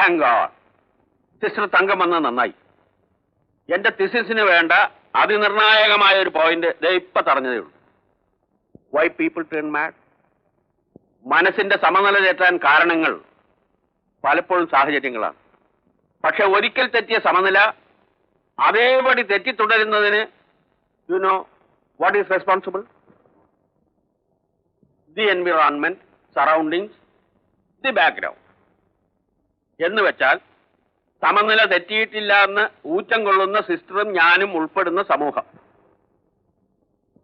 Thank God. Sister തങ്കം വന്നത് നന്നായി. എന്റെ തിസിസിന് വേണ്ട അതിനിർണായകമായ ഒരു പോയിന്റ് ഇപ്പൊ പറഞ്ഞതേ ഉള്ളൂ. Why people turn mad. മനസ്സിന്റെ സമനില തെറ്റാൻ കാരണങ്ങൾ പലപ്പോഴും സാഹചര്യങ്ങളാണ്. പക്ഷെ ഒരിക്കൽ തെറ്റിയ സമനില അതേപടി തെറ്റി തുടരുന്നതിന് you know what is responsible? The environment, surroundings, the background. എന്ന് വെച്ചാൽ സമനില തെറ്റിയിട്ടില്ല എന്ന് ഊറ്റം കൊള്ളുന്ന സിസ്റ്ററും ഞാനും ഉൾപ്പെടുന്ന സമൂഹം.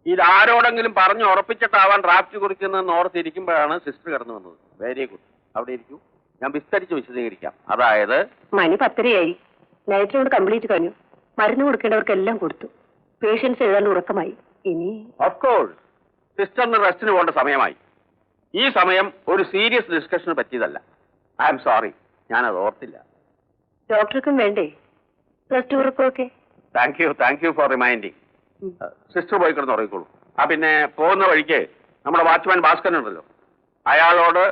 ഇതാരോടെങ്കിലും പറഞ്ഞു ഉറപ്പിച്ചിട്ടാവാൻ ഡ്രാഫ്റ്റ് കുറിക്കുന്നതെന്ന് ഓർത്തിരിക്കുമ്പോഴാണ് സിസ്റ്റർ കടന്നു വന്നത്. Very good. അവിടെ ഇരിക്കൂ, ഞാൻ വിസ്തരിച്ച് വിശദീകരിക്കാം. അതായത് മണി 10:30 നൈറ്റിനോട് കംപ്ലീറ്റ് കഴിഞ്ഞു. മരുന്ന് കൊടുക്കേണ്ടവർക്കെല്ലാം കൊടുത്തു. പേഷ്യൻസ് എഴുതാൻ ഉറക്കമായി. ഇനി ഓഫ് കോഴ്സ് സിസ്റ്ററിന് റെസ്റ്റിന് പോകേണ്ട സമയമായി. ഈ സമയം ഒരു സീരിയസ് ഡിസ്കഷന് പറ്റിയതല്ല. ഐ എം സോറി, ഞാനത് ഓർത്തില്ല. ഡോക്ടർക്കും വേണ്ടേ റെസ്റ്റ് ഉറക്കമൊക്കെ? Thank you for reminding. Sister പോയി കിടന്ന് ഉറങ്ങിക്കോളൂ. പിന്നെ പോകുന്ന വഴിക്ക് നമ്മുടെ വാച്ച്മാൻ ഭാസ്കരൻ ഉണ്ടല്ലോ, അയാളോട്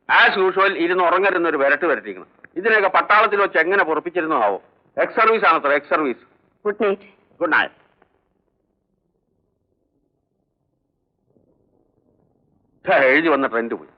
ആസ് യൂഷ്വൽ ഇരുന്ന് ഉറങ്ങരുന്നൊരു വരട്ടിക്കണം. ഇതിനൊക്കെ പട്ടാളത്തിൽ വെച്ച് എങ്ങനെ പൊറപ്പിച്ചിരുന്നോ ആവോ. എക്സ് സർവീസ് ആണത്ര, ex service. Good night. Good night. എഴുതി വന്ന ട്രെൻഡ് പോയി.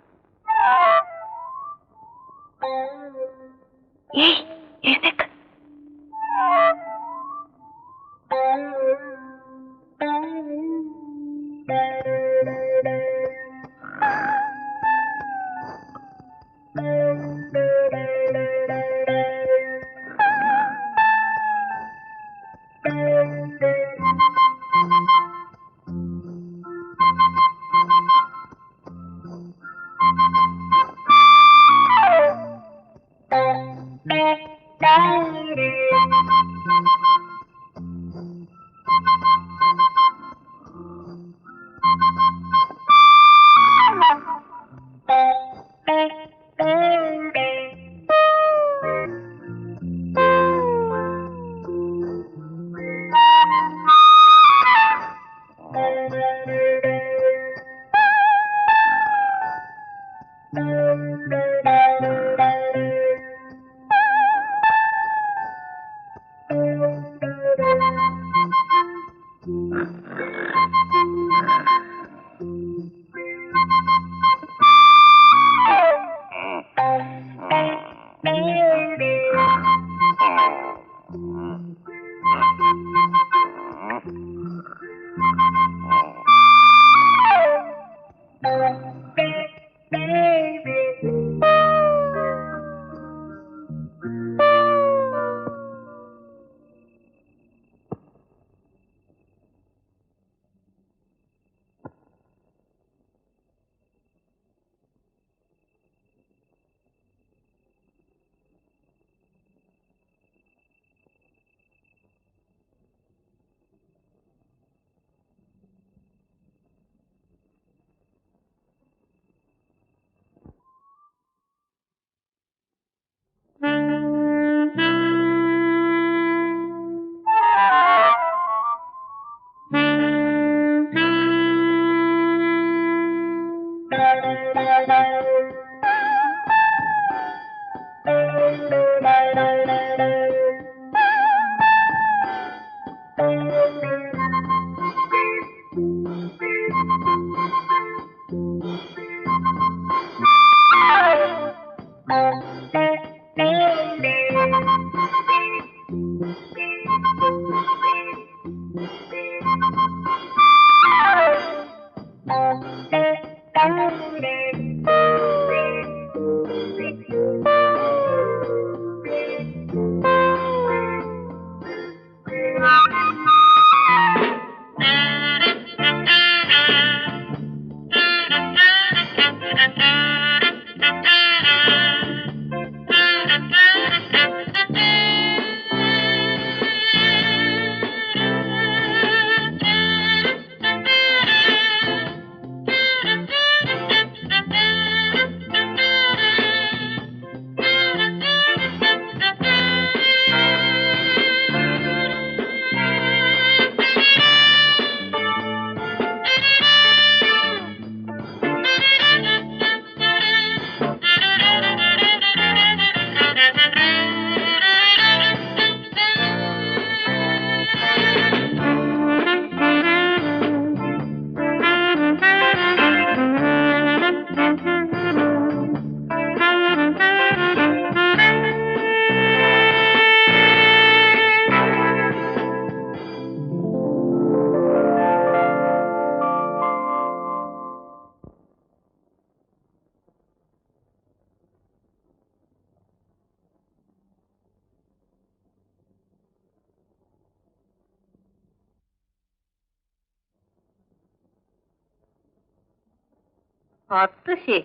അത് ശരി.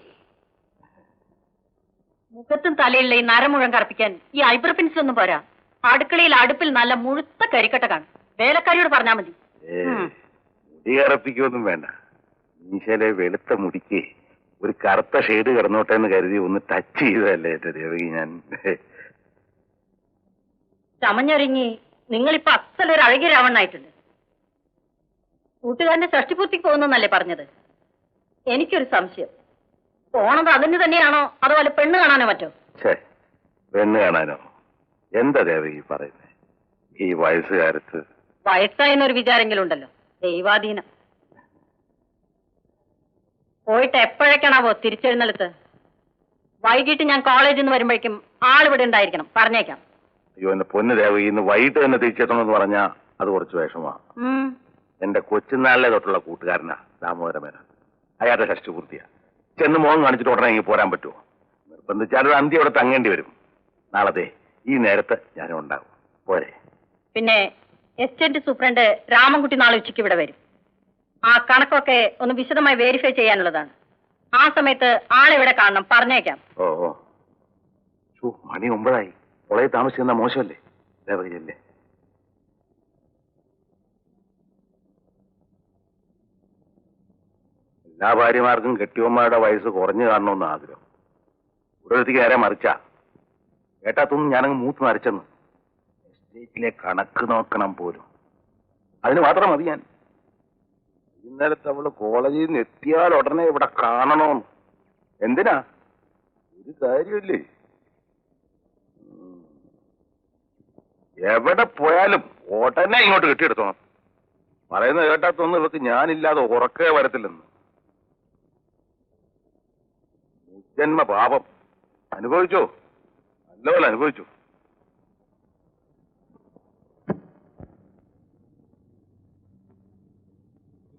മുഖത്തും തലയിലുള്ള ഈ നര മുഴുവൻ കറപ്പിക്കാൻ ഈ ഐബ്രോ പെൻസിൽ ഒന്നും പോരാ. അടുക്കളയിൽ അടുപ്പിൽ നല്ല മുഴുത്ത കരിക്കട്ട കാണും. വേലക്കാരിയോട് പറഞ്ഞാ മതി. മുടി കറപ്പിക്കൊന്നും വേണ്ട. മീശയിലെ വെളുത്ത മുടിക്ക് ഒരു കറുത്ത ഷെയ്ഡ് കിടന്നോട്ടെ എന്ന് കരുതി ഒന്ന് ടച്ച് ചെയ്തതല്ലേ എന്റെ ദേവകി ഞാൻ. ചമഞ്ഞൊരുങ്ങി നിങ്ങളിപ്പോ അസലൊരു അഴകിയ രാവണനായിട്ടുണ്ട്. കൂട്ടുകാരന്റെ ഷഷ്ടിപൂർത്തിക്ക് പോകുന്നല്ലേ പറഞ്ഞത്? എനിക്കൊരു സംശയം. പോണത് അതിന് തന്നെയാണോ അതുപോലെ പെണ്ണ് കാണാനോ മറ്റോ? പെണ്ണ് കാണാനോ? എന്താ ദേവകി പറയുന്നത്? ഈ വയസ്സുകാലത്ത് വയസ്സായെന്നൊരു വിചാരെങ്കിലും ഉണ്ടല്ലോ. ദൈവാധീനം. പോയിട്ട് എപ്പോഴേക്കാണാവോ തിരിച്ചെഴുന്നള്ളത്ത്? വൈകിട്ട് ഞാൻ കോളേജിൽ നിന്ന് വരുമ്പോഴേക്കും ആളിവിടെ ഉണ്ടായിരിക്കണം. പറഞ്ഞേക്കാം. അയ്യോ എന്റെ പൊന്ന് ദേവകി, ഇന്ന് വൈകിട്ട് തന്നെ തിരിച്ചെത്തണമെന്ന് പറഞ്ഞാ അത് കുറച്ച് വിഷമാണ്. എന്റെ കൊച്ചുനാളിലെ തൊട്ടുള്ള കൂട്ടുകാരനാ ദാമോദരമേനോൻ. അയാളുടെ ഷഷ്ടിപൂർത്തിയാ. ചെന്ന് മോഹം കാണിച്ചിട്ട് ഉടനെ ഇങ്ങനെ പോരാൻ പറ്റുമോ? നിർബന്ധിച്ചാൽ അന്ത്യം അവിടെ തങ്ങേണ്ടി വരും. നാളത്തെ ഈ നേരത്ത് ഞാനും ഉണ്ടാകും. പോരെ? പിന്നെ എസ്റ്റേറ്റ് സൂപ്രണ്ട് രാമൻകുട്ടി നാളെ ഉച്ചയ്ക്ക് ഇവിടെ വരും. ആ കണക്കൊക്കെ ഒന്ന് വിശദമായി വെരിഫൈ ചെയ്യാനുള്ളതാണ്. ആ സമയത്ത് ആളിവിടെ കാണണം. പറഞ്ഞേക്കാം. ഓ മണി 9 കോളേജിൽ താമസിക്കുന്ന മോശമല്ലേ ദേവകിയല്ലേ? എല്ലാ ഭാര്യമാർക്കും കെട്ടിയവന്മാരുടെ വയസ്സ് കുറഞ്ഞു കാണണമെന്ന് ആഗ്രഹം. ഒരിടത്തേക്ക് നേരെ മറിച്ചാ കേട്ടാത്തൊന്നും ഞാനങ്ങ് മൂത്ത് നരച്ചെന്ന്. എസ്റ്റേറ്റിലെ കണക്ക് നോക്കണം പോലും. അതിന് മാത്രം മതി ഞാൻ. ഇന്നലത്തെ അവള് കോളേജിൽ നിന്ന് എത്തിയാൽ ഉടനെ ഇവിടെ കാണണമെന്ന്. എന്തിനാ? ഒരു കാര്യമില്ലേ. എവിടെ പോയാലും ഉടനെ ഇങ്ങോട്ട് കെട്ടിയെടുത്തോണം. പറയുന്നത് കേട്ടാത്തൊന്നും ഇവർക്ക് ഞാനില്ലാതെ ഉറക്കേ വരത്തില്ലെന്ന്. ജന്മ പാപം. അനുഭവിച്ചോ? നല്ലപോലെ അനുഭവിച്ചു.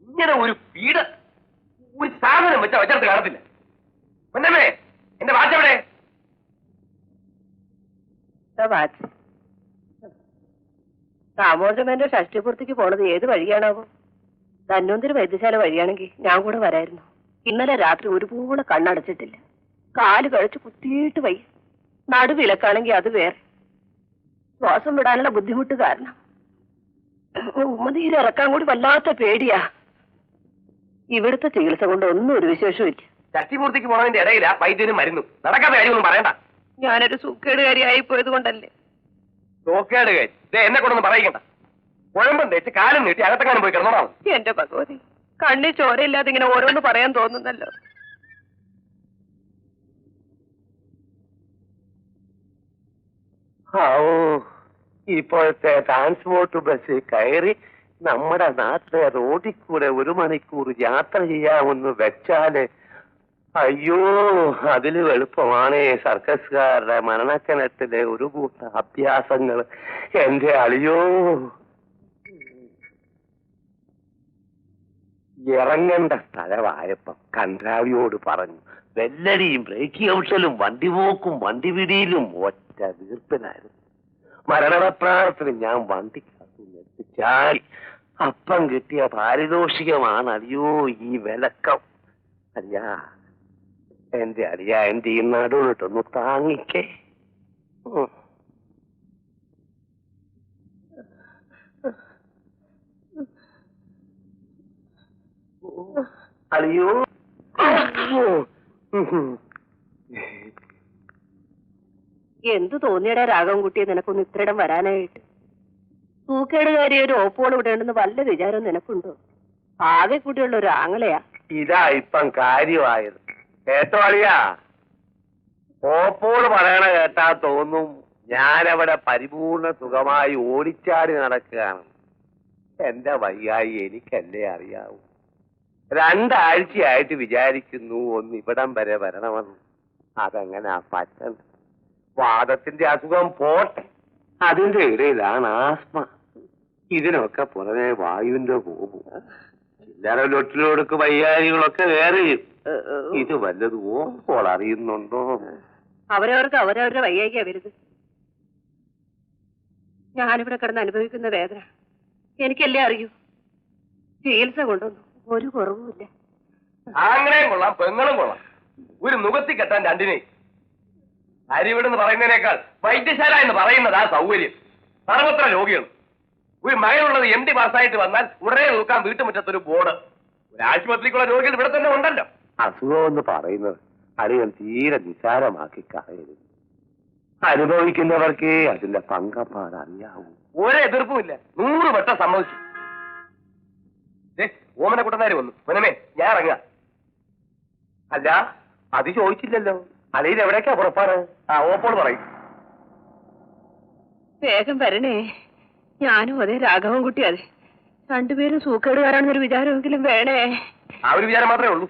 ഇങ്ങനെ ഒരു വീട് ഒരു സാധനം വെച്ചെടുത്ത് കാണത്തില്ല. പൊന്നമ്മേ, എന്റെ വാച്ചവിടെ? ദാമോദരമേന്റെ ഷഷ്ടിപൂർത്തിക്ക് പോണത് ഏത് വഴിയാണാവോ? ധന്വന്തരി വൈദ്യശാല വഴിയാണെങ്കിൽ ഞാൻ കൂടെ വരായിരുന്നു. ഇന്നലെ രാത്രി ഒരുപോലെ കണ്ണടച്ചിട്ടില്ല. കാല് കഴിച്ച് കുത്തിയിട്ട് വയ്യ. നടുവിലക്കാണെങ്കിൽ അത് വേറെ. ശ്വാസം വിടാനുള്ള ബുദ്ധിമുട്ട് കാരണം ഉമ്മനീരിറക്കാൻ കൂടി വല്ലാത്ത പേടിയാ. ഇവിടുത്തെ ചികിത്സ കൊണ്ട് ഒന്നും ഒരു വിശേഷവും ഇല്ല. ഷഷ്ടിപൂർത്തിക്ക് പോണതിന്റെ ഇടയിലാ വൈദ്യനും മരുന്നു. നടക്കാത്ത കാര്യമൊന്നും പറയണ്ട. ഞാനൊരു സൂക്കേടുകാരിയായി പോയത് കൊണ്ടല്ലേ. നോക്കേട് എന്നെ കൊണ്ടൊന്നും പറയിക്കണ്ട. കുഴമ്പം തേച്ച് കാലം നീട്ടി അകത്തെങ്ങാനും പോയി കിടന്നോളാം. എന്റെ ഭഗവതി, കണ്ണി ചോരയില്ലാതെ ഇങ്ങനെ ഓരോന്ന് പറയാൻ തോന്നുന്നല്ലോ. ഇപ്പോഴത്തെ ട്രാൻസ്പോർട്ട് ബസ് കയറി നമ്മുടെ നാട്ടിലെ റോഡിൽ കൂടെ 1 മണിക്കൂർ യാത്ര ചെയ്യാമെന്ന് വെച്ചാല് അയ്യോ, അതില് എളുപ്പമാണ് സർക്കസുകാരുടെ മരണക്കനത്തിലെ ഒരു കൂട്ട അഭ്യാസങ്ങൾ. എന്റെ അളിയോ, ഇറങ്ങേണ്ട സ്ഥലമായപ്പം കൺട്രാവിയോട് പറഞ്ഞു. വെല്ലടിയും ബ്രേക്ക് ഔട്ടലും വണ്ടിപോക്കും വണ്ടി പിടിയിലും ഒറ്റ വീർപ്പിനായിരുന്നു. മരണപ്രാണത്തിന് ഞാൻ വണ്ടിക്കകത്ത് നെത്തിച്ചാടി. അപ്പം കിട്ടിയ പാരിതോഷികമാണ് അയ്യോ ഈ വിലക്കം. അയ്യാ എന്റെ അടിയാ, എന്റെ ഈ നടുവിട്ടൊന്ന് താങ്ങിക്കേ. അയ്യോ, എന്തു തോന്നിയടാ രാഘവൻകുട്ടിയെ നിനക്കൊന്ന് ഇത്രയിടം വരാനായിട്ട്? തൂക്കേടുകാരി ഒരു ഓപ്പോൾ ഇവിടെ ഉണ്ടെന്ന് വല്ല വിചാരം നിനക്കുണ്ടോ? ആകെ കൂട്ടിയുള്ള ഒരു ആങ്ങളെയാ. ഇതാ ഇപ്പം കാര്യമായത്. കേട്ടോ അളിയാ, ഓപ്പോട് പറയണ കേട്ടാ തോന്നും ഞാനവിടെ പരിപൂർണ സുഖമായി ഓടിച്ചാടി നടക്കുകയാണ്. എന്റെ വയ്യായി എനിക്കല്ലേ അറിയാവൂ. 2 ആഴ്ചയായിട്ട് വിചാരിക്കുന്നു ഒന്ന് ഇവിടം വരെ വരണമെന്ന്. അതെങ്ങനാ പറ്റുന്നത്? വാദത്തിന്റെ അസുഖം പോട്ടെ, അതിന്റെ ഇടയിലാണ് ആസ്മ. ഇതിനൊക്കെ പുറമെ വായുവിന്റെ പോകും. ചില്ലറ ലൊട്ടിലൊടുക്ക് വയ്യാരികളൊക്കെ വേറെയും. ഇത് വല്ലതും ഓപ്പോൾ അറിയുന്നുണ്ടോ? അവരവർക്ക് അവരവരുടെ വയ്യായിക്കാ വരുത്. ഞാനിവിടെ കിടന്ന് അനുഭവിക്കുന്ന വേദന എനിക്കല്ലേ അറിയൂ. ചികിത്സ കൊണ്ടൊന്നും ഒരു കുറവുമില്ല. ആങ്ങളെയും കൊള്ളാം പെങ്ങളും കൊള്ളാം. ഒരു നുകത്തി കെട്ടാൻ രണ്ടിനെയും. അരിവിടെന്ന് പറയുന്നതിനേക്കാൾ വൈദ്യശാല എന്ന് പറയുന്നതാ സൗകര്യം. സർവത്ര രോഗികൾ. ഒരു മകനുള്ളത് MD പാസ്സായിട്ട് വന്നാൽ ഉടനെ നോക്കാൻ വീട്ടുമുറ്റത്തൊരു ബോർഡ്. ഒരു ആശുപത്രിക്കുള്ള രോഗികൾ ഇവിടെ തന്നെ ഉണ്ടല്ലോ. അസുഖം എന്ന് പറയുന്നത് അളിയൻ തീരെ നിസാരമാക്കി കളയരുത്. അനുഭവിക്കുന്നവർക്കേ അതിന്റെ പങ്കപ്പാട് അറിയാവൂ. ഒരു എതിർപ്പുമില്ല. 100 വട്ടം സമ്മതിച്ചു. ഓമന കുട്ടനാര് വന്നു. പൊന്നമേ, ഞാൻ ഇറങ്ങുക. അല്ല, അത് ചോദിച്ചില്ലല്ലോ. അളിയൻ എവിടേക്കാ പുറപ്പാട്? ഓപ്പോൾ പറയും. വേഗം വരണേ. ഞാനും അതെ, രാഘവൻ കുട്ടി അതെ. രണ്ടുപേരും സൂക്കേടുകാരാണെന്നൊരു വിചാരമെങ്കിലും വേണേ. ആ ഒരു വിചാരം മാത്രമേ ഉള്ളൂ.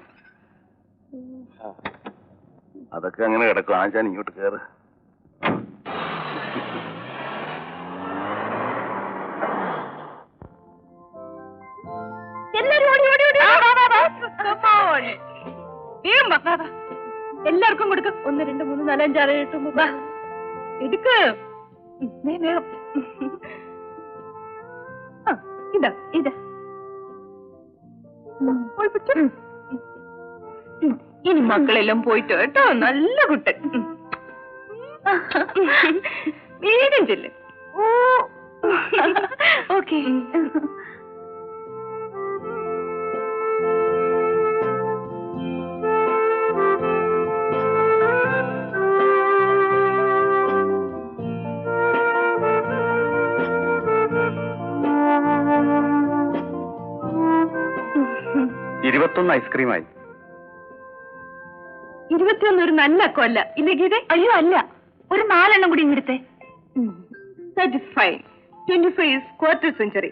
അതൊക്കെ അങ്ങനെ കിടക്കും. ആശാൻ ഇങ്ങോട്ട് കയറ്. എല്ലാവർക്കും കൊടുക്കും. 1 2 3 4 5 6 7 8 എടുക്ക്. വേഗം. ഇതാ ഇതാ. ഇനി മക്കളെല്ലാം പോയിട്ട് കേട്ടോ. നല്ല കുട്ടൻ. വേഗം ചെല്ല്. ഓക്കെ. ഐസ്ക്രീമായി. 21 ഒരു നല്ല അക്കമല്ല ഇല്ലേ ഗീത? അയ്യോ അല്ല, ഒരു 4 എണ്ണം കൂടി ഇങ്ങെടുത്തേ. That is fine. 25 is quarter century.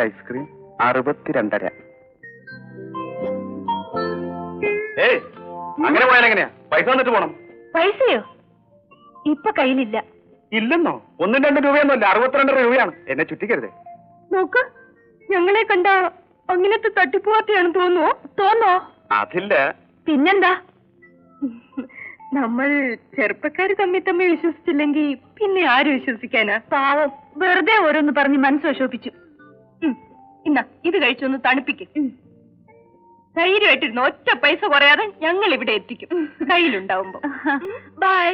Ice cream 62.5. ഏയ്, അങ്ങനെ പോയാൽ എങ്ങനെയാ? പൈസ വന്നിട്ട് പോണം. പൈസയോ? ഇപ്പൊ കയ്യിലില്ല. ഇല്ലെന്നോ? 1 2 രൂപയൊന്നുമല്ല, 62 രൂപയാണ്. എന്നെ ചുറ്റിക്കരുതേ. നോക്ക്, ഞങ്ങളെ കണ്ട അങ്ങനത്തെ തട്ടിപ്പുവാർത്തയാണ് തോന്നോ? അതില്ല. പിന്നെന്താ? നമ്മൾ ചെറുപ്പക്കാര് തമ്മിൽ വിശ്വസിച്ചില്ലെങ്കിൽ പിന്നെ ആര് വിശ്വസിക്കാനാ? പാവം, വെറുതെ ഓരോന്ന് പറഞ്ഞ് മനസ്സ് വിഷമിപ്പിച്ചു. ഇന്നാ ഇത് കഴിച്ചൊന്ന് തണുപ്പിക്കും. ധൈര്യമായിട്ടിരുന്നു. ഒറ്റ പൈസ കുറയാതെ ഞങ്ങൾ ഇവിടെ എത്തിക്കും, കയ്യിലുണ്ടാവുമ്പോ. ബൈ.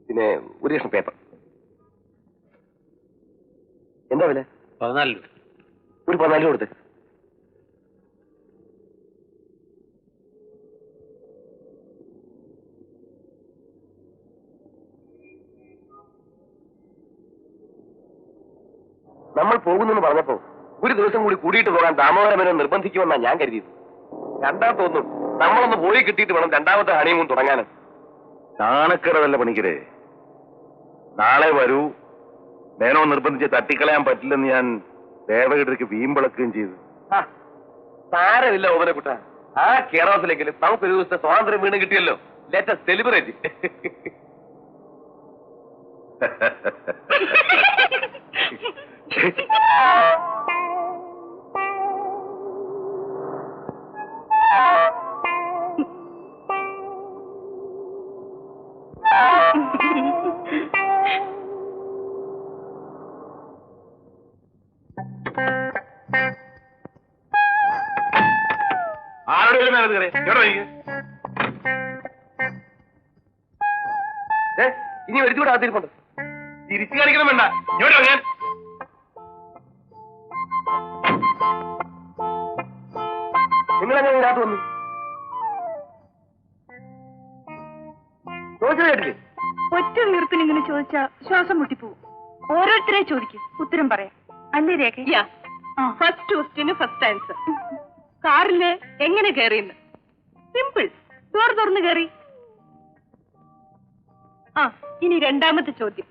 പിന്നെ ഒരു കഷ്ണം പേപ്പർ. എന്താ വില? 14 രൂപ. ഒരു 14 കൊടുത്ത്. നമ്മൾ പോകുന്നെന്ന് പറഞ്ഞപ്പോ ഒരു ദിവസം കൂടി കൂടിയിട്ട് പോകാൻ ദാമോദരമനെ നിർബന്ധിക്കുമെന്നാണ് ഞാൻ കരുതിയത്. രണ്ടാമതൊന്നും നമ്മളൊന്ന് പോയി കിട്ടിയിട്ട് വേണം രണ്ടാമത്തെ ഹണിമൂൺ തുടങ്ങാനും. നാണക്കേടല്ല പണിക്കരെ. നാളെ വരൂ, മേനോ നിർബന്ധിച്ച് തട്ടിക്കളയാൻ പറ്റില്ലെന്ന് ഞാൻ ദേവഗിരിക്ക് വീമ്പിളക്കുകയും ചെയ്തു. സാരമില്ല ഓമനക്കുട്ട, ആ കേരളത്തിലെങ്കിലും നമുക്ക് ഒരു ദിവസത്തെ സ്വാതന്ത്ര്യം വീണ് കിട്ടിയല്ലോ. Let us celebrate. ആരുടെ മേനത് കയറി എവിടെ നീ? ഇനി ഒരുത്തൂടെ ആത്തിരിപ്പുണ്ട്. തിരിച്ചു കാണിക്കണം വേണ്ട. എവിടെ ഞാൻ നിങ്ങളെങ്ങനെ ഇതിനകത്ത് വന്നു? ചോദിച്ചത് കേട്ടില്ലേ? ഒറ്റ വീർപ്പിന് ഇങ്ങനെ ചോദിച്ചാ ശ്വാസം മുട്ടിപ്പോവും. ഓരോരുത്തരെ ചോദിക്കും, ഉത്തരം പറയാം. അല്ലേ രേഖ? ഫസ്റ്റ് ക്വസ്റ്റ്യന് ഫസ്റ്റ് ആൻസർ. കാറില് എങ്ങനെ കയറിയെന്ന്? സിമ്പിൾ, ഡോർ തുറന്ന് കയറി. ആ, ഇനി രണ്ടാമത്തെ ചോദ്യം.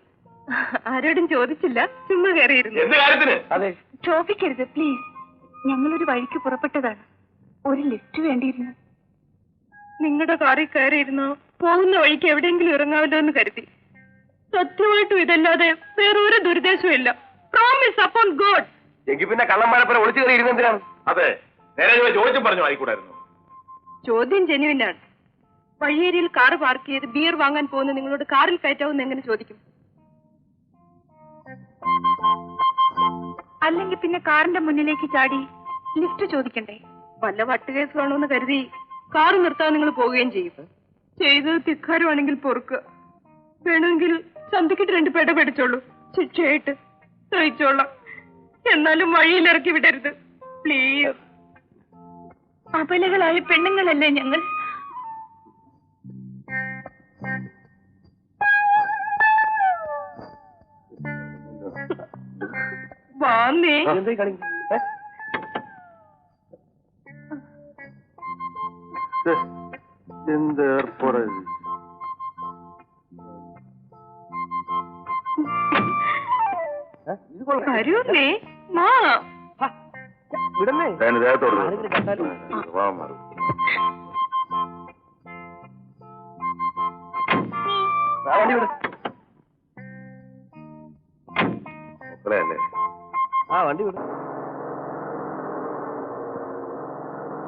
ആരോടും ചോദിച്ചില്ല, ചുമ്മാ കയറിയിരുന്നു. എന്ത് കാര്യത്തിന്? അതെ, ചോദിക്കരുത് പ്ലീസ്. ഞങ്ങളൊരു വഴിക്ക് പുറപ്പെട്ടതാണ്. ഒരു ലിഫ്റ്റ് വേണ്ടിയിരുന്നു. നിങ്ങളുടെ കാറിൽ കയറിയിരുന്നോ പോകുന്ന വഴിക്ക് എവിടെയെങ്കിലും ഇറങ്ങാമല്ലോ എന്ന് കരുതി. സത്യമായിട്ടും ഇതല്ലാതെ വേറൊരു ദുരുദ്ദേശവും ഇല്ല. Promise upon God. എങ്കിൽ പിന്നെ കള്ളന്മാരെപ്പോലെ ഒളിച്ചു കയറി ഇരുന്നെന്തിനാണ്? അതെ, നേരെ ചോദിച്ചും പറഞ്ഞു ആയിക്കൂടായിരുന്നു. ചോദ്യം ജെന്യുവിനാണ്. വഴിയേരിയിൽ കാർ പാർക്ക് ചെയ്ത് ബിയർ വാങ്ങാൻ പോകുന്ന നിങ്ങളോട് കാറിൽ കയറ്റാവുന്ന എങ്ങനെ ചോദിക്കും? അല്ലെങ്കിൽ പിന്നെ കാറിന്റെ മുന്നിലേക്ക് ചാടി ലിഫ്റ്റ് ചോദിക്കണ്ടേ? വല്ല വട്ടുകേസ് വേണമെന്ന് കരുതി കാർ നിർത്താൻ നിങ്ങൾ പോവുകയും ചെയ്യും. ചെയ്തത് തിക്കാരുവാണെങ്കിൽ പൊറുക്കുക. വേണമെങ്കിൽ ചന്തക്കിട്ട് 2 പേട പഠിച്ചോളൂ, ശിക്ഷയായിട്ട് സഹിച്ചോളാം. എന്നാലും വഴിയിലിറക്കി വിടരുത് പ്ലീസ്. അബലകളായ പെണ്ണുങ്ങളല്ലേ ഞങ്ങൾ. വാന്നേ. എന്തായി കാണിക്കുന്നത്? എന്ത് ഏർപ്പാട്? ഇത് കൊള്ളാം. വരൂന്നേ മാ. വിടന്നേ. ദേഹത്തോട് ആരെങ്കിലും കണ്ടാലും മാറും. വണ്ടി വിട. മക്കളെയല്ലേ? വണ്ടി വിട.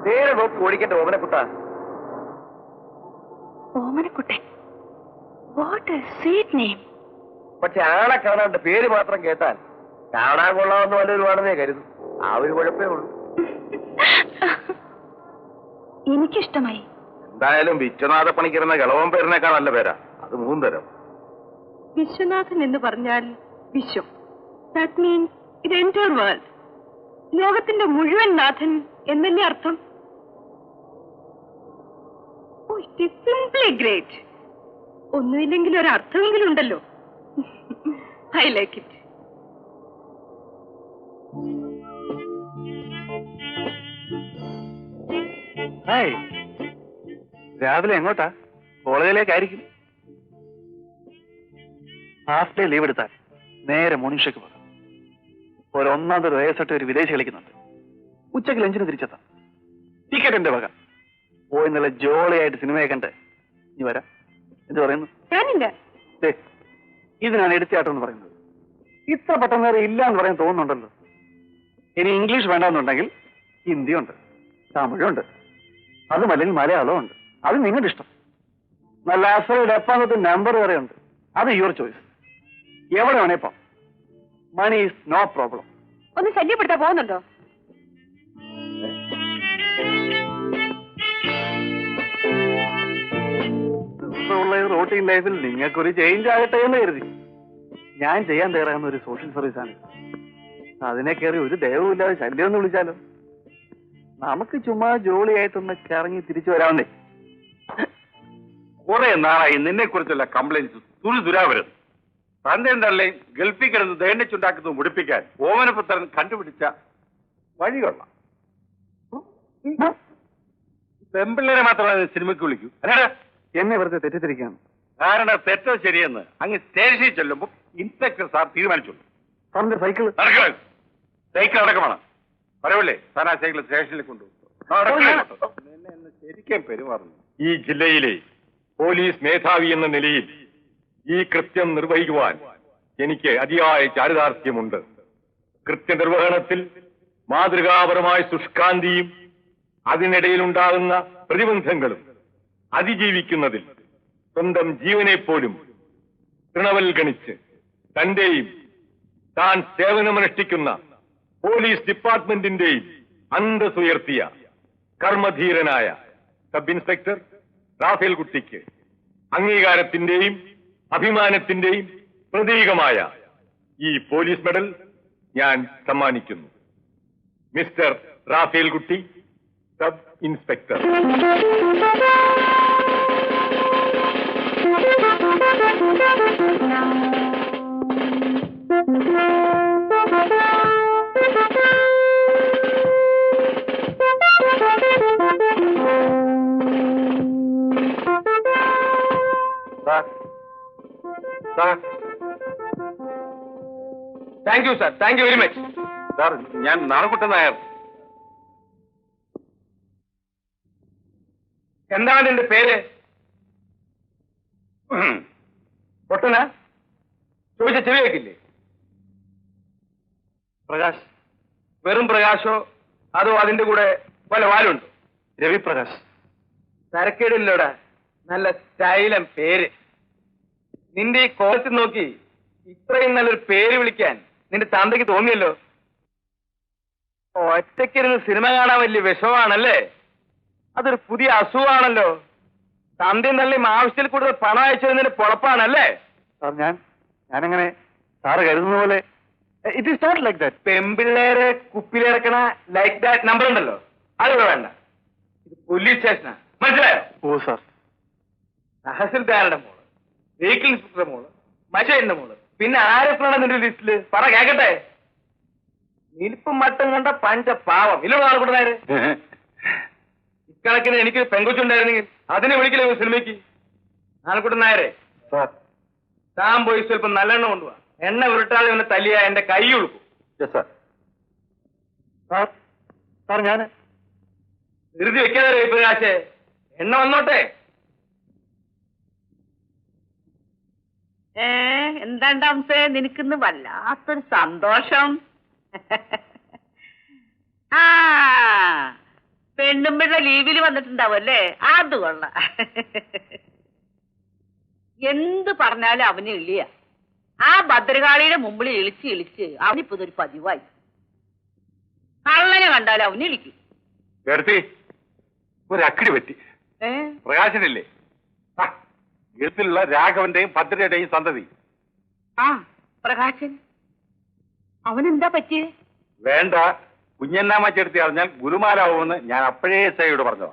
നേരെ നോക്കി ഓടിക്കേണ്ട ഓമനക്കുട്ട. Omanakuttan. What a sweet name. പക്ഷെ ആളെ കാണാണ്ട് പേര് മാത്രം കേട്ടാൽ കാണാൻ കൊള്ളാവുന്ന വല്ലവരുമാണെന്നേ കരുതും. ആ ഒരു കുഴപ്പമേ ഉള്ളൂ. എനിക്കിഷ്ടമായി. എന്തായാലും വിശ്വനാഥ പണിക്കരുന്ന കിളവൻ പേരിനേക്കാൾ നല്ല പേരാ. അത് 3 തരം. വിശ്വനാഥൻ എന്ന് പറഞ്ഞാൽ വിശ്വം. ദാറ്റ് മീൻസ് ഇത് എൻറ്റയർ വേൾഡ്. ലോകത്തിന്റെ മുഴുവൻ നാഥൻ എന്നല്ലേ അർത്ഥം? ഓ, ഇറ്റ് ഈസ് സിംപ്ലി ഗ്രേറ്റ്. ഒന്നുമില്ലെങ്കിൽ ഒരർത്ഥമെങ്കിലും ഉണ്ടല്ലോ. I like it. ഹായ്, രാവിലെ എങ്ങോട്ടാ? കോളേജിലേക്കായിരിക്കും. ഹാഫ് ഡേ ലീവ് എടുത്താൽ നേരെ മോർണിംഗ് പോകാം. ഒരു 1ാമതൊരു വയസ്സായിട്ട് ഒരു വിദേശി കളിക്കുന്നുണ്ട്. ഉച്ചയ്ക്ക് ലഞ്ചിന് തിരിച്ചെത്താം. ടിക്കറ്റ് എന്റെ വക. പോയി നല്ല ജോളിയായിട്ട് സിനിമയെ കണ്ട് ഇനി വരാം. എന്ത് പറയുന്നു? ഞാനില്ല. ഇതിനാണ് എടുത്തിയാട്ടം എന്ന് പറയുന്നത്. ഇത്ര പെട്ടെന്ന് നേരെ ഇല്ല എന്ന് പറയാൻ തോന്നുന്നുണ്ടല്ലോ. ഇനി ഇംഗ്ലീഷ് വേണ്ടെന്നുണ്ടെങ്കിൽ ഹിന്ദിയുണ്ട്, തമിഴുണ്ട്, അതുമല്ലെങ്കിൽ മലയാളവും ഉണ്ട്. അത് നിങ്ങളുടെ ഇഷ്ടം. നല്ല അസൽ ഡെപ്പാന്നത്തെ നമ്പർ വരെ ഉണ്ട്. അത് യുവർ ചോയ്സ്. എവിടെ വേണേ ഇപ്പം. Money is no problem. ഒന്ന് ശല്യപ്പെടുത്താൻ പോകുന്നുണ്ടോ? ദിവസമുള്ള റൂട്ടീൻ ലൈഫിൽ നിങ്ങൾക്കൊരു ചേഞ്ച് ആകട്ടെ എന്ന് കരുതി ഞാൻ ചെയ്യാൻ തയ്യാറാകുന്ന ഒരു സോഷ്യൽ സർവീസാണ്. അതിനെ കയറി ഒരു ദയവുമില്ലാതെ ശല്യം എന്ന് വിളിച്ചാലോ? നമുക്ക് ചുമ്മാ ജോളിയായിട്ടൊന്ന് കറങ്ങി തിരിച്ചു വരാവുന്നേ. കുറെ നാളായി നിന്നെ കുറിച്ചുള്ള കംപ്ലൈൻസ് തുരുതുരാ വരുന്നു. തന്റെ തള്ളയും ഗൾഫിൽ കിടന്ന് ദണ്ഡിച്ചുണ്ടാക്കുന്നത് മുടിപ്പിക്കാൻ ഓമനപുത്രൻ കണ്ടുപിടിച്ച വഴികൊള്ളാം. പെമ്പിള്ളേരെ മാത്രമേ സിനിമയ്ക്ക് വിളിക്കൂ. അല്ലാതെ എന്നെ വെറുതെ തെറ്റിദ്ധരിക്കുകയാണ്. കാരണം തെറ്റോ ശരിയെന്ന് അങ്ങ് സ്റ്റേഷനിൽ ചെല്ലുമ്പോൾ ഇൻസ്പെക്ടർ സാർ തീരുമാനിച്ചുള്ളൂ. സാറിന്റെ സൈക്കിൾ സൈക്കിൾ അടക്കമാണ്. പറയല്ലേ താൻ ആ സൈക്കിൾ സ്റ്റേഷനിൽ കൊണ്ടുപോകും. ശരിക്കും പെരുമാറുന്നു. ഈ ജില്ലയിലെ പോലീസ് മേധാവി എന്ന നിലയിൽ ഈ കൃത്യം നിർവഹിക്കുവാൻ എനിക്ക് അതിയായ ചാരിതാർത്ഥ്യമുണ്ട്. കൃത്യനിർവഹണത്തിൽ മാതൃകാപരമായ ശുഷ്കാന്തിയും അതിനിടയിലുണ്ടാകുന്ന പ്രതിബന്ധങ്ങളും അതിജീവിക്കുന്നതിൽ സ്വന്തം ജീവനെപ്പോലും തൃണവൽഗണിച്ച് തന്റെയും താൻ സേവനമനുഷ്ഠിക്കുന്ന പോലീസ് ഡിപ്പാർട്ട്മെന്റിന്റെയും അന്തസ്സുയർത്തിയ കർമ്മധീരനായ സബ് ഇൻസ്പെക്ടർ റാഫേൽ കുട്ടിക്ക് അംഗീകാരത്തിന്റെയും അഭിമാനത്തിന്റെയും പ്രതീകമായ ഈ പോലീസ് മെഡൽ ഞാൻ സമ്മാനിക്കുന്നു. മിസ്റ്റർ റാഫേൽ കുട്ടി, sub inspector. Thank you sir, thank you very much. Sir, ഞാൻ നാണക്കുട്ടൻ നായർ. എന്താണ് നിന്റെ പേര്? പൊട്ടനാ? ചോദിച്ച ചെവി കേൾക്കില്ലേ? പ്രകാശ്. വെറും പ്രകാശോ അതോ അതിന്റെ കൂടെ വല്ല വാലുണ്ടോ? രവിപ്രകാശ്. തരക്കേടില്ലോടാ, നല്ല സ്റ്റൈലം പേര്. നിന്റെ ഈ കോലത്തിൽ നോക്കി ഇത്രയും നല്ലൊരു പേര് വിളിക്കാൻ നിന്റെ തന്തയ്ക്ക് തോന്നിയല്ലോ. ഒറ്റയ്ക്കിരുന്ന് സിനിമ കാണാൻ വലിയ വിഷമാണല്ലേ? അതൊരു പുതിയ അസുഖമാണല്ലോ. തന്തയും തള്ളിയും ആവശ്യത്തിൽ കൂടുതൽ പണം അയച്ചതിന് പൊളപ്പാണല്ലേ? സാർ, ഞാനങ്ങനെ സാറ് കരുതുന്ന പോലെ it is not like that. പെമ്പിള്ളേരെ കുപ്പിലിറക്കണ ലൈക്ക് ദാറ്റ് നമ്പർ ഉണ്ടല്ലോ, അതിവിടെ വേണ്ട. ഇത് പോലീസ് സ്റ്റേഷനാ, മനസ്സിലായോ? ഓ സാർ. തഹസിൽദാരുടെ മോള്, വെഹിക്കിൾ ഇൻസ്പെക്ടറുടെ മോള്, മഷേന്റെ മോള്, പിന്നെ ആരൊക്കെയാണ് നിന്റെ ലിസ്റ്റില്? പറ കേക്കട്ടെ. നിൽപ്പും മട്ടും കണ്ട പഞ്ച പാവം ഇല്ലോ നാളെ. ഇക്കണക്കിന് എനിക്ക് പെങ്കൊച്ചുണ്ടായിരുന്നെങ്കിൽ അതിനെ വിളിക്കില്ല സിനിമയ്ക്ക്. നാളെക്കൂട്ടൻ നായരെ, താൻ പോയി സ്വല്പം നല്ലെണ്ണ കൊണ്ടുപോവാ. എണ്ണ ഉരുട്ടാതെ ഒന്ന് തല്ലിയ എന്റെ കൈ ഉളുക്കും. സാർ ഞാൻ ധൃതി വെക്കാതെ പ്രകാശേ, എണ്ണ വന്നോട്ടെ. എന്താണ്ടാമത്തെ നിനക്കിന്ന് വല്ലാത്തൊരു സന്തോഷം. ആ, പെണ്ണുമ്പിള്ള ലീവിൽ വന്നിട്ടുണ്ടാവും അല്ലേ? അത് കൊള്ളാം. എന്ത് പറഞ്ഞാലും അവന് ഇളിയ. ആ ഭദ്രകാളിയുടെ മുമ്പിൽ ഇളിച്ച് അവനിപ്പോ ഇതൊരു പതിവായി. കള്ളനെ കണ്ടാലും അവന് ഇളിക്കും. ഒരു അക്കിടി പറ്റി. പ്രകാശനല്ലേ എഴുത്തിലുള്ള രാഘവന്റെയും ഭദ്രയുടെയും സന്തതി. ആ, പ്രകാശൻ. അവനെന്താ പറ്റിയേ? വേണ്ട, കുഞ്ഞന്നാമ്മച്ചെടുത്തി അറിഞ്ഞാൽ ഗുരുമാരാവുമെന്ന് ഞാൻ അപ്പോഴേ സയോട് പറഞ്ഞോ.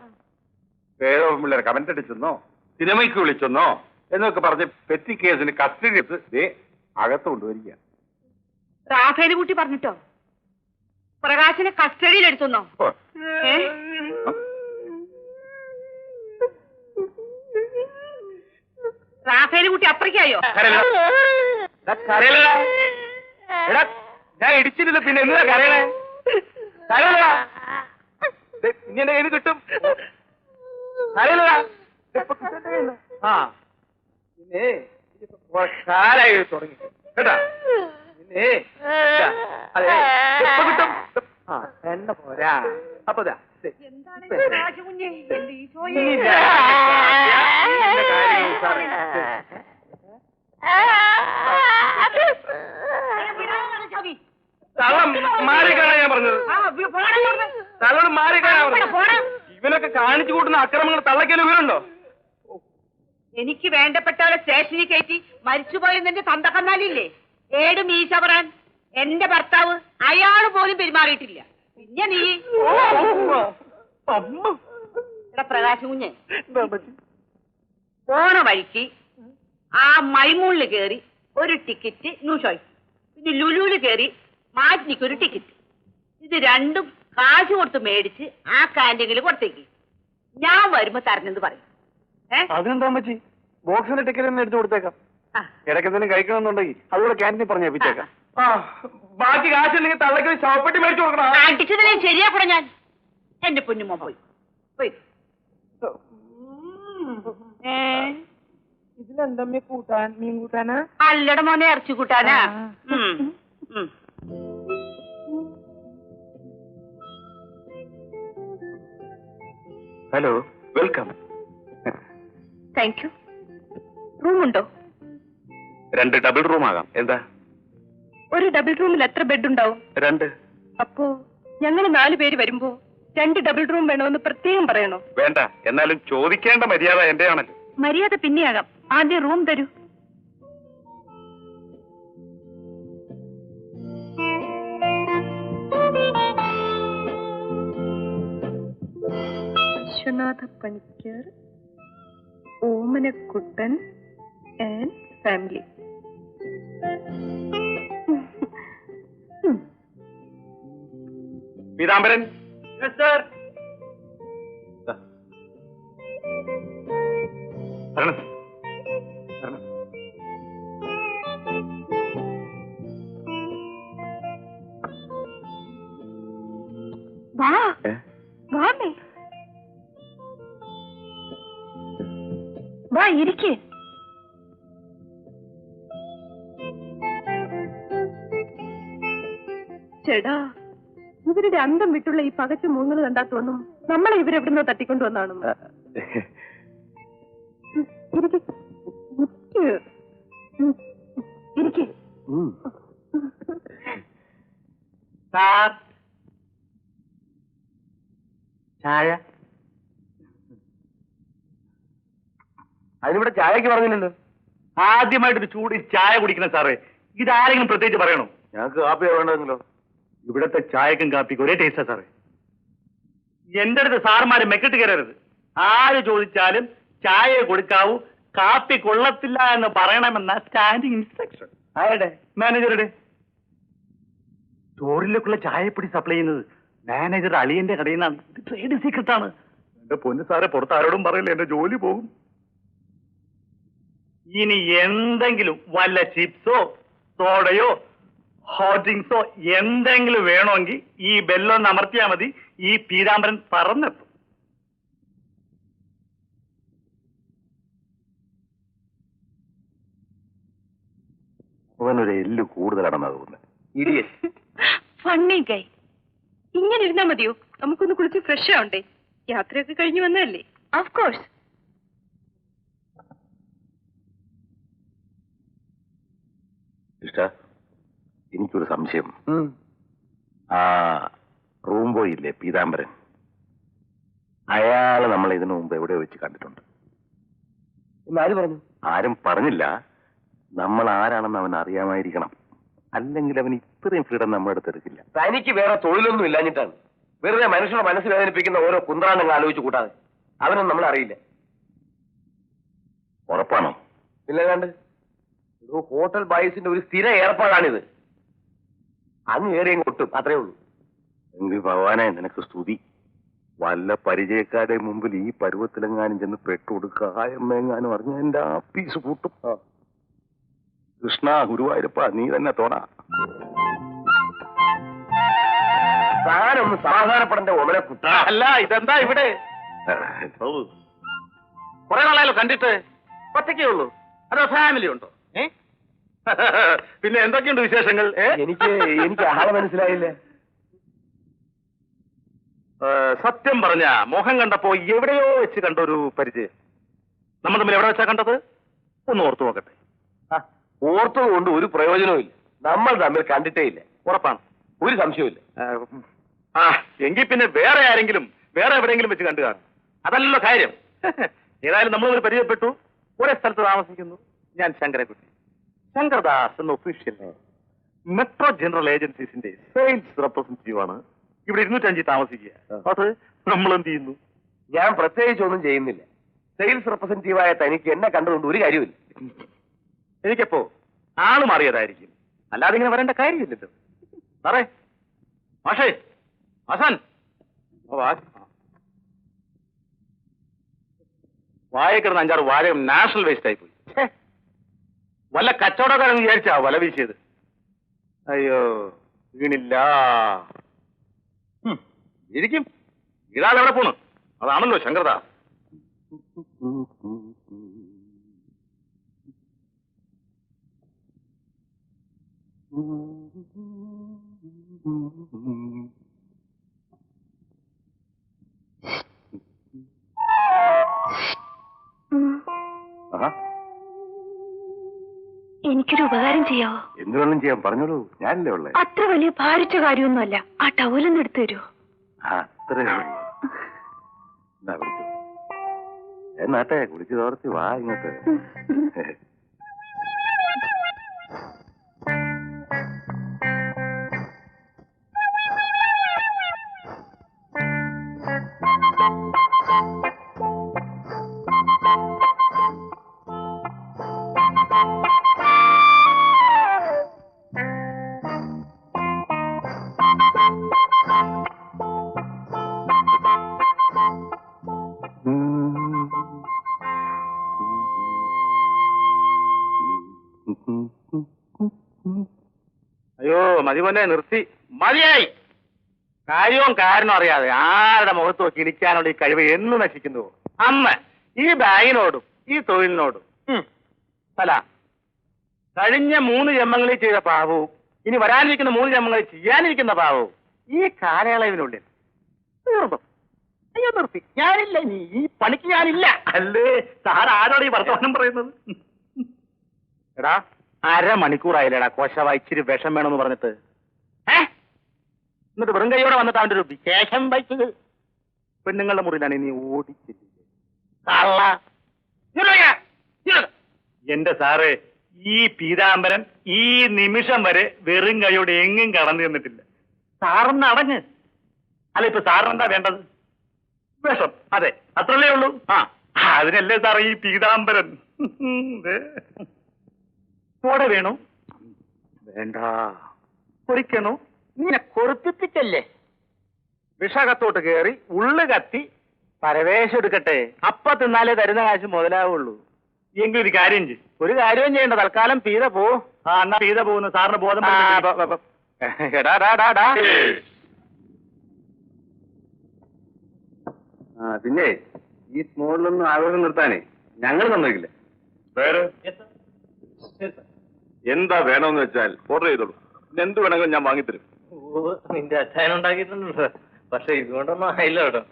വേറെ പിള്ളേർ കമന്റ് അടിച്ചെന്നോ സിനിമയ്ക്ക് വിളിച്ചെന്നോ എന്നൊക്കെ പറഞ്ഞ് പെറ്റി കേസിന് കസ്റ്റഡി എടുത്ത് അകത്ത് കൊണ്ടുവരിക. റാഫേല് കുട്ടി പറഞ്ഞിട്ടോ പ്രകാശിനെ കസ്റ്റഡിയിൽ എടുത്തുന്നോ? റാഫേല് കുട്ടി അപ്പുറയ്ക്കായോ? ഞാൻ ഇടിച്ചിട്ടില്ല, പിന്നെ എന്താ കരയണേ? ഇങ്ങനെ കയ്യിൽ കിട്ടും. ആ, പിന്നെ കാലായി തുടങ്ങി കേട്ടാ. പിന്നെ അതെ, എപ്പോ കിട്ടും? ആ, എണ്ണ പോരാ. അപ്പൊ കാണിച്ചു കൂട്ടുന്ന അക്രമങ്ങൾ തള്ളയ്ക്കൽ വീടുണ്ടോ? എനിക്ക് വേണ്ടപ്പെട്ടവരെ സ്റ്റേഷനിൽ കയറ്റി മരിച്ചുപോയെന്നെ തന്തക്കന്നാലില്ലേ ഏട് മീശ പറയാൻ എന്റെ ഭർത്താവ് അയാള് പോലും പെരുമാറിയിട്ടില്ല. പിന്നെ നീ ഇവിടെ പ്രകാശം കുഞ്ഞ് പോണ വഴിക്ക് ആ മൈമൂണില് കേറി ഒരു ടിക്കറ്റ് ന്യൂഷോയ്, പിന്നെ ലുലുവില് കേറി മാറ്റിനിക്കൊരു ടിക്കറ്റ്. ഇത് രണ്ടും കാശ് കൊടുത്ത് മേടിച്ച് ആ കാന്റീനിൽ കൊടുത്തേക്ക്. ഞാൻ വരുമ്പോ തരണെന്ന് പറയും. അതിനെന്താ പറ്റി? ബോക്സിന്റെ ടിക്കറ്റ് തന്നെ എടുത്തു കൊടുത്തേക്കാം. ഇടയ്ക്ക് എന്തെങ്കിലും കഴിക്കണമെന്നുണ്ടെങ്കിൽ അതുകൂടെ ക്യാൻറ്റീനിൽ പറഞ്ഞ് ഏൽപ്പിച്ചേക്കാം. ബാക്കി കാശുണ്ടെങ്കിൽ തള്ളയ്ക്ക് ശവപ്പെട്ടി മേടിച്ചു കൊടുക്കണം. അടിച്ചതിനെ ശരിയാക്കൂടെ ഞാൻ. എന്റെ പൊന്നുമോ പോയി പോയി. ഇതിലെന്തമ്മേ കൂട്ടാൻ? മീൻ കൂട്ടാനാ? അല്ലട മോനെ ഇറച്ചി കൂട്ടാനാ. Hello, welcome. Thank you. റൂമുണ്ടോ? 2 ഡബിൾ റൂം ആകാം. എന്താ? ഒരു ഡബിൾ റൂമിൽ എത്ര ബെഡ് ഉണ്ടാവും? 2. അപ്പോ ഞങ്ങൾ 4 പേര് വരുമ്പോ 2 ഡബിൾ റൂം വേണമെന്ന് പ്രത്യേകം പറയണോ? വേണ്ട, എന്നാലും ചോദിക്കേണ്ട മര്യാദ എന്റെ ആണല്ലോ. മര്യാദ പിന്നെയാകാം, ആദ്യം റൂം തരൂ. Vishwanatha Panicker, Omanakuttan and family. Peethambaran sir, വരണം. വരണം. വാ വാമേ, വാ ഇരിക്കേ. ചേടാ, ഇവരുടെ അന്തം വിട്ടുള്ള ഈ പകച്ചു മൂങ്ങൽ കണ്ടാ തോന്നും നമ്മളെ ഇവരെവിടുന്നോ തട്ടിക്കൊണ്ടുവന്നാണെന്ന്. ഇരിക്കേ. സാർ, ചായ. അതിനിവിടെ ചായക്ക് പറഞ്ഞില്ലല്ലോ. ആദ്യമായിട്ടൊരു ചൂട് ചായ കുടിക്കണം സാറേ. ഇതാരെങ്കിലും പ്രത്യേകിച്ച് പറയണോ? ഞങ്ങൾക്ക് കാപ്പി വേണ്ടെങ്കിലോ? ഇവിടത്തെ ചായക്കും കാപ്പിക്കും ഒരേ ടേസ്റ്റാ സാറേ. എന്റെ അടുത്ത് സാർമാര് മെക്കിട്ട് കയറരുത്. ആര് ചോദിച്ചാലും ചായ കൊടുക്കാവൂ, കാപ്പി കൊള്ളത്തില്ല എന്ന് പറയണമെന്ന സ്റ്റാൻഡിംഗ് ഇൻസ്ട്രക്ഷൻ. ആരുടെ? മാനേജറുടെ. സ്റ്റോറിലേക്കുള്ള ചായപ്പൊടി സപ്ലൈ ചെയ്യുന്നത് മാനേജർ അളിയന്റെ കടയിൽ നിന്നാണ്. ഇത് ട്രേഡ് സീക്രട്ട് ആണ്. എന്റെ പൊന്നു സാറെ, പുറത്ത് ആരോടും പറയില്ല, എന്റെ ജോലി പോകും. ഇനി എന്തെങ്കിലും വല്ല ചിപ്സോ സോഡയോ ഹോട്ട് ഡ്രിങ്ക്സോ എന്തെങ്കിലും വേണമെങ്കിൽ ഈ ബെല്ലൊന്ന് അമർത്തിയാ മതി. ഈ പീതാംബരൻ പറന്നെത്തും. അവനൊരു എല്ല് കൂടുതലാണെന്നാ തോന്നുന്നത്. ഫണ്ണി ഗൈ. ഇങ്ങനെ ഇരുന്നാ മതിയോ? നമുക്കൊന്ന് കുളിച്ച് ഫ്രഷ് ആവണ്ടേ? യാത്രയൊക്കെ കഴിഞ്ഞു വന്നതല്ലേ? Of course. ഇഷ്ട, എനിക്കൊരു സംശയം. ആ റൂം ബോയ് ഇല്ലേ പീതാംബരൻ, അയാള് നമ്മളെ ഇതിനു മുമ്പ് എവിടെയോ വെച്ച് കണ്ടിട്ടുണ്ട്. ആര് പറഞ്ഞു? ആരും പറഞ്ഞില്ല. നമ്മൾ ആരാണെന്ന് അവൻ അറിയാമായിരിക്കണം. അല്ലെങ്കിൽ അവൻ ഇത്രയും ഫ്രീഡം നമ്മുടെ അടുത്ത് എടുക്കില്ല. തനിക്ക് വേറെ തൊഴിലൊന്നും ഇല്ലാഞ്ഞിട്ടാണ്. വെറുതെ മനുഷ്യരുടെ മനസ്സ് വേദനിപ്പിക്കുന്ന ഓരോ കുന്ത്രാണ്ടങ്ങൾ ആലോചിച്ച് കൂട്ടാതെ. അവനൊന്നും നമ്മളെ അറിയില്ല. ഉറപ്പാണോ? പിന്നെ കണ്ട് ഒരു ഹോട്ടൽ ബോയ്സിന്റെ ഒരു സ്ഥിര ഏർപ്പാടാണിത്. അങ്ങ് ഏറിയും കൊട്ടും, അത്രേ ഉള്ളൂ. എങ്കിൽ ഭഗവാനെ നിനക്ക് സ്തുതി. വല്ല പരിചയക്കാരുടെ മുമ്പിൽ ഈ പരുവത്തിലെങ്ങാനും ചെന്ന് പെട്ടുകൊടുക്കായമ്മയെങ്ങാനും അറിഞ്ഞ എന്റെ ആപ്പീസ് കൂട്ടും. കൃഷ്ണ ഗുരുവായൂരപ്പ, നീ തന്നെ തോണാ. താനൊന്ന് സമാധാനപ്പെടേണ്ട ഓമനെ കുട്ട. അല്ല, ഇതെന്താ ഇവിടെ? കുറെ നാളായാലോ കണ്ടിട്ട്. ഒറ്റയ്ക്കേ ഉള്ളൂ അതോ ഫാമിലി ഉണ്ടോ? പിന്നെ എന്തൊക്കെയുണ്ട് വിശേഷങ്ങൾ? എനിക്ക് ആളെ മനസ്സിലായില്ലേ? സത്യം പറഞ്ഞ മുഖം കണ്ടപ്പോ എവിടെയോ വെച്ച് കണ്ടൊരു പരിചയം. നമ്മൾ തമ്മിൽ എവിടെ വെച്ചാ കണ്ടത്? ഒന്ന് ഓർത്തു നോക്കട്ടെ. ഓർത്തത് കൊണ്ട് ഒരു പ്രയോജനവും ഇല്ല. നമ്മൾ തമ്മിൽ കണ്ടിട്ടേ ഇല്ല. ഉറപ്പാണ്? ഒരു സംശയവും ഇല്ല. എങ്കിൽ പിന്നെ വേറെ ആരെങ്കിലും വേറെ എവിടെയെങ്കിലും വെച്ച് കണ്ടു കാണും. അതല്ലല്ലോ കാര്യം. ഏതായാലും നമ്മളൊരു പരിചയപ്പെട്ടു, ഒരേ സ്ഥലത്ത് താമസിക്കുന്നു. ഞാൻ ശങ്കരക്കുട്ടി, ശങ്കർദാസ് എന്ന ഒഫീഷ്യൽ മെട്രോ ജനറൽ ഏജൻസീസിന്റെ സെയിൽസ് റെപ്രസെന്റേറ്റീവ് ആണ്. ഇവിടെ 205 താമസിക്കുക. അത് നമ്മൾ എന്ത് ചെയ്യുന്നു? ഞാൻ പ്രത്യേകിച്ച് ഒന്നും ചെയ്യുന്നില്ല. സെയിൽസ് റെപ്രസെന്റേറ്റീവായ തനിക്ക് എന്നെ കണ്ടുകൊണ്ട് ഒരു കാര്യമില്ല. എനിക്കപ്പോ ആള് മാറിയതായിരിക്കും, അല്ലാതെ ഇങ്ങനെ വരേണ്ട കാര്യമില്ലല്ലോ. സാറേ, മാഷേ, ആസാൻ, വായക്കിടന്ന് 5-6 വാഴയും നാഷണൽ വേസ്റ്റ് ആയി പോയി. വല്ല കച്ചവടക്കാരെന്ന് വിചാരിച്ചാ വല വീശിയത്. അയ്യോ, വീണില്ല. ഇരിക്കും, ഇതാളെവിടെ പോണു? അതാണല്ലോ ശങ്കർദാ. എനിക്കൊരു ഉപകാരം ചെയ്യാവോ? എന്ത് വേണം ചെയ്യാൻ പറഞ്ഞോളൂ, ഞാനല്ലേ ഉള്ളേ. അത്ര വലിയ ഭാരിച്ച കാര്യമൊന്നുമല്ല. ആ ടവലൊന്നും എടുത്തു തരുമോ? അത്രേ ഉള്ളൂ. എന്നാ വിളിച്ചു എന്നാട്ടെ, കുളിച്ച് തോർത്തി വാ ഇങ്ങോട്ട്. അയ്യോ, മതി പോലെ നിർത്തി, മതിയായി. കാര്യവും കാരണം അറിയാതെ ആരുടെ മുഖത്ത് നോക്കി ഇരിക്കാനുള്ള ഈ കഴിവ് എന്ന് നശിക്കുന്നു. അമ്മ ഈ ബാഗിനോടും ഈ തൊഴിലിനോടും അല്ല, കഴിഞ്ഞ 3 ജന്മങ്ങളിൽ ചെയ്ത പാവവും ഇനി വരാനിരിക്കുന്ന 3 ജന്മങ്ങളിൽ ചെയ്യാനിരിക്കുന്ന പാവവും ഈ കാലയളവിനുള്ളിൽ തീർന്നു. അയ്യോ, നിർത്തി, ഞാനില്ല, നീ ഈ പണിക്ക് ഞാനില്ല. അല്ലേ, സാർ ആരോട് ഈ വർത്തമാനം പറയുന്നത്? എടാ, 1/2 മണിക്കൂറായില്ലേടാ കോശവ ഇച്ചിരി വിഷം വേണമെന്ന് പറഞ്ഞിട്ട്. എന്നിട്ട് വെറും കൈയോടെ വന്നിട്ട് അവന്റെ ഒരു വിശേഷം വയ്ച്ചത്. പെണ്ണുങ്ങളുടെ മുറിയിലാണ് നീ ഓടിച്ചില്ലേ? എന്റെ സാറേ, ഈ പീതാംബരൻ ഈ നിമിഷം വരെ വെറും കൈയോടെ എങ്ങും കടന്നു തന്നിട്ടില്ല. സാറിന് അടങ്ങ്. അല്ല, ഇപ്പൊ സാറിനെന്താ വേണ്ടത്? വിഷം. അതെ, അത്രല്ലേ ഉള്ളൂ. അതിനല്ലേ സാറേ ഈ പീതാംബരൻ. കൂടെ വേണോ? വേണ്ട. പൊരിക്കണോ? നീനെ കൊറുത്തിപ്പിച്ചല്ലേ. വിഷകത്തോട്ട് കയറി ഉള്ളു കത്തി പരവേശം എടുക്കട്ടെ. അപ്പ തിന്നാലേ തരുന്ന കാശ് മുതലാവുള്ളൂ. എങ്കിലും ഒരു കാര്യം ചെയ്യും. ഒരു കാര്യവും ചെയ്യണ്ട, തൽക്കാലം പീത പോ. എന്നാ പീത പോകുന്നു. സാറിന് ബോധം. പിന്നെ ഈ സ്മോളിലൊന്നും ആവേശം നിർത്താനേ ഞങ്ങൾ സമ്മതിക്കില്ല. പേര് എന്താ വേണമെന്ന് വെച്ചാൽ ഓർഡർ ചെയ്തോളൂ. എന്ത് വേണമെങ്കിലും ഞാൻ വാങ്ങിത്തരും. നിന്റെ അച്ഛൻ ഉണ്ടാക്കിയിട്ടുണ്ട്, പക്ഷെ ഇതുകൊണ്ടൊന്നും ആയില്ല കേട്ടോ.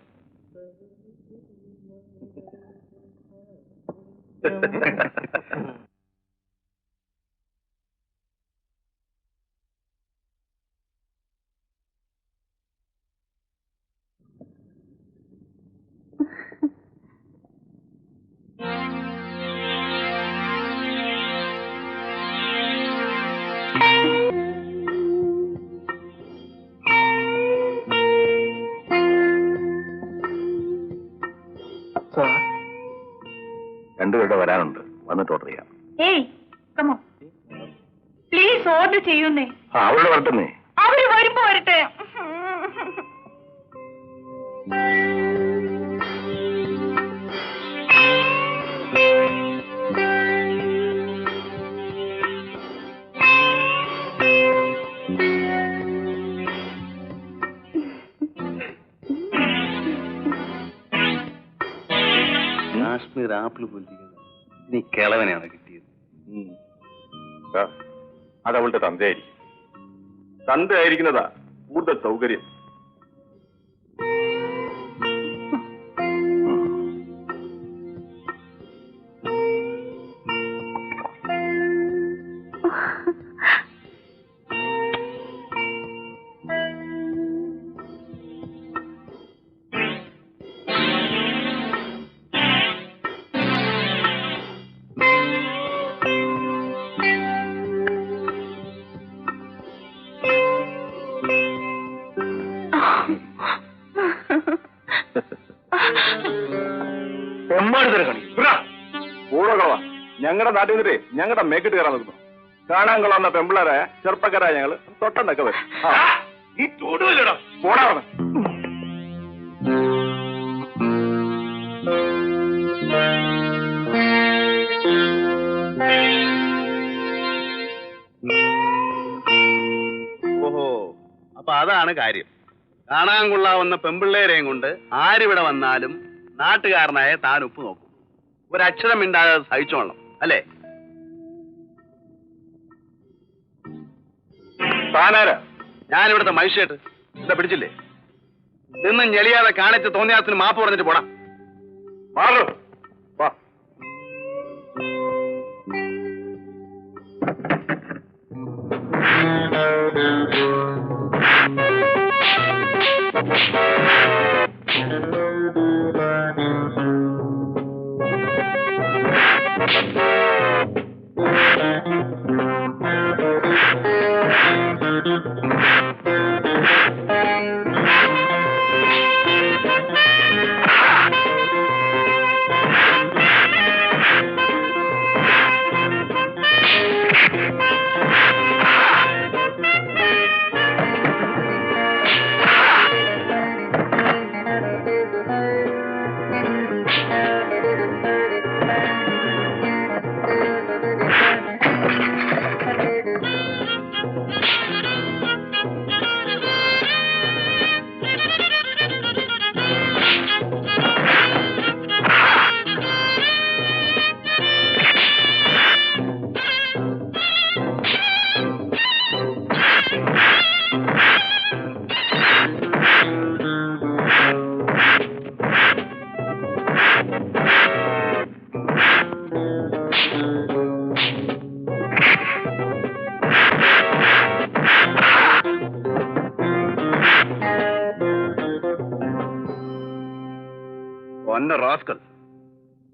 രണ്ടുപേരുടെ വരാനുണ്ട്, വന്നിട്ട് ഓർഡർ ചെയ്യാം. ഏയ്, കമോ പ്ലീസ് ഓർഡർ ചെയ്യുന്നേ. അവളുടെ വരട്ടെന്നേ. അവര് വരുമ്പോ വരട്ടെ. കാശ്മീർ ആപ്പിൾ പോലിരിക്കുന്നത് നീ കിളവനെയാണ് കിട്ടിയത്. അതവളുടെ തന്തയായിരിക്കും. തന്തയായിരിക്കുന്നതാ കൂടുതൽ സൗകര്യം. ഞങ്ങളുടെ നാട്ടിൽ നിന്നിട്ട് ഞങ്ങളുടെ മേക്കിട്ട് കയറാൻ നിൽക്കുന്നു. കാണാൻ കൊള്ളാവുന്ന പെമ്പിളരെ ചെറുപ്പക്കാരായ ഞങ്ങള് തൊട്ടെന്നൊക്കെ വരും. ഈ ചൂടുവല്ലടോ പോടാ. ഓഹോ, അപ്പൊ അതാണ് കാര്യം. കാണാൻ കൊള്ളാവുന്ന പെമ്പിള്ളേരെയും കൊണ്ട് ആരിവിടെ വന്നാലും നാട്ടുകാരനായ താൻ ഉപ്പ് നോക്കും. ഒരക്ഷരം മിണ്ടാതെ സഹിച്ചോളണം അല്ലേ? താനാരാ? ഞാനിവിടുത്തെ മൈഷേട്ട്. എന്താ പിടിച്ചില്ലേ? നിന്നും ഞെളിയാതെ കാണിച്ച് തോന്നിയാത്തിന് മാപ്പ് പറഞ്ഞിട്ട് പോടാ. മാറു. വാ. ഒന്ന റാസ്കൽ,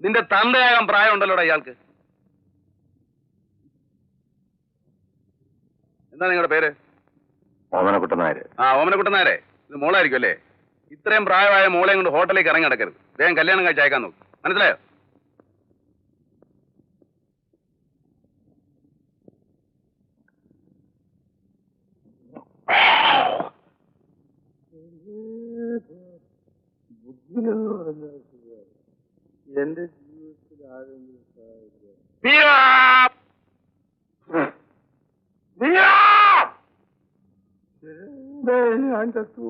നിന്റെ തന്തയാകാൻ പ്രായമുണ്ടല്ലോടാ ഇയാൾക്ക്. എന്താ നിങ്ങളുടെ പേര്? ഓമനക്കുട്ടൻ നായര്. ഓമനക്കുട്ടൻ നായരെ, ഇത് മോളായിരിക്കും അല്ലേ? ഇത്രയും പ്രായമായ മോളെയും കൊണ്ട് ഹോട്ടലിലേക്ക് ഇറങ്ങി നടക്കരുത്. വേഗം കല്യാണം കഴിച്ച് അയക്കാൻ നോക്കും. മനസ്സിലായോ? എന്റെ ജീവിതത്തിൽ ആരെങ്കിലും ഞാൻ ചത്തു.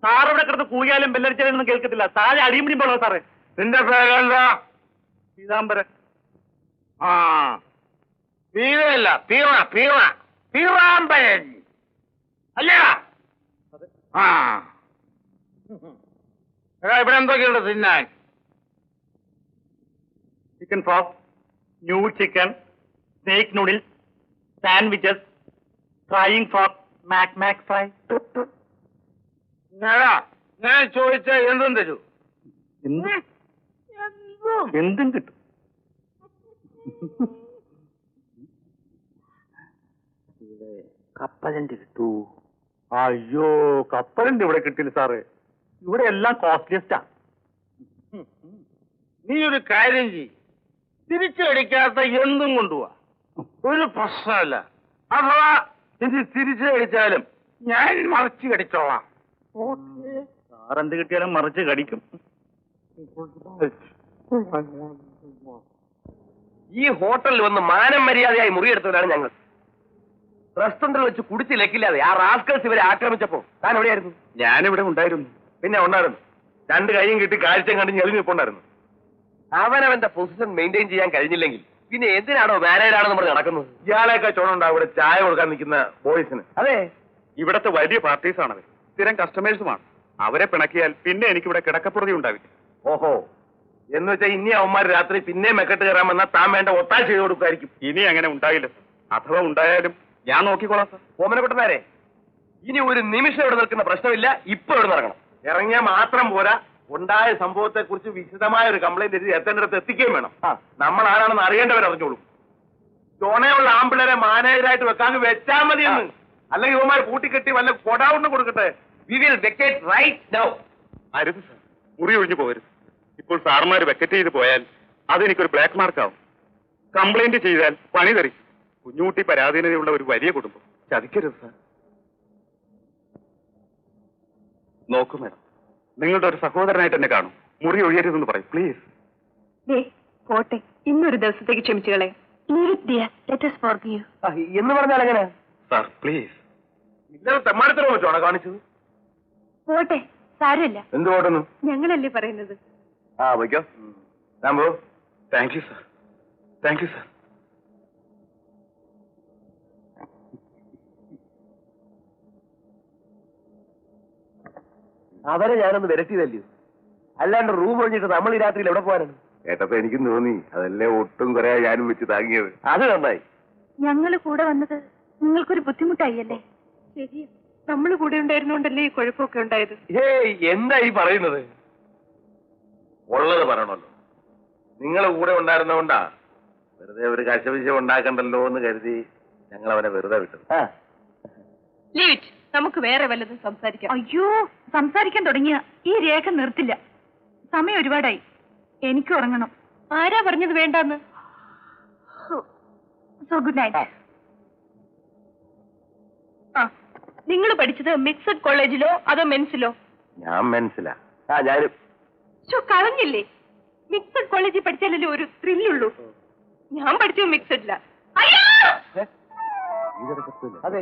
സാറിവിടെ കിടന്ന് കൂയാലും ബെല്ലടിച്ചാലൊന്നും കേൾക്കത്തില്ല. താഴെ അടിയും പോണോ സാറേ? നിന്റെ പേരെന്താ? പീതാംബരൻ. ആ, പീവല്ല, പീവാമ്പരൻ അല്ലേ? ആ, ഇവിടെ എന്തൊക്കെയുണ്ട് തിന്നാൻ? Chicken frock, new chicken, snake noodles, sandwiches, frying frock, Mac fry. ഞാൻ ചോദിച്ച എന്തും തരൂ. എന്തും കിട്ടും. കപ്പലണ്ടി കിട്ടൂ. അയ്യോ, കപ്പലിന്റെ ഇവിടെ കിട്ടില്ല സാറേ. ഇവിടെ എല്ലാം കോസ്റ്റ്ലിയസ്റ്റാ. നീ ഒരു കാര്യം ചെയ്യ്, തിരിച്ചടിക്കാത്ത എന്തും കൊണ്ടുപോവാ, ഒരു പ്രശ്നമല്ല. അഥവാ ഇനി തിരിച്ചടിച്ചാലും ഞാൻ മറിച്ച് കടിച്ചോളാം. സാറെന്ത് കിട്ടിയാലും മറിച്ച് കടിക്കും. ഈ ഹോട്ടലിൽ വന്ന് മാനം മര്യാദയായി മുറിയെടുത്തവരാണ് ഞങ്ങൾ. റെസ്റ്റോറന്റിൽ വെച്ച് കുടിച്ച് ലക്കില്ലാതെ ആ റാസ്കൽസ് ഇവരെ ആക്രമിച്ചപ്പോ താൻ എവിടെയായിരുന്നു? ഞാനിവിടെ ഉണ്ടായിരുന്നു. പിന്നെ ഉണ്ടായിരുന്നു. രണ്ട് കൈയും കിട്ടി കാഴ്ച കണ്ട് ഞെളിഞ്ഞിപ്പോണ്ടായിരുന്നു. അവനവന്റെ പൊസിഷൻ മെയിൻറ്റെയിൻ ചെയ്യാൻ കഴിഞ്ഞില്ലെങ്കിൽ പിന്നെ എന്തിനാണോ മാനേജാണെന്ന് നമ്മൾ നടക്കുന്നത്? ഇയാളെയൊക്കെ ചോണുണ്ടാവും ഇവിടെ ചായ കൊടുക്കാൻ നിൽക്കുന്ന ബോയ്സിന്. അതെ, ഇവിടത്തെ വലിയ പാർട്ടീസാണത്. സ്ഥിരം കസ്റ്റമേഴ്സുമാണ്. അവരെ പിണക്കിയാൽ പിന്നെ എനിക്കിവിടെ കിടക്കപ്പുറതി ഉണ്ടാവില്ല. ഓഹോ, എന്ന് വെച്ചാൽ ഇനി അവന്മാർ രാത്രി പിന്നെ മെക്കെട്ട് കയറാൻ വന്നാൽ താൻ വേണ്ട ഒത്താശ ചെയ്ത് കൊടുക്കുമായിരിക്കും. ഇനി അങ്ങനെ ഉണ്ടായില്ല. അഥവാ ഉണ്ടായാലും ഞാൻ നോക്കിക്കോളാം സാർ. ഓമനക്കുട്ടനാരെ, ഇനി ഒരു നിമിഷം ഇവിടെ നിൽക്കുന്ന പ്രശ്നമില്ല. ഇപ്പൊ ഇവിടെ നടക്കണം. ഇറങ്ങിയാൽ മാത്രം പോരാ, ഉണ്ടായ സംഭവത്തെ കുറിച്ച് വിശദമായ ഒരു കംപ്ലൈന്റ് എഴുതി എത്തേണ്ടിടത്ത് എത്തിക്കുകയും വേണം. നമ്മൾ ആരാണെന്ന് അറിയേണ്ടവർ അറിഞ്ഞോളൂ. ചോണയുള്ള ആമ്പിളരെ മാനേജരായിട്ട് വെക്കാൻ വെച്ചാൽ മതിയെന്ന്. അല്ലെങ്കിൽ ഇവന്മാർ കൂട്ടിക്കെട്ടി വല്ല കൊടാവുണ്ണം കൊടുക്കട്ടെ. We will vacate right now. അരുത് സാർ, മുറി ഒഴിഞ്ഞു പോകരുത്. ഇപ്പോൾ സാറുമാർ വെക്കറ്റ് ചെയ്ത് പോയാൽ അതെനിക്കൊരു ബ്ലാക്ക് മാർക്കാവും. കംപ്ലൈന്റ് ചെയ്താൽ പണി തെറി. കുഞ്ഞുകുട്ടി പരാധീനതയുള്ള ഒരു വലിയ കുടുംബം. ചതിക്കരുത് സാർ. നോക്കൂ മാഡം, നിങ്ങളുടെ ഒരു സഹോദരനായിട്ട് എന്നെ കാണും. മുറി ഒഴിയരുതെന്ന് പറയും പ്ലീസ്. പോട്ടെ, ഇന്നൊരു ദിവസത്തേക്ക് ക്ഷമിച്ചുകളെ. എന്ന് പറഞ്ഞാൽ എങ്ങനെ? Sir please. ഇന്നലെ തെമ്മാടിത്തരം വെച്ചോണോ കാണിച്ചത്? പോട്ടെ, സാരമില്ല. എന്ത് പോട്ടെന്ന്? ഞങ്ങളല്ലേ പറയുന്നത്. ആ വയ്ക്കോ. ഞാൻ പോ. Thank you sir, thank you sir. അവരെ ഞാനൊന്ന് വിരട്ടിയതല്ലോ. അല്ലാണ്ട് റൂം ഒഴിഞ്ഞിട്ട് നമ്മൾ ഈ രാത്രിയിൽ എവിടെ പോകാനാണ്? കേട്ടപ്പോ എനിക്കും തോന്നി, അതല്ലേ ഒട്ടും കുറെ ഞാനും വെച്ച് താങ്ങിയത്. അത് നന്നായി. ഞങ്ങള് കൂടെ വന്നത് നിങ്ങൾക്കൊരു ബുദ്ധിമുട്ടായില്ലേ? ശരി, നമ്മൾ കൂടെ ഉണ്ടായിരുന്നോണ്ടല്ലേ ഈ കുഴപ്പമൊക്കെ ഉണ്ടായത്. ഏയ്, എന്താ ഈ പറയുന്നത്? ഉള്ളത് പറയണല്ലോ. നിങ്ങൾ കൂടെ ഉണ്ടായിരുന്നോണ്ടാ വെറുതെ ഒരു കശവിശം ഉണ്ടാക്കണ്ടല്ലോ എന്ന് കരുതി ഞങ്ങൾ അവനെ വെറുതെ വിട്ടത്. ലീറ്റ്, നമുക്ക് വേറെ വല്ലതും സംസാരിക്കാം. അയ്യോ, സംസാരിക്കാൻ തുടങ്ങിയ ഈ രേഖ നിർത്തില്ല. സമയം ഒരുപാടായി, എനിക്ക് ഉറങ്ങണം. ആരാ പറഞ്ഞത് വേണ്ടെന്ന്? So good night. ആ, നിങ്ങൾ പഠിച്ചത് മിക്സഡ് കോളേജിലോ അതോ മെൻസിലോ? ഞാൻ മനസ്സിലാ. ഞാനും. കളഞ്ഞില്ലേ? മിക്സഡ് കോളേജിൽ പഠിച്ചാലല്ലേ ഒരു ത്രില്ലുള്ളൂ. ഞാൻ പഠിച്ചത് മിക്സഡില്ല. അതെ,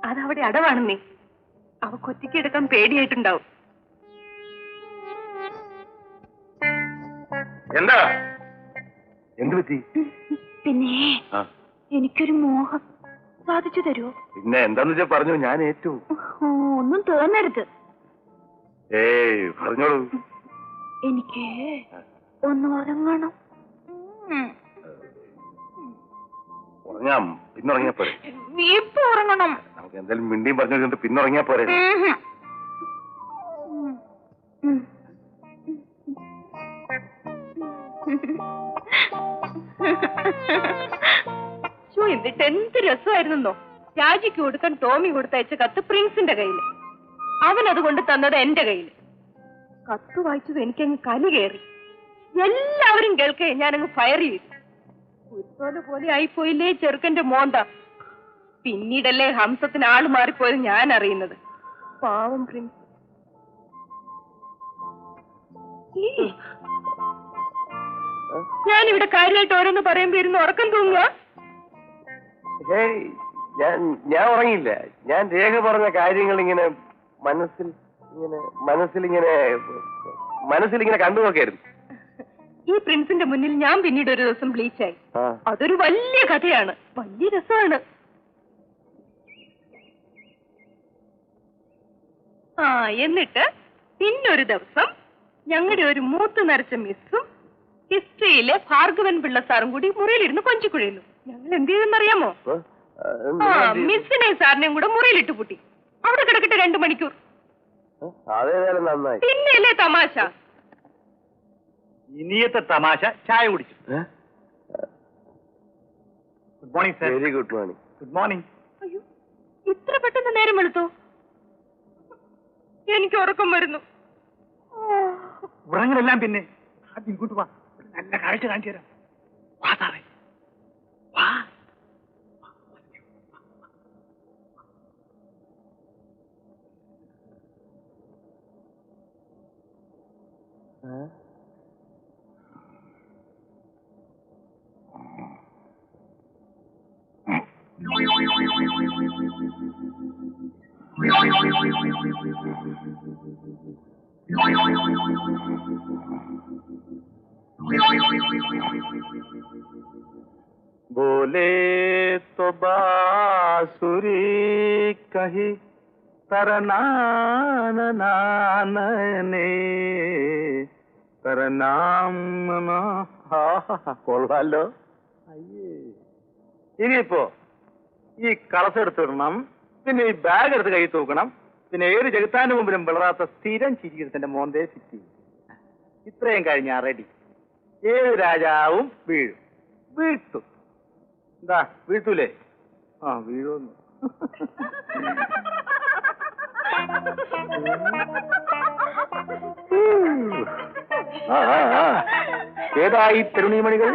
അതവിടെ അടവാണെന്നേ. അവക്ക് ഒറ്റയ്ക്ക് എടുക്കാൻ പേടിയായിട്ടുണ്ടാവും. എന്താ? എന്ത് പറ്റി? പിന്നെ എനിക്കൊരു മോഹം സാധിച്ചു തരുമോ? പിന്നെ എന്താന്ന് വെച്ചാ പറഞ്ഞു, ഞാൻ ഏറ്റു. ഒന്നും തോന്നരുത്. ഏയ് പറഞ്ഞോളൂ. എനിക്ക് ഒന്ന് ഉറങ്ങണം. ഉറങ്ങാം, പിന്നുറങ്ങിയാ പോരെ? ഇപ്പൊ ഉറങ്ങണം. നമുക്ക് എന്തായാലും മിണ്ടിയും പറഞ്ഞു പിന്നുറങ്ങിയാ പോരെ? എന്നിട്ട് എന്ത് രസമായിരുന്നോ. രാജിക്ക് കൊടുക്കാൻ ടോമി കൊടുത്തയച്ച കത്ത് പ്രിൻസിന്റെ കയ്യില്. അവൻ അതുകൊണ്ട് തന്നത് എന്റെ കയ്യില്. കത്ത് വായിച്ചത് എനിക്കങ്ങ് കലി കയറി. എല്ലാവരും കേൾക്കേ ഞാനങ്ങ് ഫയർ ചെയ്തു. കുരുത്തോല പോലെ ആയിപ്പോയില്ലേ ചെറുക്കന്റെ മോന്ത. പിന്നീടല്ലേ ഹംസത്തിന് ആള് മാറിപ്പോയത് ഞാൻ അറിയുന്നത്. പാവം പ്രിൻസ്. ഞാനിവിടെ കാര്യമായിട്ട് ഓരോന്ന് പറയുമ്പോ ഇരുന്ന് ഉറക്കം തൂങ്ങുക. ഞാൻ ഉറങ്ങിയില്ല. ഞാൻ രേഖ പറഞ്ഞ കാര്യങ്ങൾ ഇങ്ങനെ മനസ്സിലിങ്ങനെ കണ്ടു നോക്കായിരുന്നു. ഈ പ്രിൻസിന്റെ മുന്നിൽ ഞാൻ പിന്നീട് ഒരു ദിവസം ബ്ലീച്ചായി. അതൊരു വലിയ കഥയാണ്, വലിയ രസമാണ്. എന്നിട്ട് പിന്നൊരു ദിവസം ഞങ്ങളുടെ ഒരു മൂത്ത് നരച്ച മിസ്സും ഹിസ്റ്ററിയിലെ ഭാർഗവൻ പിള്ള സാറും കൂടി മുറിയിലിരുന്ന് കൊഞ്ചിക്കുഴയുന്നു. ഞങ്ങൾ എന്ത് ചെയ്തെന്നറിയാമോ? മിസ്സിനെയും സാറിനെയും കൂടെ മുറിയിലിട്ട് പൂട്ടി. അവിടെ കിടക്കട്ടെ 2 മണിക്കൂർ. അതേതായാലും നന്നായി. പിന്നെയല്ലേ തമാശ. ഇനിയത്തെ തമാശ ചായ കുടിച്ചു. Good morning sir. Very good morning. Good morning. അയ്യോ, ഇത്ര പെട്ടെന്ന് നേരം വെളുത്തോ? എനിക്ക് ഉറക്കം വരുന്നു. ഉറങ്ങലെല്ലാം പിന്നെ ആദ്യം ഇങ്ങോട്ട് വാ, നല്ല കാഴ്ച കാണിച്ചു തരാം. വാ സാറേ, വാ. बोले तो बांसुरी कही തരനാനനാനനെ തരനാം കൊള്ളാലോ. അയ്യേ, ഇനിയിപ്പോ ഈ കളസെടുത്തിടണം, പിന്നെ ഈ ബാഗ് എടുത്ത് കൈ തൂക്കണം, പിന്നെ ഏത് ചെകുത്താന്റെ മുമ്പിലും വിളറാത്ത സ്ഥിരം ചിരിക്കുന്നതിന്റെ മോന്തേ ഫിറ്റ് ചെയ്യും. ഇത്രയും കഴിഞ്ഞാ റെഡി. ഏത് രാജാവും വീഴും, വീഴ്ത്തും. എന്താ വീഴ്ത്തൂലേ? ആ വീഴുന്നു. ഏതായി തരുണീമണികൾ?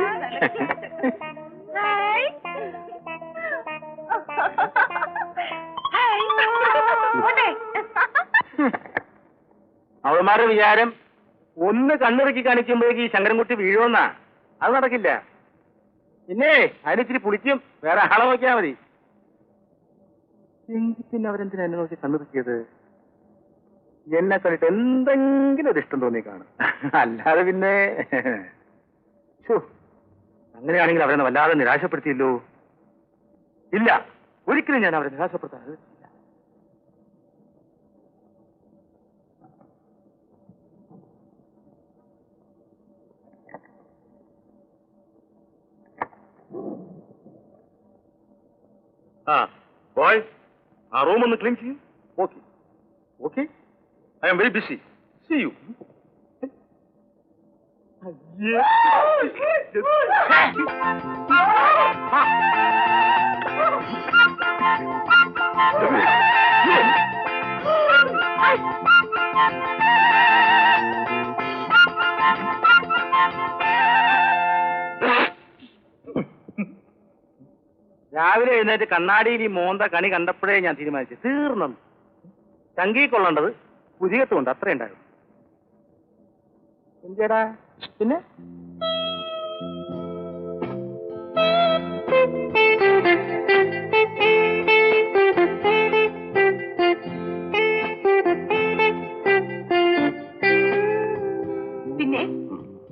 അവന്മാരുടെ വിചാരം ഒന്ന് കണ്ണിറക്കി കാണിക്കുമ്പോഴേക്ക് ഈ ശങ്കരൻകുട്ടി വീഴുമെന്നാ. അത് നടക്കില്ല. പിന്നെ അതിനിച്ചിരി പുളിക്കും. വേറെ ആളെ നോക്കിയാ മതി. എങ്കിൽ പിന്നെ അവരെന്തിനാ എന്നെ നോക്കി കണ്ണിറക്കിയത്? എന്നെ കണ്ടിട്ട് എന്തെങ്കിലും ഒരു ഇഷ്ടം തോന്നി കാണും. അല്ലാതെ പിന്നെ അങ്ങനെയാണെങ്കിൽ അവരെന്നെ വല്ലാതെ നിരാശപ്പെടുത്തിയല്ലോ. ഇല്ല, ഒരിക്കലും ഞാൻ അവരെ നിരാശപ്പെടുത്താൻ. ബോയ്, ആ റൂം ഒന്ന് ക്ലീൻ ചെയ്യും. Okay okay, I am very busy. See you. രാവിലെ എഴുന്നേറ്റ് കണ്ണാടിയിൽ ഈ മോന്ത കണി കണ്ടപ്പോഴേ ഞാൻ തീരുമാനിച്ചു, തീർന്നു. ചങ്കി കൊള്ളേണ്ടത് പുതിയത്തുണ്ട്, അത്രേ ഉണ്ടാകും. എന്തിയടാ പിന്നെ? പിന്നെ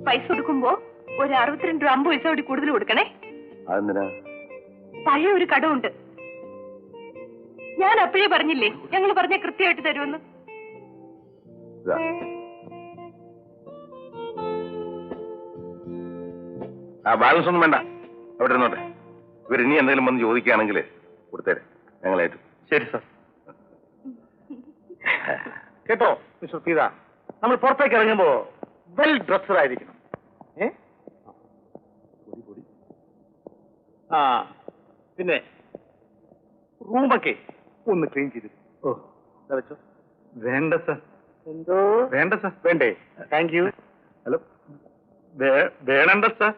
പൈസ കൊടുക്കുമ്പോ ഒരു 62 രൂപ 50 പൈസ കൂടി കൂടുതൽ കൊടുക്കണേ. അതെന്തിനാ? പഴയ ഒരു കടമുണ്ട്. ഞാൻ അപ്പോഴേ പറഞ്ഞില്ലേ ഞങ്ങൾ പറഞ്ഞ കൃത്യമായിട്ട് തരുമെന്ന്. ബാലൻസ് ഒന്നും വേണ്ട, അവിടെ ഇരുന്നോട്ടെ. ഇവരിനി എന്തെങ്കിലും വന്ന് ചോദിക്കുകയാണെങ്കിൽ കൊടുത്തേരെ, ഞങ്ങളായിട്ട്. ശരി സാർ. കേട്ടോ മിസ്റ്റർ സീത, നമ്മൾ പുറത്തേക്ക് ഇറങ്ങുമ്പോ വെൽ ഡ്രസ്ഡ് ആയിരിക്കണം. ആ പിന്നെ റൂമൊക്കെ ഒന്ന് ക്ലീൻ ചെയ്തു. ഓ വെച്ചോ. വേണ്ട സാർ. എന്തോ വേണ്ട സാർ. വേണ്ടേ? Thank you. ഹലോ, വേണണ്ട സാർ.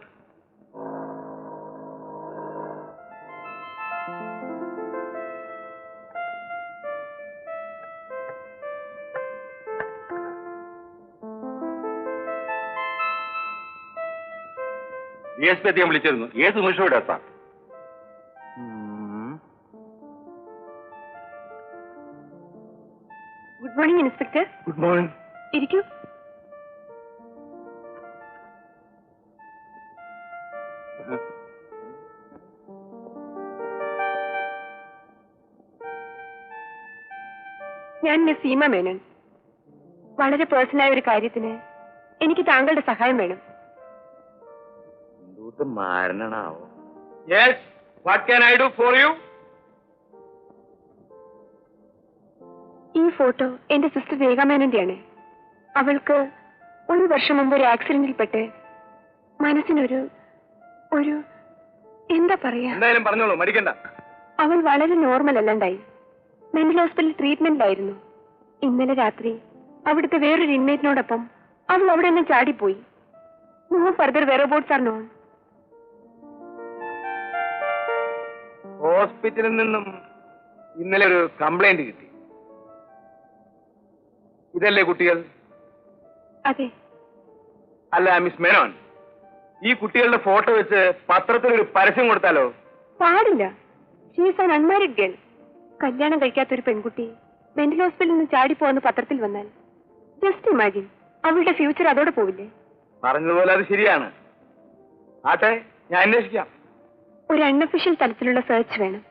DSP അദ്ദേഹം വിളിച്ചിരുന്നു. ഏത് നിമിഷം ഇവിടെ എത്താം. Good morning inspector. Good morning. ഇരിക്കൂ. ഞാൻ നസീമ മേനോൻ. വളരെ പേഴ്സണലായ ഒരു കാര്യത്തിന് എനിക്ക് താങ്കളുടെ സഹായം വേണം. മാരണാവോ? Yes, what can I do for you? ഈ ഫോട്ടോ എന്റെ സിസ്റ്റർ രേഖ മേനന്റെയാണ്. അവൾക്ക് 1 വർഷം മുമ്പ് ഒരു ആക്സിഡന്റിൽപ്പെട്ട് മനസ്സിനൊരു ഒരു എന്താ പറയാ, എന്തായാലും പറഞ്ഞോളൂ, മടിക്കണ്ട. അവൾ വളരെ നോർമൽ അല്ലാണ്ടായി. മെന്റൽ ഹോസ്പിറ്റലിൽ ട്രീറ്റ്മെന്റിലായിരുന്നു. ഇന്നലെ രാത്രി അവിടുത്തെ വേറൊരു ഇൻമേറ്റിനോടൊപ്പം അവൾ അവിടെ നിന്ന് ചാടിപ്പോയി. No further whereabouts are known. ഹോസ്പിറ്റലിൽ നിന്നും ഇന്നലെ ഒരു കംപ്ലൈന്റ് കിട്ടി. ഇതല്ലേ കുട്ടികൾ? അതെ. അല്ല മിസ് മേനോൻ, ഈ കുട്ടികളുടെ ഫോട്ടോ വെച്ച് പത്രത്തിൽ ഒരു പരസ്യം കൊടുത്താലോ? പാടില്ല. She is an unmarried girl. കല്യാണം കഴിക്കാത്തൊരു പെൺകുട്ടി മെന്റൽ ഹോസ്പിറ്റലിൽ നിന്ന് ചാടിപ്പോന്ന് പത്രത്തിൽ വന്നാൽ ജസ്റ്റ് ഇമാജിൻ, അവളുടെ ഫ്യൂച്ചർ അതോടെ പോവില്ലേ? പറഞ്ഞതുപോലെ അത് ശരിയാണ്. ആട്ടെ, ഞാൻ അന്വേഷിക്കാം. ഒരു അൺഒഫീഷ്യൽ തലത്തിലുള്ള സെർച്ച് വേണം.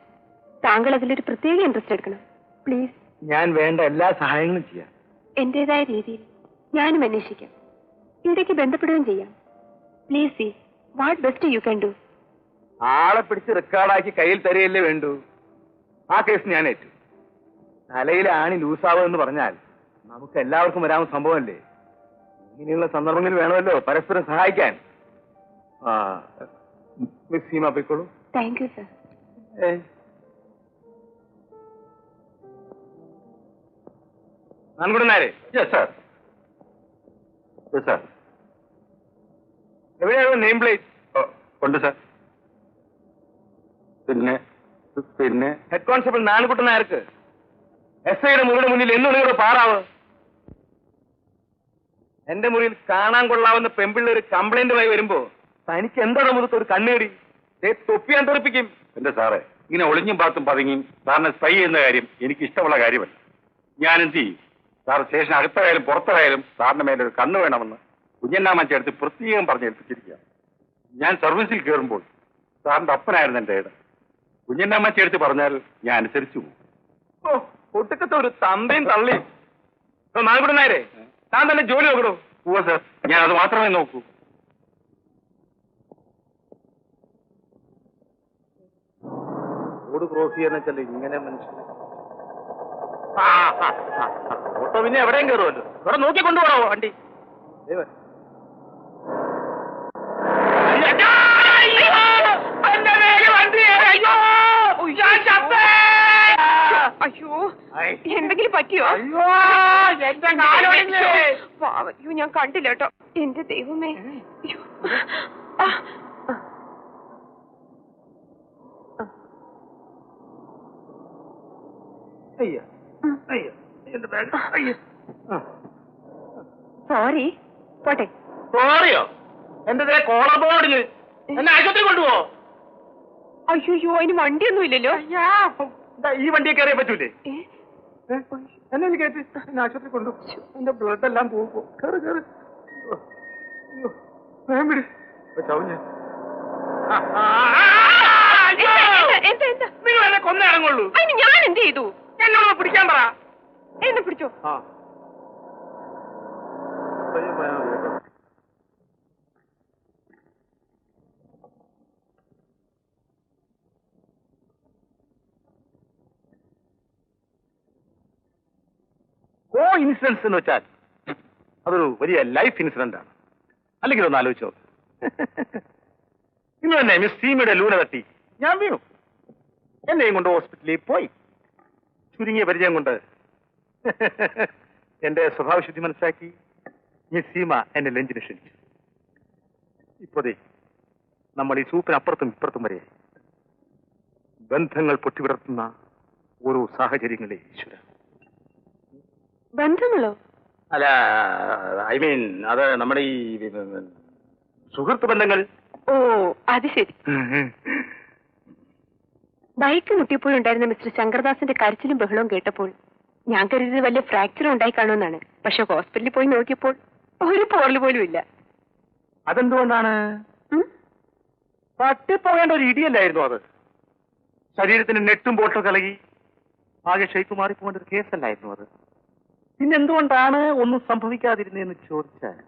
താങ്കൾ അതിലൊരു പ്രത്യേക ഇൻട്രസ്റ്റ് എടുക്കണം പ്ലീസ്. ഞാൻ വേണ്ട എല്ലാ സഹായങ്ങളും ചെയ്യാം. എന്റേതായ രീതിയിൽ ഞാനും അന്വേഷിക്കാം. ഇടയ്ക്ക് ബന്ധപ്പെടുകയും ചെയ്യാം. Please see what best you can do. ആളെ പിടിച്ച് റെക്കോർഡാക്കി കയ്യിൽ തരികയല്ലേ വേണ്ടു. ആ കേസ് ഞാൻ ഏറ്റു. തലയിലെ ആണി ലൂസാവുമെന്ന് പറഞ്ഞാൽ നമുക്ക് എല്ലാവർക്കും വരാവുന്ന സംഭവമല്ലേ. ഇങ്ങനെയുള്ള സന്ദർഭങ്ങളിൽ വേണമല്ലോ പരസ്പരം സഹായിക്കാൻ. മിസ് സീമ പോയിക്കോളൂ. Thank you sir. നാൻകുടനാരെ. Yes sir. Yes sir. എവിടെയാണ് നെയിം പ്ലേറ്റ്? ഉണ്ട് സാർ. പിന്നെ പിന്നെ ഹെഡ് കോൺസ്റ്റബിൾ നാലുകുട്ടൻ നായർക്ക് എസ് ഐയുടെ മുറിയുടെ മുന്നിൽ എന്നും ഇവിടെ പാറാവ്. എന്റെ മുറിയിൽ കാണാൻ കൊള്ളാവുന്ന പെമ്പിള്ളൊരു കംപ്ലൈന്റുമായി വരുമ്പോ തനിക്ക് എന്താണ് മുഖത്ത് ഒരു കണ്ണേടി? തൊപ്പിയാൻ തെറിപ്പിക്കും. എന്റെ സാറേ, ഇങ്ങനെ ഒളിഞ്ഞും പാത്തും പതുങ്ങിയും സാറിനെ സ്പൈ ചെയ്യുന്ന കാര്യം എനിക്ക് ഇഷ്ടമുള്ള കാര്യമല്ല. ഞാൻ എന്ത് ചെയ്യും? സാർ സ്റ്റേഷൻ അകത്തായാലും പുറത്തായാലും സാറിന്റെ മേലൊരു കണ്ണ് വേണമെന്ന് കുഞ്ഞന്നാമ്മ അടുത്ത് പ്രത്യേകം പറഞ്ഞേൽപ്പിച്ചിരിക്കുക. ഞാൻ സർവീസിൽ കയറുമ്പോൾ സാറിന്റെ അപ്പനായിരുന്നു എന്റെ ഏട്. കുഞ്ഞന്നാമ്മ അടുത്ത് പറഞ്ഞാൽ ഞാൻ അനുസരിച്ചു പോകും. ഓ, ഒട്ടുക്കത്തെ ഒരു തന്തയും തള്ളിയും. നാലുകുട്ടൻ നായരെ, താൻ തന്നെ ജോലി നോക്കണോ? പോവാ സാർ, ഞാൻ അത് മാത്രമേ നോക്കൂ. റോഡ് ക്രോസ് ചെയ്യാന്ന് വെച്ചാൽ ഇങ്ങനെ മനുഷ്യനെ ഓട്ടോ പിന്നെ എവിടെയും കയറുമല്ലോ. ഇവിടെ നോക്കി കൊണ്ടുപോകണോ വണ്ടി? അയ്യോ, എന്തെങ്കിലും പറ്റിയോ? അയ്യോ, ഞാൻ കണ്ടില്ല കേട്ടോ. എന്റെ ദൈവമേ. അയ്യോ. സോറി. പോട്ടെ. സോറിയോ? എന്റെ കോളർ ബോർഡിന് എന്നെ ആശുപത്രി കൊണ്ടുപോ. അയ്യോ, അതിന് വണ്ടിയൊന്നും ഇല്ലല്ലോ. ഈ വണ്ടിയൊക്കെ അറിയാൻ പറ്റൂലേ? എന്നെ ഒന്ന് കേട്ട് എന്നെ ആശുപത്രി കൊണ്ടു. എന്റെ ബ്ലഡ് എല്ലാം പോകും. കേറ് കേറ്. വിട് ചവഞ്ഞ. നിങ്ങൾ എന്നെ കൊന്നേ ഇറങ്ങുള്ളൂ. അതിന് ഞാൻ എന്ത് ചെയ്തു? എന്നോട് പിടിക്കാൻ പറ. എന്നെ പിടിച്ചോ. കോ ഇൻസിഡൻസ് എന്ന് വെച്ചാൽ അതൊരു വലിയ ലൈഫ് ഇൻസിഡന്റ് ആണ്. അല്ലെങ്കിൽ ഒന്ന് ആലോചിച്ചോ. ഇന്ന് തന്നെ മിസ് സീമയുടെ ലൂന തട്ടി ഞാൻ വീണു. എന്നെയും കൊണ്ട് ഹോസ്പിറ്റലിൽ പോയി. ചുരുങ്ങിയ പരിചയം കൊണ്ട് എന്റെ സ്വഭാവശുദ്ധി മനസ്സിലാക്കി മിസ് സീമ എന്നെ ലഞ്ചിന് ക്ഷണിച്ചു. ഇപ്പോഴേ നമ്മൾ ഈ സൂപ്പിനപ്പുറത്തും ഇപ്പുറത്തും വരെ ബന്ധങ്ങൾ പൊട്ടിവിടർത്തുന്ന ഓരോ സാഹചര്യങ്ങളെ ഈശ്വര. ബന്ധങ്ങളോ? അല്ല, ഐ മീൻ അത് നമ്മുടെ ഈ സുഹൃത്ത് ബന്ധങ്ങൾ. ഓ, അത് ശരി. ബൈക്ക് മുട്ടിയപ്പോഴുണ്ടായിരുന്ന മിസ്റ്റർ ശങ്കർദാസിന്റെ കരച്ചിലും ബഹളവും കേട്ടപ്പോൾ ഞാൻ കരുതിയത് വലിയ ഫ്രാക്ചർ ഉണ്ടായി കാണുമെന്നാണ്. പക്ഷെ ഹോസ്പിറ്റലിൽ പോയി നോക്കിയപ്പോൾ ഒരു പോറൽ പോലും ഇല്ല. അതെന്തുകൊണ്ടാണ്? തട്ടിപ്പോകേണ്ട ഒരു ഇടിയല്ലായിരുന്നു അത്. ശരീരത്തിന് നെട്ടും ബോട്ടും കലകി ആകെ ഷേപ്പ് മാറിപ്പോകേണ്ട ഒരു കേസല്ലായിരുന്നു അത്. പിന്നെന്തുകൊണ്ടാണ് ഒന്നും സംഭവിക്കാതിരുന്നതെന്ന് ചോദിച്ചാൽ,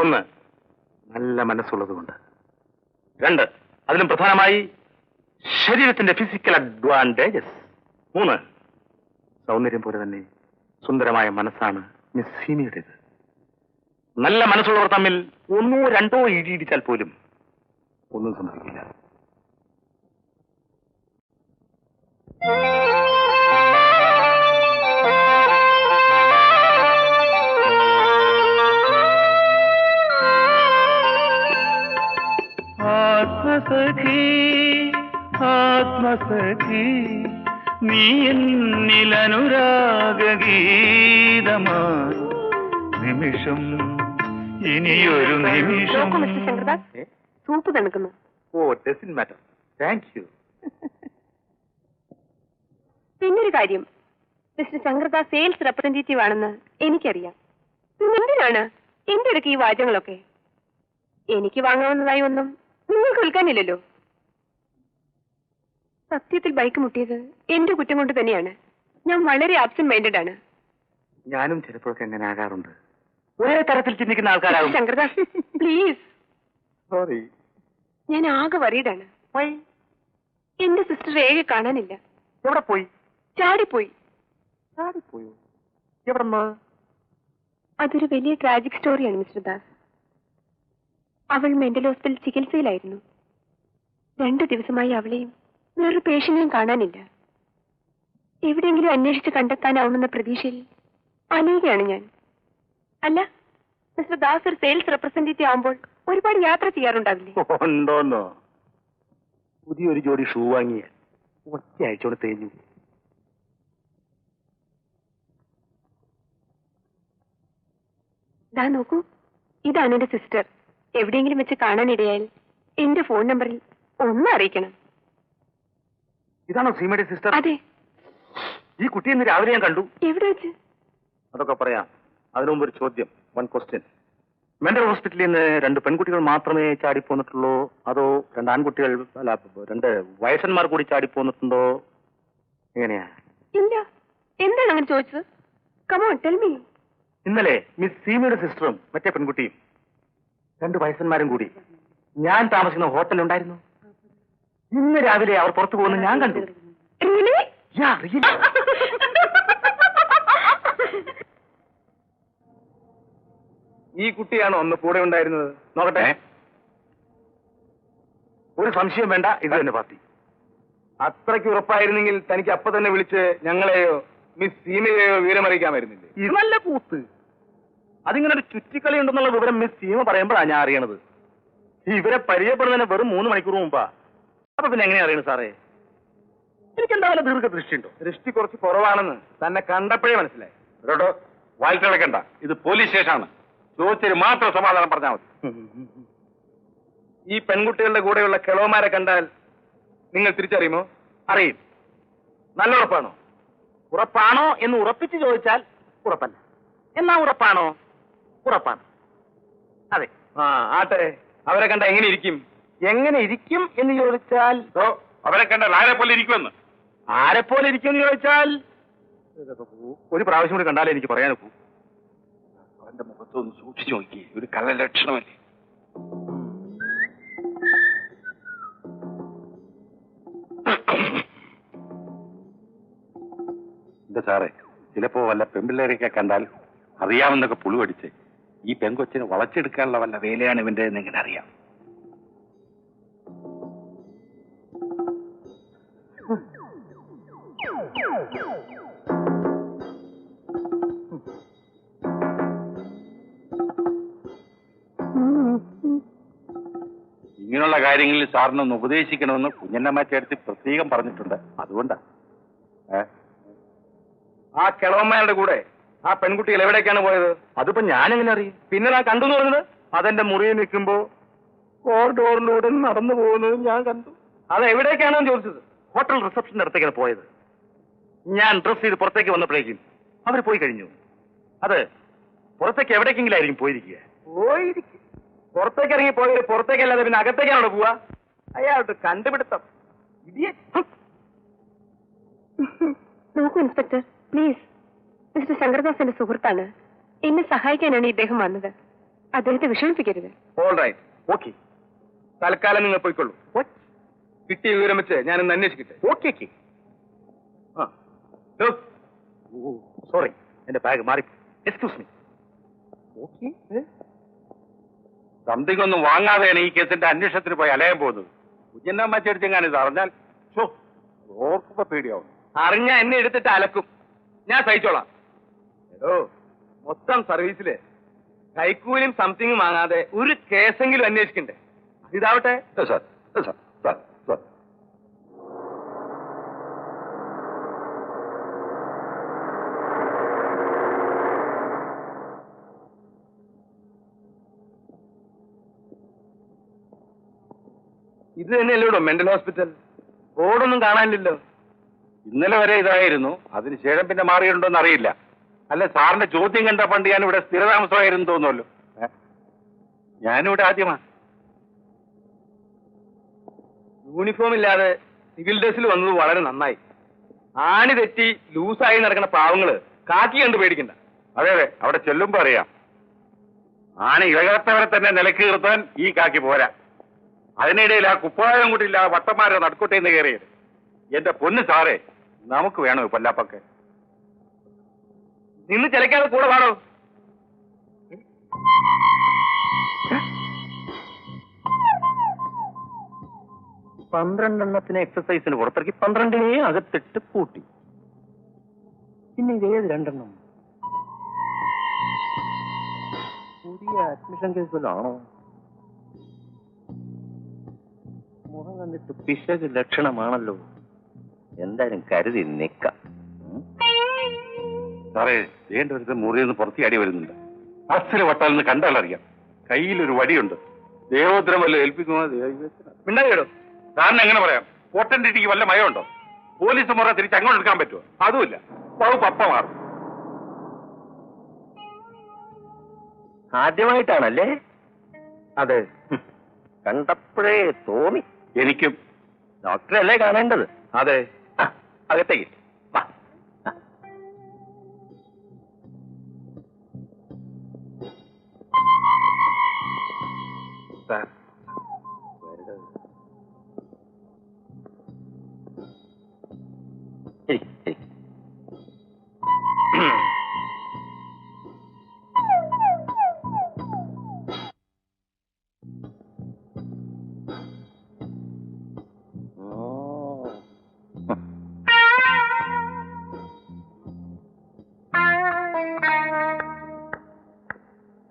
ഒന്ന്, നല്ല മനസ്സുള്ളതുകൊണ്ട്. രണ്ട്, അതിലും പ്രധാനമായി ശരീരത്തിന്റെ ഫിസിക്കൽ അഡ്വാൻറ്റേജസ്. മൂന്ന്, സൗന്ദര്യം പോലെ തന്നെ സുന്ദരമായ മനസ്സാണ് മിസ് സീമയുടേത്. നല്ല മനസ്സുള്ളവർ തമ്മിൽ ഒന്നോ രണ്ടോ ഇടിയിടിച്ചാൽ പോലും ഒന്നും സംഭവിക്കില്ല. ആത്മസഖി ആത്മസഖി നീ എന്നിലനുരാഗീതമായി നിമിഷം ഇനിയൊരു നിമിഷം. സൂപ്പ് തണുക്കുന്നു. Oh, doesn't matter. Thank you. പിന്നൊരു കാര്യം, മിസ്റ്റർ ശങ്കർദാസ് സെയിൽസ് റെപ്രസെന്റേറ്റീവ് ആണെന്ന് എനിക്കറിയാം. എന്തിനാണ് എന്റെ ഇടയ്ക്ക് ഈ വാചകങ്ങളൊക്കെ? എനിക്ക് വാങ്ങാവുന്നതായി ഒന്നും നിങ്ങൾക്ക് വിൽക്കാനില്ലല്ലോ. സത്യത്തിൽ ബൈക്ക് മുട്ടിയത് എന്റെ കുറ്റം കൊണ്ട് തന്നെയാണ്. ഞാൻ വളരെ ആബ്സെന്റ് മൈൻഡഡ് ആണ്. ഞാനും ചിലപ്പോഴൊക്കെ അങ്ങനെ ആകാറുണ്ട്. ഒരേ തരത്തിൽ ചിന്തിക്കുന്ന ആൾക്കാരാകും. ശങ്കർദാസ്, പ്ലീസ്. സോറി. ഞാൻ ആകെ വറീഡാണ്. എന്റെ സിസ്റ്റർ രേഖ കാണാനില്ല. എവിടെ പോയി? ചാടിപ്പോയി. ചാടിപ്പോയോ? എവിടെന്ന്? അതൊരു വലിയ ട്രാജിക് സ്റ്റോറിയാണ് മിസ്റ്റർ ദാസ്. അവൾ മെന്റൽ ഹോസ്പിറ്റൽ ചികിത്സയിലായിരുന്നു. 2 ദിവസമായി അവളെയും വേറൊരു പേഷ്യന്റിനെയും കാണാനില്ല. എവിടെയെങ്കിലും അന്വേഷിച്ച് കണ്ടെത്താനാവുമെന്ന പ്രതീക്ഷയിൽ അനേകയാണ് ഞാൻ. അല്ല, മിസ്റ്റർ ദാസ് ഒരു സെയിൽസ് റെപ്രസെന്റേറ്റീവ് ആവുമ്പോൾ ഒരുപാട് യാത്ര ചെയ്യാറുണ്ടാവില്ലേ? ഉണ്ടോന്നോ? പുതിയൊരു ജോഡി ഷൂ വാങ്ങിയ ഒറ്റയാഴ്ചയോടെ തേഞ്ഞു. ദാ നോക്കൂ, ഇതാണ് എന്റെ സിസ്റ്റർ. എവിടെയെങ്കിലും വെച്ച് കാണാനിടയായാൽ എന്റെ ഫോൺ നമ്പറിൽ ഒന്ന് അറിയിക്കണം. ഇതാണോ സീമയുടെ സിസ്റ്റർ? അതെ. ഈ കുട്ടി ഇന്ന് രാവിലെ ഞാൻ കണ്ടു. എവിടെ വെച്ച്? അതൊക്കെ പറയാം. അതിനു മുമ്പ് ഒരു ചോദ്യം, 1 ക്വസ്റ്റ്യൻ. മെന്റൽ ഹോസ്പിറ്റലിൽ നിന്ന് 2 പെൺകുട്ടികൾ മാത്രമേ ചാടിപ്പോന്നിട്ടുള്ളൂ, അതോ 2 ആൺകുട്ടികൾ, അല്ല 2 വയസ്സന്മാർ കൂടി ചാടിപ്പോന്നിട്ടുണ്ടോ? എങ്ങനെയാ? ഇല്ല. എന്താണ് അങ്ങനെ ചോദിച്ചത്? Come on tell me. ഇന്നലെ മിസ് സീമയുടെ സിസ്റ്ററും മറ്റേ പെൺകുട്ടിയും 2 വയസ്സന്മാരും കൂടി ഞാൻ താമസിക്കുന്ന ഹോട്ടലുണ്ടായിരുന്നു. ഇന്ന് രാവിലെ അവർ പുറത്തു പോകുന്നത് ഞാൻ കണ്ടു. Really? Yeah, really. ഈ കുട്ടിയാണോ ഒന്ന് കൂടെ ഉണ്ടായിരുന്നത്? നോക്കട്ടെ. ഒരു സംശയം വേണ്ട, ഇത് തന്നെ പാർട്ടി. അത്രയ്ക്ക് ഉറപ്പായിരുന്നെങ്കിൽ തനിക്ക് അപ്പൊ തന്നെ വിളിച്ച് ഞങ്ങളെയോ മിസ് സീമയെയോ വിവരമറിയിക്കാമായിരുന്നില്ലേ? ഇത് നല്ല കൂത്ത്. അതിങ്ങനെ ഒരു ചുറ്റിക്കളി ഉണ്ടെന്നുള്ള വിവരം മിസ് സീമ പറയുമ്പോഴാണ് ഞാൻ അറിയണത്. ഇവരെ പരിചയപ്പെടുന്നതിന് വെറും 3 മണിക്കൂർ മുമ്പാ. അപ്പൊ പിന്നെ എങ്ങനെയാ അറിയണത് സാറേ? എനിക്കെന്താ വല്ല ദീർഘദൃഷ്ടിയുണ്ടോ? ദൃഷ്ടി കുറച്ച് കുറവാണെന്ന് തന്നെ കണ്ടപ്പോഴേ മനസ്സിലായി. ഇവരോട് വായിച്ചിളക്കണ്ട. ഇത് പോലീസ് സ്റ്റേഷനാണ്. ചോദിച്ചതിന് മാത്രം സമാധാനം പറഞ്ഞാൽ മതി. ഈ പെൺകുട്ടികളുടെ കൂടെയുള്ള കിളവന്മാരെ കണ്ടാൽ നിങ്ങൾ തിരിച്ചറിയുമോ? അറിയും. നല്ല ഉറപ്പാണോ? ഉറപ്പാണോ എന്ന് ഉറപ്പിച്ച് ചോദിച്ചാൽ ഉറപ്പല്ല. എന്നാ ഉറപ്പാണോ? ഉറപ്പാണ്. അതെ. ആട്ടെ, അവരെ കണ്ട എങ്ങനെ ഇരിക്കും? എങ്ങനെ ഇരിക്കും എന്ന് ചോദിച്ചാൽ, അവരെ കണ്ടാൽ ആരെ പോലെ ഇരിക്കുമെന്ന്. ആരെപ്പോലെ ഇരിക്കും എന്ന് ചോദിച്ചാൽ ഒരു പ്രാവശ്യം കൂടി കണ്ടാലേ എനിക്ക് പറയാനൊക്കൂ. അവന്റെ മുഖത്തൊന്ന് സൂക്ഷിച്ചു നോക്കി. ഒരു കള്ളലക്ഷണമല്ലേ? എന്താ സാറേ, ചിലപ്പോ വല്ല പെൺപിള്ളേരെയൊക്കെ കണ്ടാൽ അറിയാമെന്നൊക്കെ പുളു അടിച്ച് ഈ പെൺകൊച്ചിനെ വളച്ചെടുക്കാനുള്ള വല്ല വേലയാണ് ഇവന്റെ എന്ന് എങ്ങനെ അറിയാം? ഇങ്ങനെയുള്ള കാര്യങ്ങളിൽ സാറിനൊന്ന് ഉപദേശിക്കണമെന്ന് കുഞ്ഞന്നമ്മച്ചേർത്തി പ്രത്യേകം പറഞ്ഞിട്ടുണ്ട്. അതുകൊണ്ടാ. ആ കിളവന്മാരുടെ കൂടെ ആ പെൺകുട്ടികൾ എവിടേക്കാണ് പോയത്? അതിപ്പോ ഞാനെങ്ങനെ അറിയും? പിന്നെ ഞാൻ കണ്ടു എന്ന് പറഞ്ഞത് അതെന്റെ മുറിയിൽ നിൽക്കുമ്പോ കോറിഡോറിലൂടെ നടന്നു പോകുന്നത് ഞാൻ കണ്ടു. അത് എവിടേക്കാണെന്ന് ചോദിച്ചത്? ഹോട്ടൽ റിസപ്ഷന്റെ അടുത്തേക്കാണ് പോയത്. ഞാൻ ഡ്രസ് ചെയ്ത് പുറത്തേക്ക് വന്നപ്പോഴേക്കും അവർ പോയി കഴിഞ്ഞു. അത് പുറത്തേക്ക് എവിടേക്കെങ്കിലും ആയിരിക്കും പോയിരിക്കുക. പോയിരിക്കും. പുറത്തേക്ക് ഇറങ്ങി പോയത് പുറത്തേക്കല്ലാതെ പിന്നെ അകത്തേക്കാണോ പോവാ? അയാളുടെ കണ്ടുപിടുത്തം. നോക്കൂ ഇൻസ്പെക്ടർ, പ്ലീസ്. മിസ്റ്റർ ശങ്കർദാസിന്റെ സുഹൃത്താണ്. എന്നെ സഹായിക്കാനാണ് ഇദ്ദേഹം വന്നത്. അദ്ദേഹത്തെ വിഷമിപ്പിക്കരുത്. All right, okay. തൽക്കാലം നിങ്ങൾ പോയിക്കൊള്ളൂ. കിട്ടിയ വിവരം വെച്ച് ഞാനൊന്ന് അന്വേഷിക്കട്ടെ. ഓക്കെ. സോറി, എന്റെ ബാഗ് മാറി. Excuse me. ഓക്കെ. സംതിങ് ഒന്നും വാങ്ങാതെയാണ് ഈ കേസിന്റെ അന്വേഷണത്തിന് പോയി അലയാൻ പോകുന്നത്. കുഞ്ഞന്നമ്മച്ചെടുത്തെങ്ങാനും ഇത് അറിഞ്ഞാൽ ഓർക്കുമ്പോ പേടിയാവും. അറിഞ്ഞ എന്നെ എടുത്തിട്ട് അലക്കും. ഞാൻ സഹിച്ചോളാം. എടോ, മൊത്തം സർവീസില് കൈക്കൂലിയും സംതിങ്ങും വാങ്ങാതെ ഒരു കേസെങ്കിലും അന്വേഷിക്കണ്ടേ? ഇതാവട്ടെ. സാർ സാർ സാർ സാർ ഇത് തന്നെയല്ലോ മെന്റൽ ഹോസ്പിറ്റൽ. ബോർഡൊന്നും കാണാനില്ലല്ലോ. ഇന്നലെ വരെ ഇതായിരുന്നു. അതിനുശേഷം പിന്നെ മാറിയിട്ടുണ്ടോന്ന് അറിയില്ല. അല്ല, സാറിന്റെ ചോദ്യം കണ്ട പണ്ട് ഞാനിവിടെ സ്ഥിരതാമസമായിരുന്നു തോന്നുമല്ലോ. ഞാനിവിടെ ആദ്യമാണ്. യൂണിഫോം ഇല്ലാതെ സിവിൽ ഡ്രസ്സിൽ വന്നത് വളരെ നന്നായി. ആണി തെറ്റി ലൂസായി നടക്കുന്ന പാവങ്ങള് കാക്കി കണ്ട് പേടിക്കണ്ട. അതെ അതെ, അവിടെ ചെല്ലുമ്പോ അറിയാം. ആണി ഇളകാത്തവരെ തന്നെ നിലക്ക് നിർത്താൻ ഈ കാക്കി പോരാ. അതിനിടയിൽ ആ കുപ്പായം കൂടിയില്ല വട്ടന്മാരെ നടുക്കോട്ടേന്ന് കയറിയത്. എന്റെ പൊന്ന് സാറേ, നമുക്ക് വേണോ കൊല്ലാപ്പൊക്കെ? നിന്ന് ചിലക്കാതെ കൂടെ പാടോ. 12 എക്സസൈസിന് പുറത്തിറക്കി 12 അകത്തിട്ട് പൂട്ടി. പിന്നെ ഇതേത് 2 പുതിയ അഡ്മിഷൻ കേസ് വല്ലതാണോ? മുഖം കണ്ടിട്ട് പിശക് ലക്ഷണമാണല്ലോ. എന്തായാലും കരുതി നിക്കാം. സാറേ, വേണ്ട മുറിയിൽ പുറത്തിയാടി വരുന്നുണ്ട്. അച്ഛന് വട്ടാലെന്ന് കണ്ടാലറിയാം. കയ്യിലൊരു വടിയുണ്ട്. ദേവോത്തരം വല്ല ഏൽപ്പിക്കുമോ? മിണ്ടാതിടോ. സാറിന് എങ്ങനെ പറയാം? പോട്ടന്റിക്ക് വല്ല മയമുണ്ടോ? പോലീസ് മുറ തിരിച്ച് അങ്ങോട്ട് എടുക്കാൻ പറ്റുമോ? അതുമില്ല. വകുപ്പ് അപ്പം മാറും. ആദ്യമായിട്ടാണല്ലേ? അതെ, കണ്ടപ്പോഴേ തോന്നി. എനിക്കും. ഡോക്ടറല്ലേ കാണേണ്ടത്? അതെ. അകത്തേക്ക് വാ. സാർ,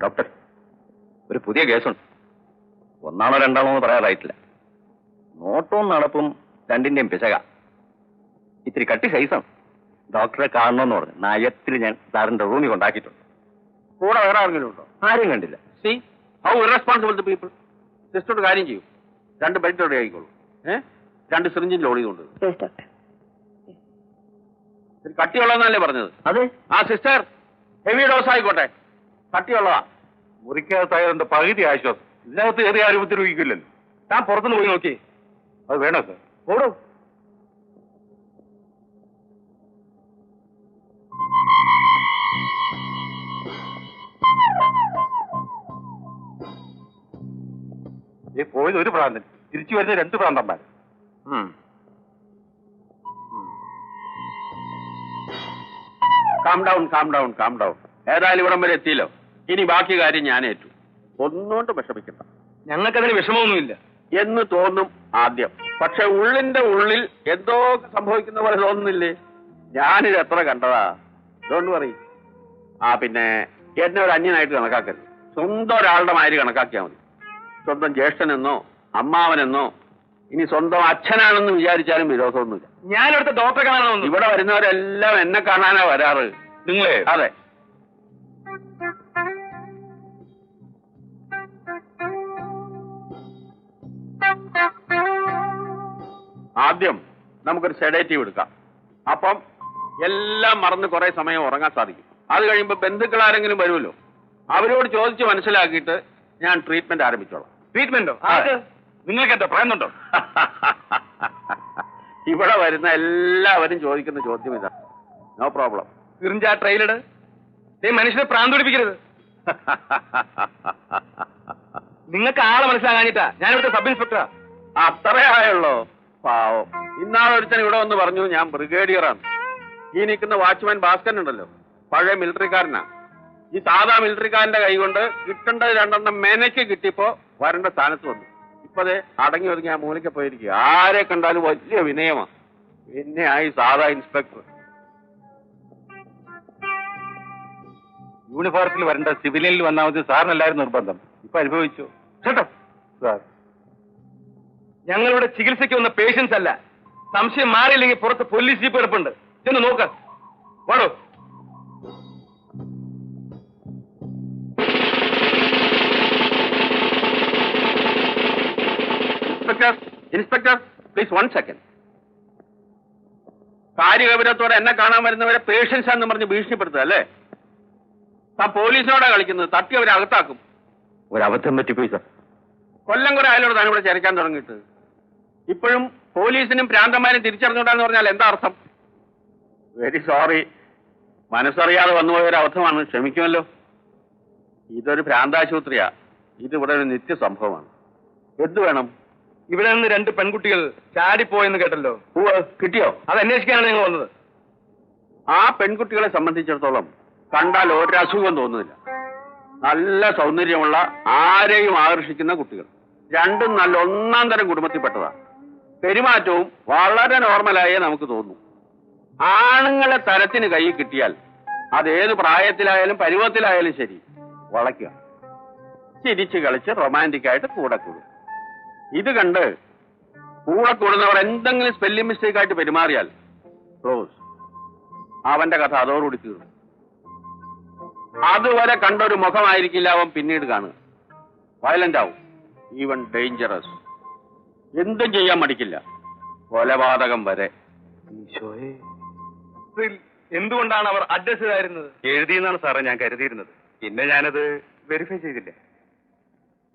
ഡോക്ടർ, ഒരു പുതിയ കേസുണ്ട്. 1 or 2 എന്ന് പറയാറായിട്ടില്ല. നോട്ടവും നടപ്പും 2ന്റെയും പിശക. ഇത്തിരി കട്ടി സൈസാണ്. ഡോക്ടറെ കാണണമെന്ന് പറഞ്ഞു നയത്തിൽ ഞാൻ സാറിന്റെ റൂമിൽ കൊണ്ടാക്കിയിട്ടുണ്ട്. കൂടെ വേറെ ആരെങ്കിലും ഉണ്ടോ? ആരും കണ്ടില്ല. See how irresponsible the people. സിസ്റ്ററോട് കാര്യം ചെയ്യൂ. 2 ബെൽറ്റോടെ ആയിക്കോളൂ. 2 സിറിഞ്ചിൽ ലോഡ് ചെയ്തുകൊണ്ട്. കട്ടിയുള്ളതെന്നല്ലേ പറഞ്ഞത്? അതെ. ആ സിസ്റ്റർ, ഹെവി ഡോസ് ആയിക്കോട്ടെ. കട്ടിയുള്ളതാ. മുറിക്കകത്തായതിന്റെ പകുതി ആശ്വാസം. ഇതിനകത്ത് ഏറിയ ആരും ഉപദ്രവിക്കില്ലല്ലോ. താൻ പുറത്തുനിന്ന് പോയി നോക്കി. അത് വേണോ സാർ? ഓടോ. പോയത് 1 ഭ്രാന്തൻ, തിരിച്ചു വരുന്ന 2 ഭ്രാന്തന്മാർ. Calm down, calm down, calm down. ഏതായാലും ഇവിടം വരെ എത്തിയല്ലോ. ഇനി ബാക്കി കാര്യം ഞാൻ ഏറ്റു. ഒന്നുകൊണ്ട് വിഷമിക്കണ്ട. ഞങ്ങൾക്കതിന് വിഷമമൊന്നുമില്ല എന്ന് തോന്നും ആദ്യം. പക്ഷെ ഉള്ളിന്റെ ഉള്ളിൽ എന്തോ സംഭവിക്കുന്ന പോലെ തോന്നുന്നില്ലേ? ഞാനിത് എത്ര കണ്ടതാ. Don't worry. പിന്നെ എന്നെ ഒരു അന്യനായിട്ട് കണക്കാക്കരുത്. സ്വന്തം ഒരാളുടെ മാതിരി കണക്കാക്കിയാൽ മതി. സ്വന്തം ജ്യേഷ്ഠനെന്നോ അമ്മാവനെന്നോ ഇനി സ്വന്തം അച്ഛനാണെന്ന് വിചാരിച്ചാലും വിരോധമൊന്നുമില്ല. ഞാനിവിടുത്തെ ഡോക്ടറെ കാണാനോ? ഇവിടെ വരുന്നവരെല്ലാം എന്നെ കാണാനാ വരാറ്. നിങ്ങളെ? അതെ. ആദ്യം നമുക്കൊരു സെഡേറ്റീവ് എടുക്കാം. അപ്പം എല്ലാം മറന്ന് കുറെ സമയം ഉറങ്ങാൻ സാധിക്കും. അത് കഴിയുമ്പോൾ ബന്ധുക്കൾ ആരെങ്കിലും വരുമല്ലോ, അവരോട് ചോദിച്ച് മനസ്സിലാക്കിയിട്ട് ഞാൻ ട്രീറ്റ്മെന്റ് ആരംഭിച്ചോളാം. ട്രീറ്റ്മെന്റോ? നിങ്ങൾക്ക് എന്താ പറയുന്നുണ്ടോ? ഇവിടെ വരുന്ന എല്ലാവരും ചോദിക്കുന്ന ചോദ്യം ഇതാ. No problem. സിറിഞ്ചാ ട്രെയിലിട്. മനുഷ്യനെ പ്രാന്ത് പിടിപ്പിക്കരുത്. നിങ്ങൾക്ക് ആളെ മനസ്സിലാകാഞ്ഞിട്ടാ. ഞാനിവിടുത്തെ സബ് ഇൻസ്പെക്ടറാ. അത്രേ ആയുള്ളോ? പാവം. ഇന്നാളൊരുത്തൻ ഇവിടെ വന്ന് പറഞ്ഞു ഞാൻ ബ്രിഗേഡിയറാണ്. ഈ നിൽക്കുന്ന വാച്ച്മാൻ ഭാസ്കരൻ ഉണ്ടല്ലോ, പഴയ മിലിറ്ററിക്കാരനാ. ഈ സാധാ മിലിറ്ററിക്കാരന്റെ കൈ കൊണ്ട് കിട്ടേണ്ടത് 2 മെനയ്ക്ക് കിട്ടിയപ്പോ വരേണ്ട സ്ഥാനത്ത് വന്നു. ഇപ്പതേ അടങ്ങി ഒതുങ്ങി ആ മൂലയ്ക്ക് പോയിരിക്കുക. ആരെ കണ്ടാലും വലിയ വിനയമാ. പിന്നെ ആയി സാധാ ഇൻസ്പെക്ടർ. യൂണിഫോർത്തിൽ വരേണ്ട സിവിലിയനിൽ വന്നാൽ മതി സാറിനല്ലായിരുന്നു നിർബന്ധം. ഇപ്പൊ അനുഭവിച്ചു. കേട്ടോ സാർ, ഞങ്ങളിവിടെ ചികിത്സയ്ക്ക് വന്ന പേഷ്യൻസ് അല്ല. സംശയം മാറിയില്ലെങ്കിൽ പുറത്ത് പോലീസ് ജീപ്പ് കിടപ്പുണ്ട്. ചെന്ന് നോക്ക്. വാടോ. Inspector please 1 second. കാര്യഗൗരവത്തോടെ എന്നെ കാണാൻ വരുന്നവരെ പേഷ്യൻസ് എന്ന് പറഞ്ഞ് ഭീഷണിപ്പെടുത്തുക അല്ലേ? താൻ പോലീസിനോടാ കളിക്കുന്നത്. തട്ടി അവരെ അകത്താക്കും. ഒരബദ്ധം പറ്റിപ്പോയി സാർ. കൊല്ലം കുറെ ആയാലും താൻ ഇവിടെ ചരക്കാൻ തുടങ്ങിയിട്ട് ഇപ്പോഴും പോലീസിനും പ്രാന്തന്മാരും തിരിച്ചറിഞ്ഞൂടാന്ന് പറഞ്ഞാൽ എന്താ അർത്ഥം? Very sorry. മനസ്സറിയാതെ വന്നുപോയ ഒരു അബദ്ധമാണ്. ക്ഷമിക്കുമല്ലോ. ഇതൊരു ഭ്രാന്താശുപത്രിയാ. ഇതിവിടെ ഒരു നിത്യ സംഭവമാണ്. എന്ത് വേണം? ഇവിടെ നിന്ന് 2 പെൺകുട്ടികൾ ചാടിപ്പോയെന്ന് കേട്ടല്ലോ. കിട്ടിയോ? അത് അന്വേഷിക്കാനാണ് ഞങ്ങൾ വന്നത്. ആ പെൺകുട്ടികളെ സംബന്ധിച്ചിടത്തോളം കണ്ടാൽ ഒരു അസുഖം തോന്നുന്നില്ല. നല്ല സൗന്ദര്യമുള്ള, ആരെയും ആകർഷിക്കുന്ന കുട്ടികൾ. 2 നല്ല 1-ാം തരം കുടുംബത്തിൽപ്പെട്ടതാ. പെരുമാറ്റവും വളരെ നോർമലായേ നമുക്ക് തോന്നും. ആണുങ്ങളെ തരത്തിന് കൈ കിട്ടിയാൽ അതേത് പ്രായത്തിലായാലും പരുവത്തിലായാലും ശരി വളയ്ക്കുക, ചിരിച്ചു കളിച്ച് റൊമാൻറ്റിക് ആയിട്ട് കൂടെ കൂടും. ഇത് കണ്ട് കൂടെ കൂടുന്നവർ എന്തെങ്കിലും സ്പെല്ലിംഗ് മിസ്റ്റേക്ക് ആയിട്ട് പെരുമാറിയാൽ ക്ലോസ്, അവന്റെ കഥ അതോടുകൂടി തീർന്നു. അതുവരെ കണ്ടൊരു മുഖമായിരിക്കില്ല അവൻ പിന്നീട് കാണുക. വയലന്റ് ആവും, ഈവൻ ഡേഞ്ചറസ്. എന്തും ചെയ്യാൻ മടിക്കില്ല, കൊലപാതകം വരെ. എന്തുകൊണ്ടാണ് അവർ അഡ്രസ് ആയിരുന്നത്? എഴുതിയെന്നാണ് സാറേ ഞാൻ കരുതിയിരുന്നത്. പിന്നെ ഞാനത് വെരിഫൈ ചെയ്തില്ല.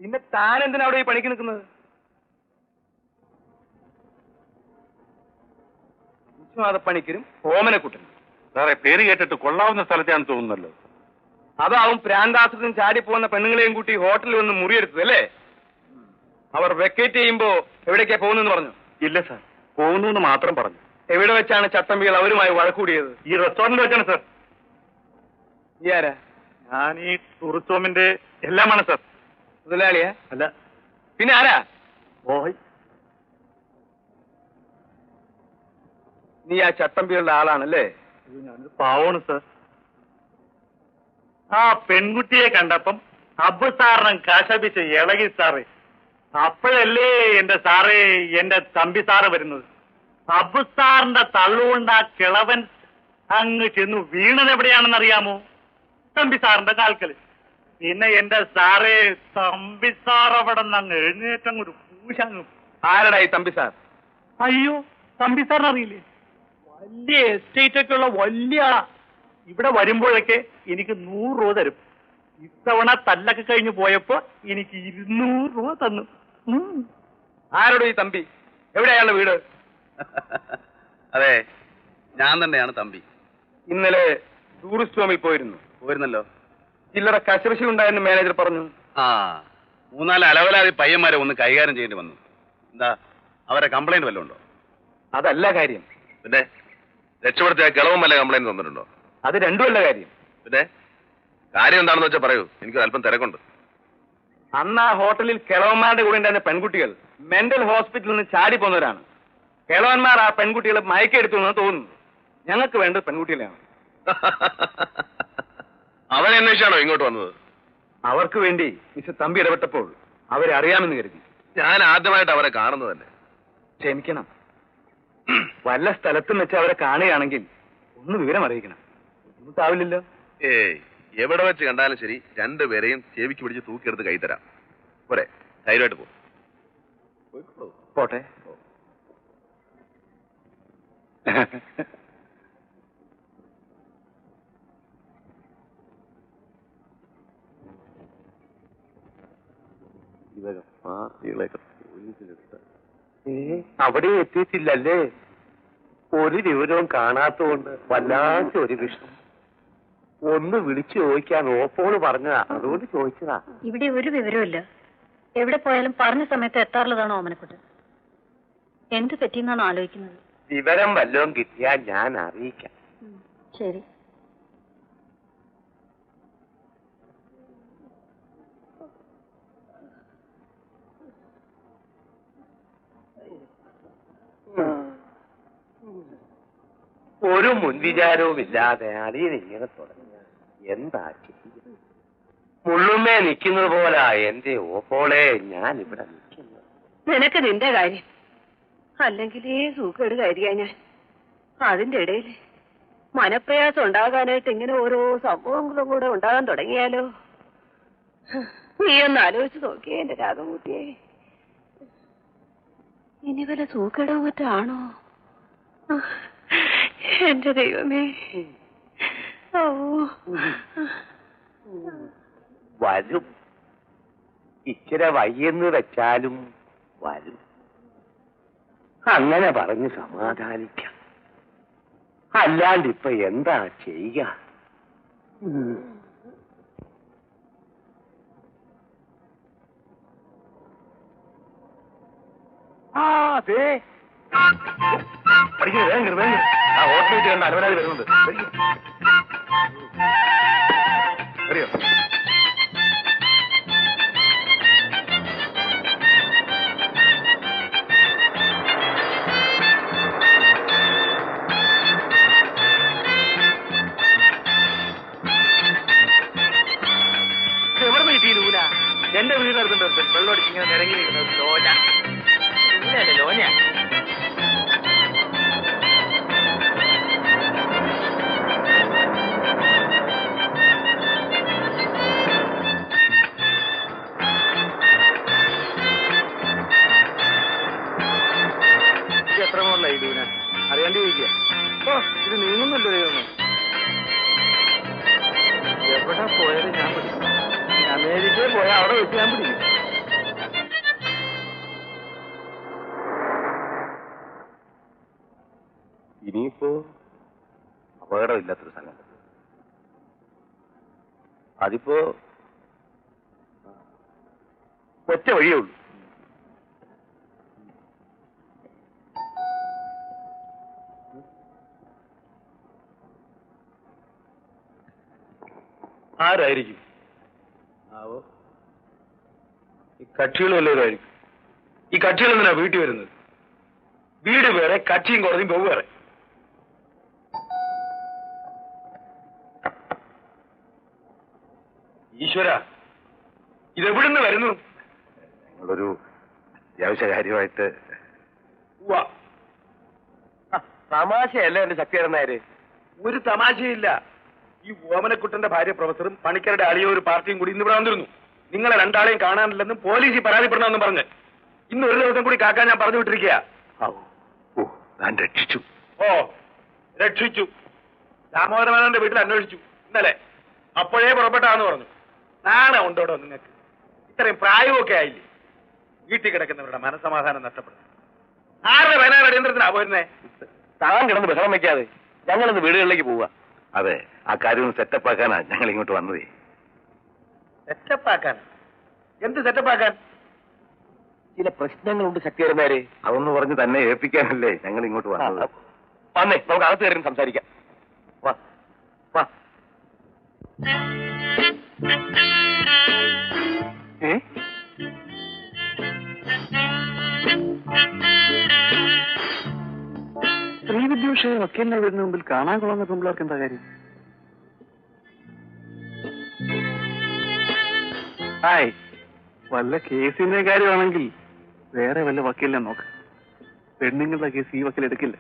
പിന്നെ താൻ എന്തിനാ അവിടെ ഈ പണിക്ക് നിൽക്കുന്നത്? പണിക്കരും ഓമനക്കുട്ടനും. സാറേ പേര് കേട്ടിട്ട് കൊള്ളാവുന്ന സ്ഥലത്താണെന്ന് തോന്നുന്നല്ലോ. അതാവും പ്രാന്താസത്തിനും ചാടിപ്പോകുന്ന പെണ്ണുങ്ങളെയും കൂട്ടി ഹോട്ടലിൽ വന്ന് മുറിയെടുത്തത് അല്ലേ? അവർ വെക്കേറ്റ് ചെയ്യുമ്പോ എവിടേക്കാ പോകുന്നെന്ന് പറഞ്ഞു? ഇല്ല സാർ, പോകുന്നു എന്ന് മാത്രം പറഞ്ഞു. എവിടെ വെച്ചാണ് ചട്ടമ്പികൾ അവരുമായി വഴക്കൂടിയത്? ഈ റെസ്റ്റോറന്റ് വെച്ചാണ് സാർ. ഈ ആരാ? ഞാൻ ഈ ടൂറിസ്റ്റ് ഹോമിന്റെ എല്ലാമാണ് സാർ. മുതലാളിയാ? അല്ല. പിന്നെ ആരാ? ഓയ്, നീ ആ ചട്ടമ്പികളുടെ ആളാണല്ലേ? ഞാനൊരു പാവമാണ് സാർ. ആ പെൺകുട്ടിയെ കണ്ടപ്പം അബ്ബു സാറിനും കാശാപിച്ച് ഇളകി സാറേ. അപ്പോഴല്ലേ എന്റെ സാറേ എന്റെ തമ്പി സാറ് വരുന്നത്. അബ്ബു സാറിന്റെ തള്ളുകൊണ്ട് ആ കിളവൻ അങ്ങ് ചെന്നു വീണത് എവിടെയാണെന്ന് അറിയാമോ? തമ്പി സാറിന്റെ കാൽക്കല്. പിന്നെ എന്റെ സാറേ തമ്പി സാർ അവിടെ നിന്ന് അങ്ങ് എഴുന്നേറ്റങ്ങൊരു പൂശങ്ങ്. ആരടാ ഈ തമ്പി സാർ? അയ്യോ, തമ്പി സാറിന് അറിയില്ലേ? വലിയ എസ്റ്റേറ്റ് ഒക്കെ ഉള്ള വലിയ ആളാ. ഇവിടെ വരുമ്പോഴൊക്കെ എനിക്ക് 100 രൂപ തരും. ഇത്തവണ തല്ലൊക്കെ കഴിഞ്ഞു പോയപ്പോ എനിക്ക് 200 രൂപ തന്നു. ആരോട് ഈ തമ്പി? എവിടെയാണ് വീട്? അതെ, ഞാൻ തന്നെയാണ് തമ്പി. ഇന്നലെ ടൂറിസ്റ്റ് ഹോമിൽ പോയിരുന്നല്ലോ. ചില്ലറ കശപശി ഉണ്ടായെന്ന് മാനേജർ പറഞ്ഞു. 3-4 അലവലാതി പയ്യന്മാരെ ഒന്ന് കൈകാര്യം ചെയ്യേണ്ടി വന്നു. എന്താ, അവരെ കംപ്ലൈന്റ് വല്ലതും ഉണ്ടോ? അതല്ല കാര്യം. പിന്നെ രക്ഷപ്പെടുത്തിയ കിളവും വല്ല കംപ്ലൈന്റ് തന്നിട്ടുണ്ടോ? അത് രണ്ടുമല്ല കാര്യം. പിന്നെ കാര്യം എന്താണെന്ന് വെച്ചാൽ പറയൂ, എനിക്ക് അല്പം തിരക്കുണ്ട്. അന്ന് ആ ഹോട്ടലിൽ കിളവന്മാരുടെ കൂടെ ഉണ്ടായിരുന്ന പെൺകുട്ടികൾ മെന്റൽ ഹോസ്പിറ്റലിൽ നിന്ന് ചാടി പോന്നവരാണ്. കിളവന്മാർ ആ പെൺകുട്ടികളെ മയക്കെടുത്തു എന്ന് തോന്നുന്നു. ഞങ്ങൾക്ക് വേണ്ടത് പെൺകുട്ടികളെയാണ്. അവനെ അന്വേഷിച്ചാണോ ഇങ്ങോട്ട് വന്നത്? അവർക്ക് വേണ്ടി മിസ്റ്റർ തമ്പി ഇടപെട്ടപ്പോൾ അവരെ അറിയാമെന്ന് കരുതി. ഞാൻ ആദ്യമായിട്ട് അവരെ കാണുന്നത് തന്നെ. ക്ഷമിക്കണം. വല്ല സ്ഥലത്തും വെച്ച് അവരെ കാണുകയാണെങ്കിൽ ഒന്ന് വിവരം അറിയിക്കണം. ബുദ്ധിമുട്ടാവില്ലല്ലോ? ഏയ്, എവിടെ വെച്ച് കണ്ടാലും ശരി, രണ്ടുപേരെയും ചെവിക്ക് പിടിച്ച് തൂക്കിയെടുത്ത് കൈ തരാം. പോരെ, ധൈര്യമായിട്ട് പോകും. പോട്ടെ. അവിടെ എത്തിയിട്ടില്ലല്ലേ? ഒരു വിവരവും കാണാത്തതുകൊണ്ട് വല്ലാത്ത ഒരു വിഷമം. ഒന്ന് വിളിച്ചു ചോദിക്കാൻ ഓപ്പോള് പറഞ്ഞതാ, അതുകൊണ്ട് ചോദിച്ചതാ. ഇവിടെ ഒരു വിവരമില്ല. എവിടെ പോയാലും പറഞ്ഞ സമയത്ത് എത്താറുള്ളതാണോ ഓമനക്കുട്ടൻ? എന്ത് പറ്റിയെന്നാണ് ആലോചിക്കുന്നത്? വിവരം വല്ലതും കിട്ടിയാൽ ഞാൻ അറിയിക്കാം. ശരി. ഒരു മുൻവിചാരവും ഇല്ലാതെ അളിയൻ ഇങ്ങനെ തുടങ്ങിയ എന്താ ചെയ്യുക? മുള്ളുമേ നിൽക്കുന്നത് പോലെ എന്റെ ഓപ്പോളെ ഞാൻ ഇവിടെ നിൽക്കുന്നു. നിനക്ക് നിന്റെ കാര്യം, അല്ലെങ്കിലേ സൂക്കേട് കയറിയാ ഞാൻ. അതിന്റെ ഇടയിൽ മനപ്രയാസം ഉണ്ടാകാനായിട്ട് ഇങ്ങനെ ഓരോ സംഭവങ്ങളും കൂടെ ഉണ്ടാകാൻ തുടങ്ങിയാലോ? നീ ഒന്ന് ആലോചിച്ച് നോക്കിയേ എന്റെ രാഗംകുട്ടിയെ. ഇനി വല്ല സൂക്കേടോ മറ്റാണോ? എന്റെ ദൈവമേ. ഓ, വരും. ഇച്ചിരി വയ്യെന്ന് വെച്ചാലും വരും. അങ്ങനെ പറഞ്ഞ് സമാധാനിക്കാം. അല്ലാണ്ട് ഇപ്പൊ എന്താ ചെയ്യുക? അതെ, പഠിക്കുന്നത് വേഗം വേഗം. ആ ഹോട്ടലിൽ കണ്ട അലവരാതി വരുന്നുണ്ട്. അറിയോ? വേണ്ടി വയ്ക്കുക. ഇത് നീങ്ങുന്നല്ലോ ദൈവമേ. എവിടെ പോയാലും ഞാൻ പിടിക്കും. അമേരിക്കയിൽ പോയാൽ അവിടെ വെച്ച് ഞാൻ പിടിക്കും. ഇനിയിപ്പോ അപകടമില്ലാത്തൊരു സ്ഥലം. അതിപ്പോ ഒറ്റ വഴിയേ ഉള്ളൂ. ആരായിരിക്കും? ആവോ, ഈ കക്ഷികൾ വല്ലവരായിരിക്കും. ഈ കക്ഷികൾ എന്തിനാ വീട്ടിൽ വരുന്നത്? വീട് വേറെ, കക്ഷിയും കോടതിയും വെവ്വേറെ. ഈശ്വര, ഇതെവിടുന്ന് വരുന്നു? ഞങ്ങളൊരു അത്യാവശ്യ കാര്യമായിട്ട്. തമാശയല്ല എന്റെ ശക്തിയായിരുന്നാര്. ഒരു തമാശയില്ല. ഈ ഓമനക്കുട്ടന്റെ ഭാര്യ പ്രൊഫസറും പണിക്കരുടെ അളിയോ ഒരു പാർട്ടിയും കൂടി ഇന്നിവിടെ വന്നിരുന്നു. നിങ്ങളെ രണ്ടാളെയും കാണാനില്ലെന്നും പോലീസിൽ പരാതിപ്പെടണമെന്നും പറഞ്ഞ് ഇന്ന് ഒരു ദിവസം കൂടി കാക്കാൻ ഞാൻ പറഞ്ഞു വിട്ടിരിക്കുക. ഞാൻ രക്ഷിച്ചു. ഓ, രക്ഷിച്ചു. ദാമോദരമേനോന്റെ വീട്ടിൽ അന്വേഷിച്ചു ഇന്നലെ. അപ്പോഴേ പുറപ്പെട്ടാന്ന് പറഞ്ഞു. നാളെ ഉണ്ടോടോ നിങ്ങൾക്ക്? ഇത്രയും പ്രായമൊക്കെ ആയില്ലേ? വീട്ടിൽ കിടക്കുന്നവരുടെ മനസ്സമാധാനം നഷ്ടപ്പെടും. ആരുടെ വയനാട് അടിയന്തരത്തിനാ പോയിരുന്നേ? താൻ കിടന്ന് ബഹളം വയ്ക്കാതെ ഞങ്ങളിന്ന് വീടുകളിലേക്ക് പോവുക. അതെ, ആ കാര്യം സെറ്റപ്പ് ആക്കാനാ ഞങ്ങൾ ഇങ്ങോട്ട് വന്നതേ. സെറ്റപ്പാക്കാൻ? എന്ത് സെറ്റപ്പാക്കാൻ? ചില പ്രശ്നങ്ങളുണ്ട് ശക്തിയായിരുന്നാര്. അതൊന്ന് പറഞ്ഞ് തന്നെ ഏൽപ്പിക്കാനല്ലേ ഞങ്ങൾ ഇങ്ങോട്ട് വന്നത്. വന്നേ, നമുക്ക് അകത്ത് കയറി സംസാരിക്കാം. വാ വാ. ശ്രീവിദ്യോഷയെ വക്കീലിനെ വീടിന് മുമ്പിൽ കാണാൻ കൊള്ളുന്ന പെമ്പിളർക്ക് എന്താ കാര്യം? ഹായ്, വല്ല കേസിന്റെ കാര്യമാണെങ്കിൽ വേറെ വല്ല വക്കീലിനെ നോക്ക്. പെണ്ണുങ്ങളുടെ കേസ് ഈ വക്കീൽ എടുക്കില്ല.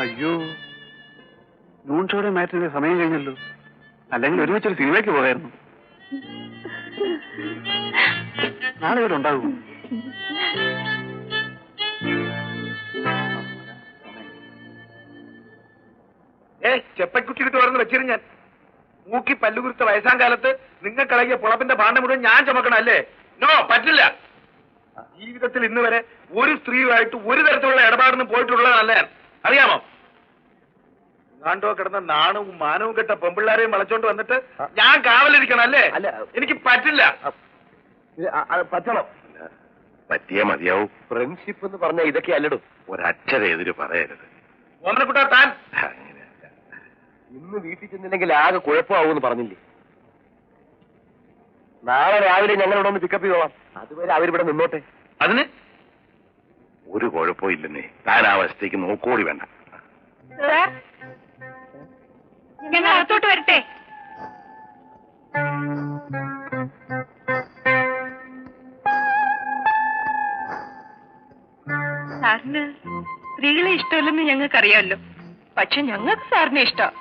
അയ്യോ, നൂൺ ഷോയുടെ മാറ്റിന്റെ സമയം കഴിഞ്ഞല്ലോ. അല്ലെങ്കിൽ ഒരുമിച്ചൊരു സിനിമയ്ക്ക് പോകായിരുന്നു. നാളെ ഇവിടെ ഉണ്ടാകും. ചെപ്പക്കുറ്റിട്ട് തുറന്ന് വെച്ചിരുന്നു ഞാൻ. മൂക്കി പല്ലുകുരുത്ത വയസ്സാം കാലത്ത് നിങ്ങൾക്കിളകിയ പുളപ്പിന്റെ ഭാണ്ഡം മുഴുവൻ ഞാൻ ചുമക്കണം അല്ലേ? നോ, പറ്റില്ല. ജീവിതത്തിൽ ഇന്ന് വരെ ഒരു സ്ത്രീയുമായിട്ട് ഒരു തരത്തിലുള്ള ഇടപാടിനും പോയിട്ടുള്ളതല്ല ഞാൻ. അറിയാമോ? ാണ്ടോ കിടന്ന നാണവും മാനവും കെട്ട പെമ്പിള്ളാരെയും വളച്ചോണ്ട് വന്നിട്ട് ഞാൻ കാവലിരിക്കണം അല്ലേ? അല്ല, എനിക്ക് പറ്റില്ല. പറ്റണം. പറ്റിയേ മതിയാവും. ഫ്രണ്ട്ഷിപ്പ് എന്ന് പറഞ്ഞാൽ ഇതൊക്കെ അല്ലടും. ഒരക്ഷരം എതിര് പറയരുത്. ഓമനക്കുട്ടാ, താൻ അങ്ങനെയല്ല. ഇന്ന് വീട്ടിൽ ചെന്നില്ലെങ്കിൽ ആകെ കുഴപ്പമാവൂന്ന് പറഞ്ഞില്ലേ? നാളെ രാവിലെ ഞങ്ങളിവിടെ ഒന്ന് പിക്കപ്പ് ചെയ്തോളാം. അതുവരെ അവരിവിടെ നിന്നോട്ടെ. അതിന് ഒരു കുഴപ്പവും ഇല്ലെന്നേ. താൻ ആ വശത്തേക്ക് നോക്കോടി വേണ്ട. ഞങ്ങൾ അകത്തോട്ട് വരട്ടെ? സാറിന് സ്ത്രീകളെ ഇഷ്ടമല്ലെന്ന് ഞങ്ങൾക്കറിയാമല്ലോ. പക്ഷെ ഞങ്ങൾക്ക് സാറിനെ ഇഷ്ടം.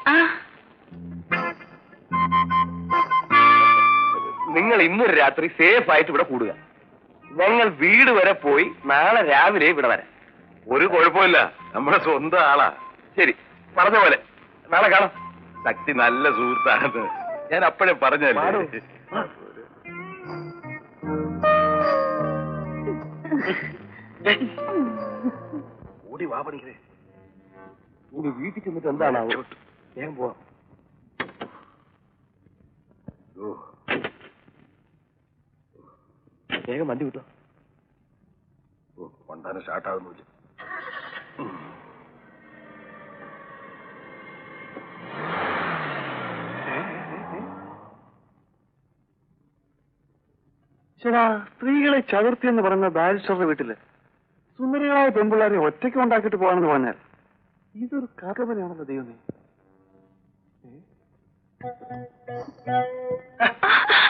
നിങ്ങൾ ഇന്നൊരു രാത്രി സേഫ് ആയിട്ട് ഇവിടെ കൂടുക. ഞങ്ങൾ വീട് വരെ പോയി നാളെ രാവിലെ ഇവിടെ വരാം. ഒരു കുഴപ്പമില്ല, നമ്മുടെ സ്വന്തം ആളാ. ശരി, പറഞ്ഞ പോലെ നാളെ കാണാം. ശക്തി നല്ല സുഹൃത്താണെന്ന് ഞാൻ അപ്പോഴേ പറഞ്ഞല്ലേ. ഓടി വാ പണിക്കേ. ഇനി വീട്ടിൽ ചെന്നിട്ട് എന്താണ് വേഗം പോവാം. വേഗം വണ്ടി വിട്ടോ. കൊണ്ടാണ് സ്റ്റാർട്ടാകുന്നു. ചേട്ടാ, സ്ത്രീകളെ ചതുർത്തി എന്ന് പറയുന്ന ബാരിസ്റ്ററുടെ വീട്ടില് സുന്ദരികളായ പെമ്പിള്ളാരെ ഒറ്റയ്ക്ക് ഉണ്ടാക്കിയിട്ട് പോകാണെന്ന് പറഞ്ഞാൽ ഇതൊരു കാർക്കപ്പനെയാണല്ലോ ദൈവമേ.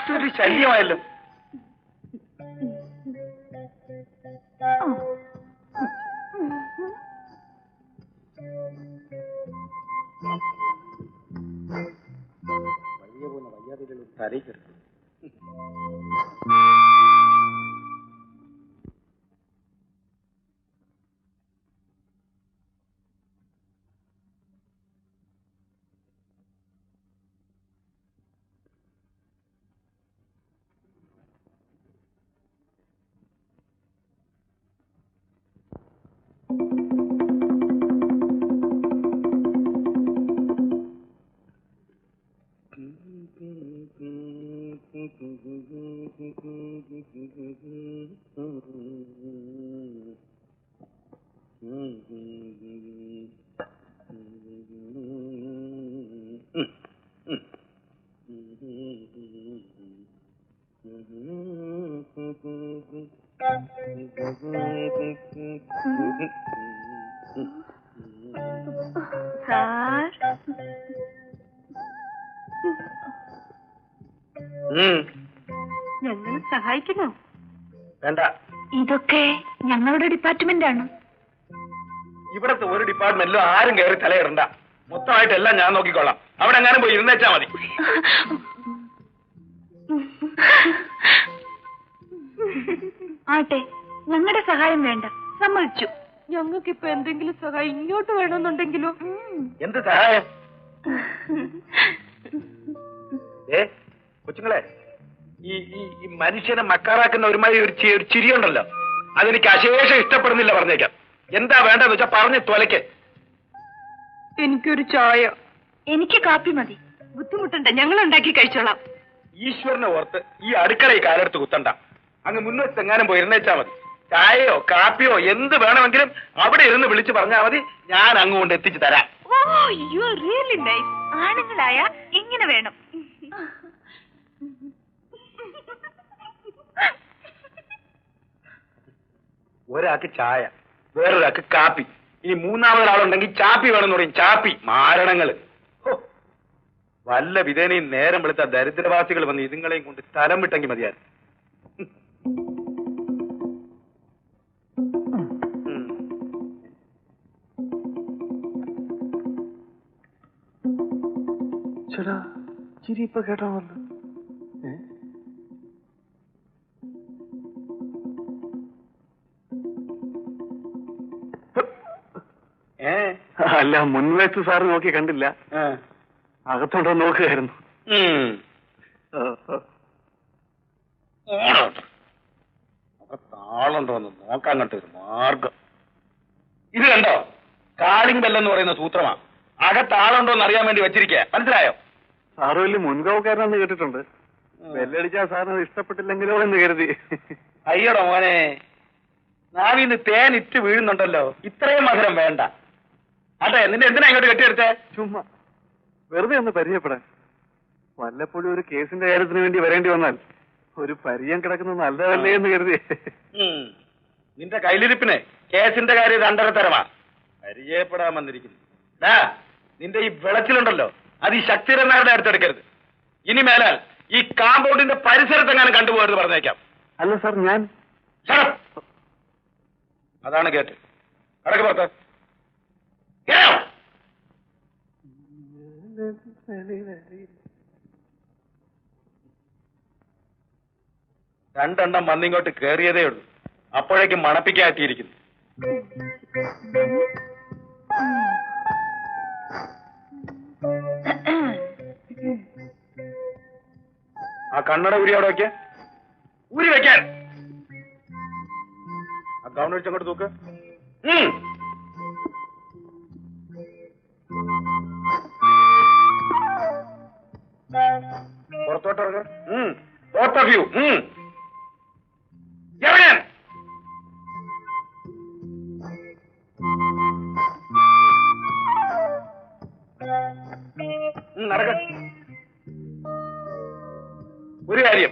ഇതൊരു ശല്യമായല്ലോ. തലയ്ക്കെടുത്തു. സാർ ഞങ്ങൾ സഹായിക്കുന്നു. വേണ്ട, ഇതൊക്കെ ഞങ്ങളുടെ ഡിപ്പാർട്ട്മെന്റ് ആണ്. ഇവിടത്തെ ഒരു ഡിപ്പാർട്ട്മെന്റിലും ആരും കയറി തലയിടണ്ട. മൊത്തമായിട്ടെല്ലാം ഞാൻ നോക്കിക്കൊള്ളാം. അവിടെ എങ്ങാനും പോയി ഇരുന്നേച്ചാ മതി. ആട്ടെ, ഞങ്ങളുടെ സഹായം വേണ്ട, സമ്മതിച്ചു. ഞങ്ങൾക്കിപ്പോ എന്തെങ്കിലും സഹായം ഇങ്ങോട്ട് വേണമെന്നുണ്ടെങ്കിലോ? എന്ത് സഹായം? കൊച്ചുങ്ങളെ, ഈ മനുഷ്യനെ മക്കാറാക്കുന്ന ഒരുമാതിരി ഒരു ചിരിയുണ്ടല്ലോ, അതെനിക്ക് അശേഷം ഇഷ്ടപ്പെടുന്നില്ല. പറഞ്ഞേക്കാം. എന്താ വേണ്ടെന്ന് വെച്ചാ പറഞ്ഞ് തൊലയ്ക്ക്. എനിക്കൊരു ചായ. എനിക്ക് കാപ്പി മതി. ബുദ്ധിമുട്ടുണ്ട്, ഞങ്ങൾ ഉണ്ടാക്കി കഴിച്ചോളാം. ഈശ്വരനെ ഓർത്ത് ഈ അടുക്കളയിൽ കാലെടുത്ത് കുത്തണ്ട. അങ്ങ് മുന്നോട്ട് എങ്ങാനും പോയി ഇരുന്നേച്ചാ മതി. ചായയോ കാപ്പിയോ എന്ത് വേണമെങ്കിലും അവിടെ ഇരുന്ന് വിളിച്ചു പറഞ്ഞാൽ മതി. ഞാൻ അങ്ങോട്ട് എത്തിച്ചു തരാം. ആണുങ്ങളായ ഇങ്ങനെ വേണം. ഒരാൾക്ക് ചായ, വേറൊരാൾക്ക് കാപ്പി, ഇനി മൂന്നാമതൊരാളുണ്ടെങ്കിൽ ചാപ്പി വേണമെന്ന് പറയും. ചാപ്പി മാരണങ്ങള്. വല്ല വിധേനയും നേരം വെളുത്ത ദരിദ്രവാസികൾ വന്ന് ഇതുങ്ങളെയും കൊണ്ട് സ്ഥലം വിട്ടെങ്കിൽ മതിയായിരുന്നു. ചേട്ടാ, ചിരി ഇപ്പൊ കേട്ടാണല്ലോ. അല്ല, മുൻവശത്ത് സാറ് നോക്കി കണ്ടില്ല, അകത്തോണ്ടോ നോക്കുകയായിരുന്നു. താളുണ്ടോന്ന് നോക്കാൻ കണ്ട ഒരു മാർഗം. ഇത് കണ്ടോ? കാളിംഗ് ബെല്ലെന്ന് പറയുന്ന സൂത്രമാ. അകത്താളുണ്ടോന്ന് അറിയാൻ വേണ്ടി വെച്ചിരിക്കുക. മനസ്സിലായോ? സാറ് വലിയ മുൻകൗക്കാരനെന്ന് കേട്ടിട്ടുണ്ട്. ബെല്ലടിച്ചാൽ സാറിന് ഇഷ്ടപ്പെട്ടില്ലെങ്കിലോ എന്ന് കരുതി. അയ്യടോ മോനെ, നാവിന്ന് തേൻ ഇറ്റ് വീഴുന്നുണ്ടല്ലോ. ഇത്രയും മധുരം വേണ്ട. അതെ, നിന്നെ എന്തിനാ ഇങ്ങോട്ട് കെട്ടിയെടുത്തേ? ചുമ്മാ വെറുതെ ഒന്ന് പരിചയപ്പെടാൻ. വല്ലപ്പോഴും ഒരു കേസിന്റെ കാര്യത്തിന് വേണ്ടി വരേണ്ടി വന്നാൽ ഒരു പരിചയം കിടക്കുന്നത് നല്ലതല്ലേ എന്ന് കരുതി. നിന്റെ കയ്യിലിരിപ്പിനെ കേസിന്റെ കാര്യം രണ്ടരത്തരമാ. പരിചയപ്പെടാൻ വന്നിരിക്കുന്നു. നിന്റെ ഈ വിളച്ചിലുണ്ടല്ലോ, അത് ഈ ശക്തിരന്മാരുടെ അടുത്തെടുക്കരുത്. ഇനി മേലാൽ ഈ കാമ്പൗണ്ടിന്റെ പരിസരത്തെങ്ങാനും കണ്ടുപോകരുത് പറഞ്ഞേക്കാം. അല്ല സാർ, ഞാൻ അതാണ് കേട്ട്. കടക്ക് പുറത്ത്. രണ്ടെണ്ണം വന്നിങ്ങോട്ട് കേറിയതേ ഉള്ളൂ. അപ്പോഴേക്കും മണപ്പിക്കാറ്റിയിരിക്കുന്നു. ആ കണ്ണട ഊരി അവിടെ വയ്ക്ക. ഊരി വയ്ക്കാൻ. ആ ഗൗൺ വെച്ചങ്ങോട്ട് തൂക്ക്. പുറത്തോട്ട് ഇറങ്ങ. Both of you. എവിടെ നടക്ക. ഒരു കാര്യം,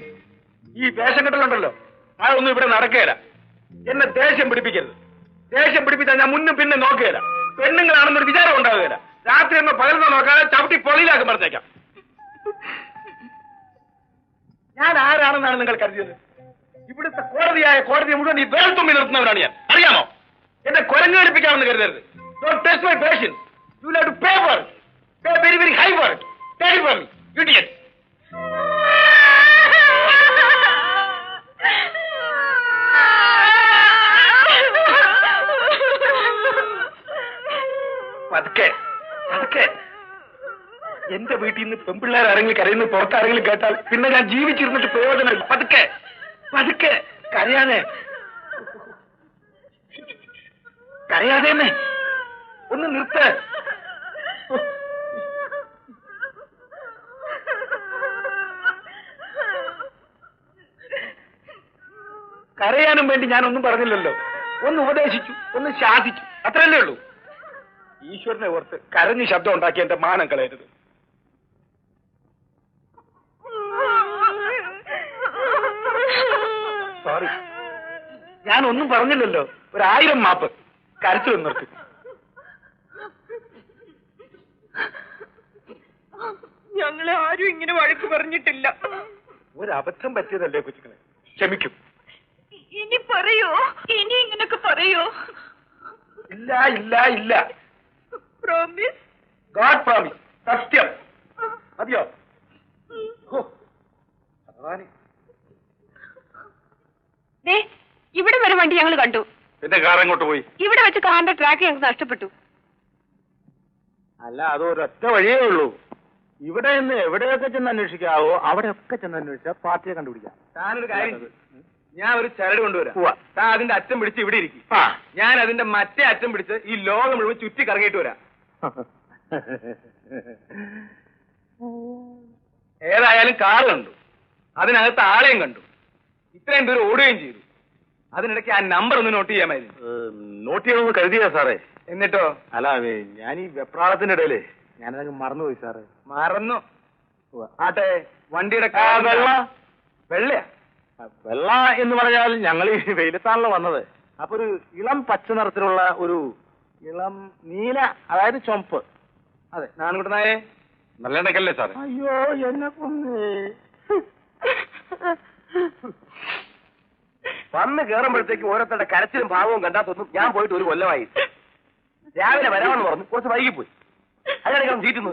ഈ വേഷം കെട്ടലുണ്ടല്ലോ, അതൊന്നും ഇവിടെ നടക്കുകയില്ല. എന്നെ ദേഷ്യം പിടിപ്പിക്കരുത്. ദേഷ്യം പിടിപ്പിച്ചാൽ ഞാൻ മുന്നും പിന്നെ നോക്കുകയില്ല. പെണ്ണുങ്ങളാണെന്നൊരു വിചാരം ഉണ്ടാവുകയില്ല. രാത്രി എന്നോ പകലെന്നോ നോക്കാതെ ചവിട്ടി പൊളിയിലാക്കി പറഞ്ഞേക്കാം. ഞാൻ ആരാണെന്നാണ് നിങ്ങൾ കരുതിയത്? ഇവിടുത്തെ കോടതി മുഴുവൻ ഈ വേൽത്തുമ്പി നിർത്തുന്നവരാണ് ഞാൻ. അറിയാമോ? എന്നെ കുരങ്ങടിപ്പിക്കാമെന്ന് കരുതരുത്. Don't test my patience. You will have to pay for it. Pay very, very high for it. Take it from me, idiot. എന്റെ വീട്ടിൽ നിന്ന് പെൺപിള്ളേരാരെങ്കിലും കരയുന്നത് പുറത്താരെങ്കിലും കേട്ടാൽ പിന്നെ ഞാൻ ജീവിച്ചിരുന്നിട്ട് പ്രയോജനമില്ല. പതുക്കെ പതുക്കെ കരയാതെ കരയാതെ തന്നെ ഒന്ന് നിർത്ത്. കരയാനും വേണ്ടി ഞാനൊന്നും പറഞ്ഞില്ലല്ലോ. ഒന്ന് ഉപദേശിച്ചു, ഒന്ന് ശാസിച്ചു, അത്രയല്ലേ ഉള്ളൂ. ഈശ്വരനെ ഓർത്ത് കരഞ്ഞ് ശബ്ദം ഉണ്ടാക്കി എന്റെ മാനം കളയരുത്. സോറി, ഞാനൊന്നും പറഞ്ഞില്ലല്ലോ. 1000 മാപ്പ്. കരച്ചു നിർത്തി. ഞങ്ങളെ ആരും ഇങ്ങനെ വഴക്ക് പറഞ്ഞിട്ടില്ല. ഒരബദ്ധം പറ്റിയതല്ലേ കൊച്ചുങ്ങളെ, ക്ഷമിക്കും. ഇനി പറയോ? ഇനി ഇങ്ങനൊക്കെ പറയോ? ഇല്ല ഇല്ല ഇല്ല. പ്രോമിസ്? God promise. സത്യം. മതിയോ? ഭഗവാനെ, ഇവിടെ വരെ വണ്ടി ഞങ്ങൾ കണ്ടു. എന്റെ കാർ എങ്ങോട്ട് പോയി? ഇവിടെ വെച്ച് കാറിന്റെ ട്രാക്ക് ഞങ്ങൾക്ക് നഷ്ടപ്പെട്ടു. അല്ല, അതൊരൊറ്റ വഴിയേ ഉള്ളൂ. ഇവിടെ നിന്ന് എവിടെയൊക്കെ ചെന്ന് അന്വേഷിക്കാവോ അവിടെയൊക്കെ ചെന്ന് അന്വേഷിച്ചാൽ പാർട്ടിയെ കണ്ടുപിടിക്കാം. താനൊരു കാര്യം, ഞാൻ ഒരു ചരട് കൊണ്ടുവരാം. താൻ അതിന്റെ അറ്റം പിടിച്ച് ഇവിടെ ഇരിക്കും. ആ, ഞാൻ അതിന്റെ മറ്റേ അറ്റം പിടിച്ച് ഈ ലോകം മുഴുവൻ ചുറ്റി കറങ്ങിയിട്ട് വരാം. ഏതായാലും കാറ് കണ്ടു, അതിനകത്ത് ആളെയും കണ്ടു, ഇത്രയും ദൂരം ഓടുകയും ചെയ്തു. അതിനിടയ്ക്ക് ആ നമ്പർ ഒന്ന് നോട്ട് ചെയ്യാമായിരുന്നു. നോട്ട് ചെയ്യണമെന്ന് കരുതിയാ സാറേ. എന്നിട്ടോ? അല്ല, ഞാൻ ഈ വെപ്രാളത്തിന്റെ ഇടയിലേ ഞാനതൊക്കെ മറന്നുപോയി സാറേ. മറന്നു? ആട്ടെ, വണ്ടിയുടെ വെള്ളയാ? വെള്ള എന്ന് പറഞ്ഞാൽ ഞങ്ങൾ ഈ വെയിലത്താണല്ലോ വന്നത്. അപ്പൊ ഒരു ഇളം പച്ച നിറത്തിലുള്ള ഒരു ഇളം നീല, അതായത് ചുമപ്പ്. അതെ, നാണുകുട്ടനായേ, നല്ല ഇടക്കല്ലേ സാറേ? അയ്യോ, എന്നെ കൊന്നേ. വന്ന് കേറുമ്പോഴത്തേക്ക് ഓരോരുത്തരുടെ കരച്ചിലും ഭാവവും കണ്ടാ തോന്നും ഞാൻ പോയിട്ട് ഒരു കൊല്ലമായി. രാവിലെ വരാമെന്ന് പറഞ്ഞു, കുറച്ച് വൈകിപ്പോയി. അതിനിടയ്ക്ക് ചീറ്റുന്നു.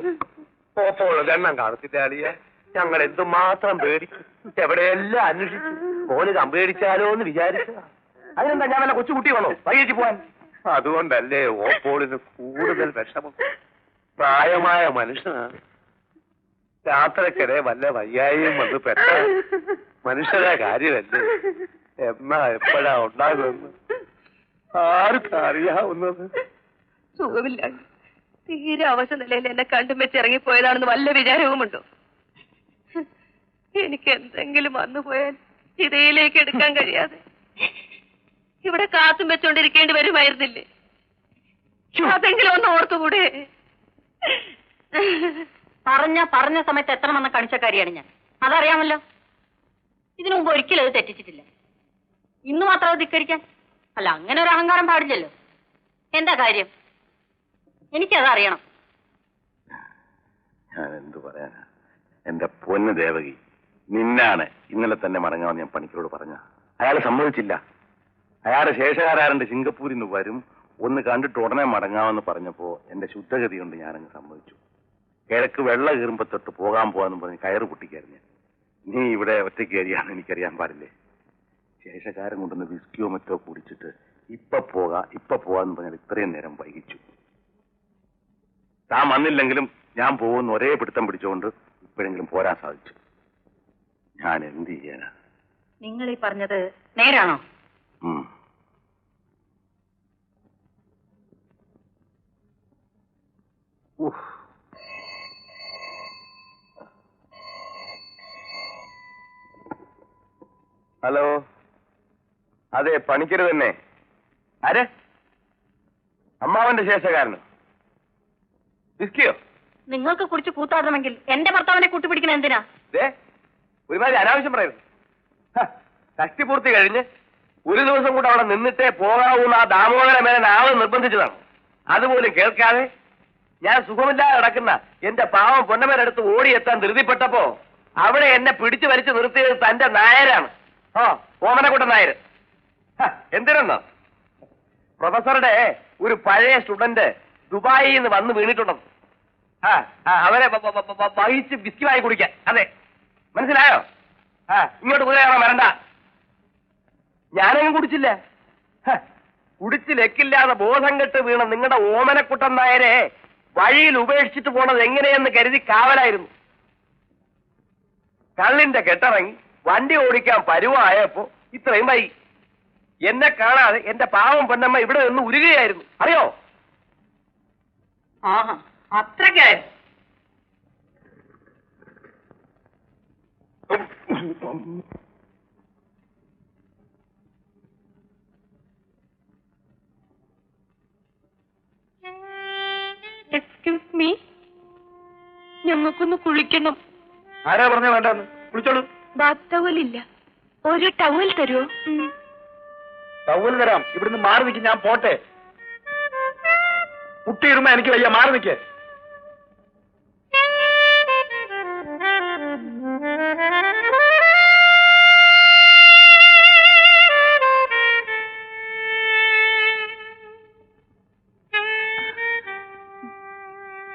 പോപ്പോഴും എണ്ണം കാണത്തില്ലാളിയെ. ഞങ്ങൾ എന്തുമാത്രം പേടിച്ചു, എവിടെയെല്ലാം അന്വേഷിച്ചു. മോന് കമ്പേടിച്ചാലോ എന്ന് വിചാരിച്ചു. അതിനെന്താ, ഞാൻ വല്ല കൊച്ചുകുട്ടി വന്നോ വൈകിച്ച് പോവാൻ? അതുകൊണ്ടല്ലേ ഓപ്പോളിന് കൂടുതൽ വിഷമം. പ്രായമായ മനുഷ്യനാണ്. രാത്രിക്കരെ വല്ല വയ്യായും വന്ന് പെട്ട മനുഷ്യരുടെ കാര്യമല്ലേ. എന്നാ എപ്പോഴാ ഉണ്ടാകുമെന്ന് ആർക്കും അറിയാവുന്നത്. സുഖമില്ലാണ്ട് തീരെ അവശ നിലയിൽ എന്നെ കണ്ടും വെച്ച് ഇറങ്ങിപ്പോയതാണെന്ന് വല്ല വിചാരവുമുണ്ടോ? എനിക്ക് എന്തെങ്കിലും വന്നുപോയാൽ ചിതയിലേക്ക് എടുക്കാൻ കഴിയാതെ ഇവിടെ കാത്തും വെച്ചോണ്ടിരിക്കേണ്ടി വരുമായിരുന്നില്ലേ? അതെങ്കിലും ഒന്ന് ഓർത്തുകൂടെ? പറഞ്ഞ സമയത്ത് എത്ര വന്ന കണിച്ചക്കാരിയാണ് ഞാൻ, അതറിയാമല്ലോ. ഇതിനു മുമ്പ് ഒരിക്കലും അത് തെറ്റിച്ചിട്ടില്ല. ഇന്ന് മാത്രം അത് ധിക്കരിക്കാൻ? അല്ല, അങ്ങനെ ഒരു അഹങ്കാരം പാടില്ലല്ലോ. എന്താ കാര്യം? എനിക്കതറിയണം. ഞാൻ എന്തു പറയാനാ എന്റെ പൊന്ന് ദേവകി, നിന്നാണ് ഇന്നലെ തന്നെ മടങ്ങാമെന്ന് ഞാൻ പണിക്കരോട് പറഞ്ഞ. അയാൾ സമ്മതിച്ചില്ല. അയാളുടെ ശേഷകാരാരന്റെ സിംഗപ്പൂരിൽ നിന്ന് വരും, ഒന്ന് കണ്ടിട്ട് ഉടനെ മടങ്ങാമെന്ന് പറഞ്ഞപ്പോ എന്റെ ശുദ്ധഗതി കൊണ്ട് ഞാനങ്ങ് സമ്മതിച്ചു. കിഴക്ക് വെള്ള കീറുമ്പോ തൊട്ട് പോകാന്ന് പറഞ്ഞ് കയറ് പൊട്ടിക്കറിഞ്ഞ്. നീ ഇവിടെ ഒറ്റയ്ക്ക് കയറിയാന്ന് എനിക്കറിയാൻ പാടില്ലേ. ശേഷകാരൻ കൊണ്ടുവന്ന് വിസ്കിയോ മറ്റോ കുടിച്ചിട്ട് ഇപ്പൊ പോകാന്ന് പറഞ്ഞാൽ ഇത്രയും നേരം വൈകിച്ചു. താൻ വന്നില്ലെങ്കിലും ഞാൻ പോകുന്ന ഒരേ പിടുത്തം പിടിച്ചുകൊണ്ട് ഇപ്പോഴെങ്കിലും പോരാൻ സാധിച്ചു. ഞാൻ എന്ത് ചെയ്യാനാ? നിങ്ങൾ ഈ പറഞ്ഞത് നേരാണോ? ഹലോ, അതെ, പണിക്കര് തന്നെ. ആര്? അമ്മാവന്റെ ശേഷകാരനോ? വിസ്കിയോ? നിങ്ങൾക്ക് കുടിച്ച് കൂത്താടണമെങ്കിൽ എന്റെ ഭർത്താവിനെ കൂട്ടുപിടിക്കണ എന്തിനാ? ഒരുമാതിരി അനാവശ്യം പറയുന്നു. കഷ്ടിപൂർത്തി കഴിഞ്ഞ് ഒരു ദിവസം കൂടെ അവിടെ നിന്നിട്ടേ പോകാവൂന്ന് ആ ദാമോദര മേനൻ ആള് നിർബന്ധിച്ചതാണ്. അതുപോലും കേൾക്കാതെ ഞാൻ സുഖമില്ലാതെ കിടക്കുന്ന എന്റെ പാവം പൊന്നമേനടുത്ത് ഓടിയെത്താൻ ധൃതിപ്പെട്ടപ്പോ അവിടെ എന്നെ പിടിച്ചു വലിച്ചു നിർത്തിയത് തന്റെ നായരാണ്. ഓമനക്കുട്ടൻ നായർ. എന്തിനെന്നോ, പ്രൊഫസറുടെ ഒരു പഴയ സ്റ്റുഡന്റ് ദുബായിൽ നിന്ന് വന്ന് വീണിട്ടുണ്ടെന്ന്. അവരെ വഹിച്ച് വിസ്കി വാങ്ങി കുടിക്കാൻ. അതെ, മനസ്സിലായോ? ഇങ്ങോട്ട് കുതിരയാണോ വരണ്ട. ഞാനങ്ങ് കുടിച്ചില്ല. കുടിച്ച് ലെക്കില്ലാതെ ബോധം കെട്ട് വീണ നിങ്ങളുടെ ഓമനക്കുട്ടൻ നായരെ വഴിയിൽ ഉപേക്ഷിച്ചിട്ട് പോണത് എങ്ങനെയെന്ന് കരുതി കാവലായിരുന്നു. കള്ളിന്റെ കെട്ടിറങ്ങി വണ്ടി ഓടിക്കാൻ പരുവായപ്പോ ഇത്രയും വൈകി. എന്നെ കാണാതെ എന്റെ പാവം പൊന്നമ്മ ഇവിടെ നിന്ന് ഉരുകയായിരുന്നു. അറിയോ? ആഹാ, അത്രയ്ക്കായിരുന്നു. എക്സ്ക്യൂസ് മീ, ഞങ്ങൾക്കൊന്ന് കുളിക്കണം. ആരാ പറഞ്ഞ വേണ്ടെന്ന്? കുളിച്ചോളൂ. ബാത്ത് ടവലില്ല, ഒരു ടവൽ തരുമോ? ടവൽ തരാം. ഇവിടുന്ന് മാറി നിൽക്ക്, ഞാൻ പോട്ടെ. കുട്ടി ഇടുമ്പോ എനിക്ക് വയ്യ, മാറി നിൽക്കേ.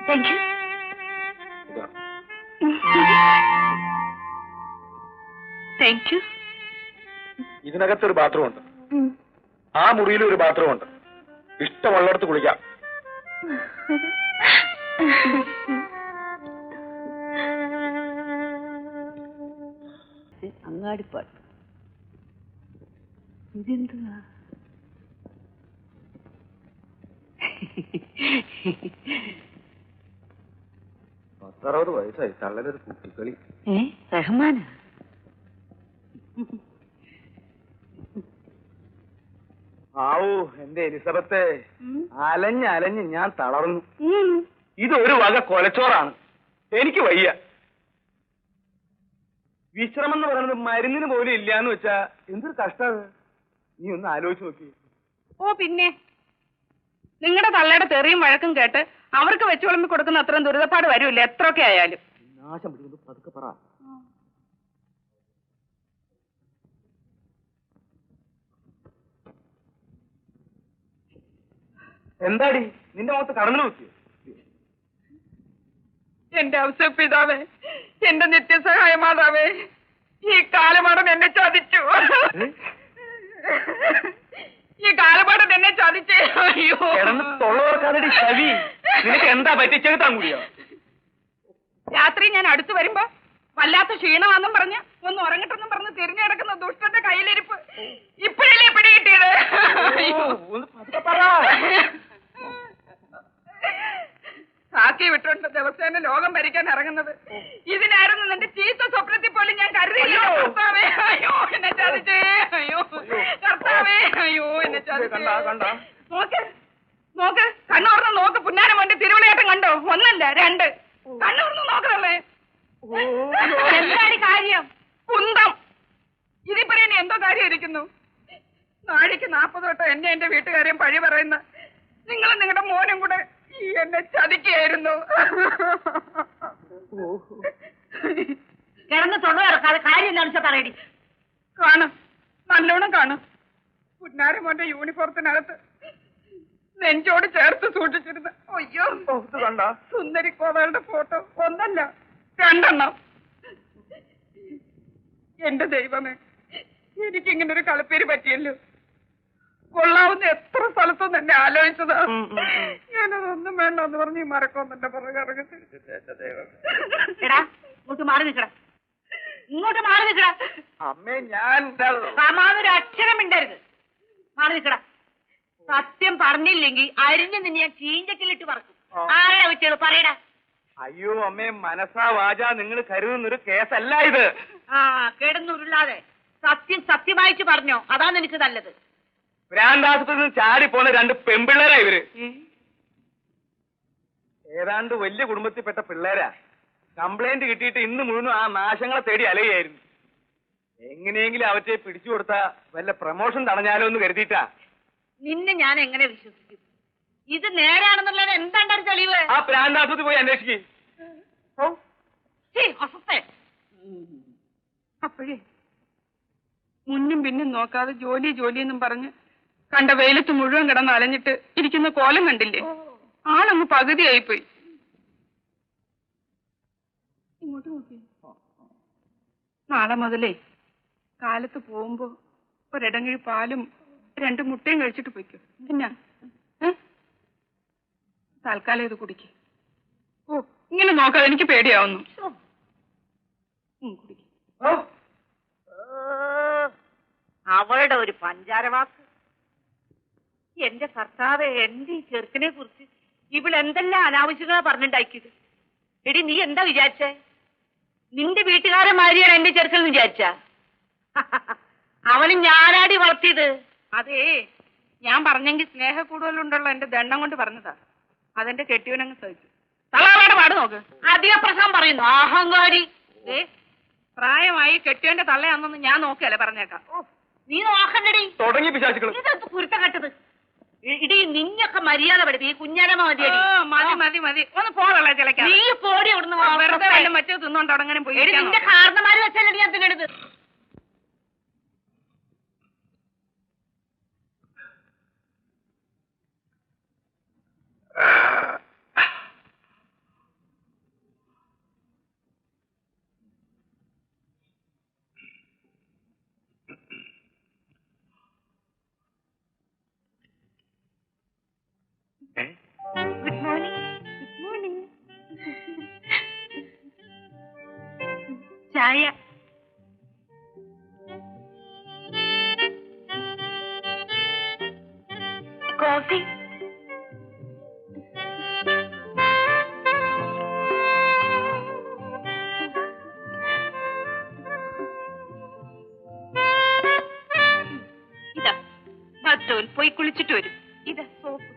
Thank you. Thank you. ഇതിനകത്തൊരു ബാത്റൂം ഉണ്ട്, ആ മുറിയിലും ഒരു ബാത്റൂം ഉണ്ട്. ഇഷ്ടമുള്ളിടത്ത് കുളിക്കാം. അങ്ങാടിപ്പാട്ട് ഇതെന്തുവാ? പത്തറുപത് വയസ്സായി, തള്ളലൊരു കുട്ടിക്കളി. റഹ്മാന ആവൂ എന്റെ എലിസബത്തെ, അലഞ്ഞ് ഞാൻ തളർന്നു. ഇതൊരു വക കൊലച്ചോറാണ്, എനിക്ക് വയ്യ. വിശ്രമം എന്ന് പറയുന്നത് മരുന്നിന് പോലും ഇല്ലാന്ന് വെച്ചാ എന്തൊരു കഷ്ടമാണ്. നീ ഒന്ന് ആലോചിച്ച് നോക്കി. ഓ പിന്നെ നിങ്ങളുടെ തള്ളയുടെ തെറിയും വഴക്കും കേട്ട് അവർക്ക് വെച്ചു വിളമ്പി കൊടുക്കുന്ന അത്രയും ദുരിതപ്പാട് വരൂല്ല, എത്രയൊക്കെ ആയാലും. നാശം പിടിക്കുന്നത് പതുക്കെ പറ. എന്താടി നിന്റെ മുഖത്ത് കടന്നു നോക്കിയോ? എന്റെ ഔസപിതാവേ, എന്റെ നിത്യസഹായ മാതാവേ, ഈ കാലമാടൻ എന്നെ ചതിച്ചു. ഈ കാലമാടൻ എന്നെ ചതിച്ചേ. അയ്യോ, കിടന്ന് തൊള്ളവർക്കാതെ ശവി. നിനക്ക് എന്താ പറ്റിച്ചെടുത്താൻ കൂടിയോ? രാത്രി ഞാൻ അടുത്തു വരുമ്പോ വല്ലാത്ത ക്ഷീണമാണെന്നും പറഞ്ഞ് ഒന്ന് ഉറങ്ങട്ടെന്നും പറഞ്ഞ് തിരിഞ്ഞു കിടക്കുന്ന ദുഷ്ടന്റെ കയ്യിലിരിപ്പ് ഇപ്പോഴല്ലേ പിടികിട്ടിയത്. സാക്കി വിട്ടുണ്ട് ദിവസേന ലോകം ഭരിക്കാൻ ഇറങ്ങുന്നത്. ഇതിനായിരുന്നു നിന്റെ ചീത്ത സ്വപ്നത്തിൽ പോലും ഞാൻ കരുതിയില്ല. കർത്താവേ, അയ്യോ എന്നെ ചതിച്ചേ. അയ്യോ കർത്താവേ, അയ്യോ എന്നെ ചതിച്ചേ. നോക്ക് നോക്ക്, കണ്ണൂർന്ന് നോക്ക്. പുന്നാരം വേണ്ടി തിരുവിളയാട്ടം കണ്ടോ? ഒന്നല്ല രണ്ട്. കണ്ണൂർന്ന് നോക്കണല്ലേ. എന്താണ് കാര്യം? കുന്തം. ഇതിൽ പറയാൻ എന്തോ കാര്യം ഇരിക്കുന്നു? നാഴിക്ക് 40 വട്ടം എന്റെ വീട്ടുകാരെയും പഴി പറയുന്ന നിങ്ങളും നിങ്ങളുടെ മോനും കൂടെ എന്നെ ചതിക്കായിരുന്നു. കിടന്ന് തൊണ്ണു കിടക്കാതെ കാര്യം എന്താണെന്ന് വെച്ചാൽ പറയടി. കാണും, നല്ലോണം കാണും. പുന്നാരം മോന്റെ യൂണിഫോമത്തിനകത്ത് നെഞ്ചോട് ചേർത്ത് സൂക്ഷിച്ചിരുന്ന അയ്യോ സുന്ദരി കോതകളുടെ ഫോട്ടോ ഒന്നല്ല 2 എണ്ണം. എന്റെ ദൈവമേ, എനിക്കിങ്ങനെ ഒരു കളിപ്പേര് പറ്റിയല്ലോ. കൊള്ളാവുന്ന എത്ര സ്ഥലത്തും എന്നെ ആലോചിച്ചതാ. ഞാനതൊന്നും വേണ്ടെന്ന് പറഞ്ഞ് മറക്കൊന്നെ പുറകെ എടാ, ഇങ്ങോട്ട് മാറി നിൽക്കടാ, ഇങ്ങോട്ട് മാറി നിൽക്കടാ. അമ്മേ, ഞാൻ സമാനൊരു അക്ഷരം മിണ്ടരുത്. മാറി നിൽക്കടാ. സത്യം പറഞ്ഞില്ലെങ്കിൽ അരിഞ്ഞ് നിന്നെ ഞാൻ ചീഞ്ചക്കിലിട്ട് പറക്കും. ആരാ വെച്ചത് പറയടാ. അയ്യോ അമ്മേ, മനസ്സാ വാച നിങ്ങൾ കരുതുന്നൊരു കേസല്ല ഇത്. ആ, കിടന്നുരുള്ളാതെ സത്യം സത്യമായിട്ട് പറഞ്ഞോ, അതാണ് എനിക്ക് നല്ലത്. ഭ്രാന്താശുപത്രിയിൽ നിന്ന് ചാടിപ്പോന്ന 2 പെൺപിള്ളേരാ ഇവര്. ഏതാണ്ട് വലിയ കുടുംബത്തിൽപ്പെട്ട പിള്ളേരാ. കംപ്ലൈന്റ് കിട്ടിയിട്ട് ഇന്ന് മുഴുവൻ ആ നാശങ്ങളെ തേടി അലയായിരുന്നു. എങ്ങനെയെങ്കിലും അവറ്റെ പിടിച്ചു കൊടുത്താ വല്ല പ്രമോഷൻ തടഞ്ഞാലോ എന്ന് കരുതിയിട്ടാ. നിന്നെ ഞാൻ എങ്ങനെ വിശ്വസിക്കും? ഇത് നേരാണെന്നുള്ളത് എന്താണ്ട് തെളിവ്? ആ ഭ്രാന്താശുപത്രി പോയി അന്വേഷിക്കേ. അപ്പോഴേ മുന്നും പിന്നും നോക്കാതെ ജോലി എന്നും പറഞ്ഞ് കണ്ട വെയിലത്ത് മുഴുവൻ കിടന്ന് അലഞ്ഞിട്ട് ഇരിക്കുന്ന കോലം കണ്ടില്ലേ? ആളങ്ങ് പകുതിയായിപ്പോയി. ഇങ്ങോട്ട് നോക്കി. നാളെ മുതലേ കാലത്ത് പോകുമ്പോ ഒരിടങ്ങഴി പാലും 2 മുട്ടയും കഴിച്ചിട്ട് പോയിക്കോ. പിന്നെ തൽക്കാലം ഇത് കുടിക്കും. ഓ ഇങ്ങനെ നോക്കാതെ എനിക്ക് പേടിയാവുന്നു. കുടിക്ക്. അവളുടെ ഒരു പഞ്ചാരവാക്ക്. എന്റെ കർത്താവെ, എന്റെ ഈ ചെറുക്കനെ കുറിച്ച് ഇവളെന്തെല്ലാം അനാവശ്യങ്ങളാ പറഞ്ഞിട്ടുണ്ടാക്കിയത്. എടി, നീ എന്താ വിചാരിച്ചേ? നിന്റെ വീട്ടുകാരെ മാരിയാണ് എന്റെ ചെറുക്കൻ വിചാരിച്ച? അവന് ഞാനാടി വളർത്തിയത്. അതേ, ഞാൻ പറഞ്ഞെങ്കിൽ സ്നേഹ കൂടുതലുണ്ടല്ലോ എന്റെ ദണ്ണം കൊണ്ട് പറഞ്ഞതാ. അതെന്റെ കെട്ടിയവനങ്ങ് സഹിച്ചു. തള്ളാറുടെ പാട് നോക്ക്. അധിക പ്രശ്നം പറയുന്നു, അഹങ്കാരി. പ്രായമായി കെട്ടിയവന്റെ തള്ളയാണെന്ന് ഞാൻ നോക്കിയല്ലേ പറഞ്ഞേക്കാം. നീ നോക്കണ്ടടി. തുടങ്ങി പിശാചുക്കൾ. ഇതെന്ത് കുരുത്തം കെട്ടത്? ഇടി, നിന്നൊക്കെ മര്യാദ പഠിപ്പി. ഈ കുഞ്ഞാനമ്മ മതിയടി. മതി മതി മതി, ഒന്ന് പോറല്ലേ ചിലക്ക. നീ പോടി അവിടുന്ന്. വെറുതെ വല്ല മറ്റേ തിന്നോണ്ട് അവിടെ അങ്ങനെ പോയി. നിന്റെ കാരണന്മാര് വെച്ചല്ലേ ഞാൻ തിന്നെടുത്ത്. Good morning. Good morning. ചായ. കോഫി. ഇതാ ബാത്റൂമിൽ പോയി കുളിച്ചിട്ട് വരും. ഇതാ സോപ്പ്.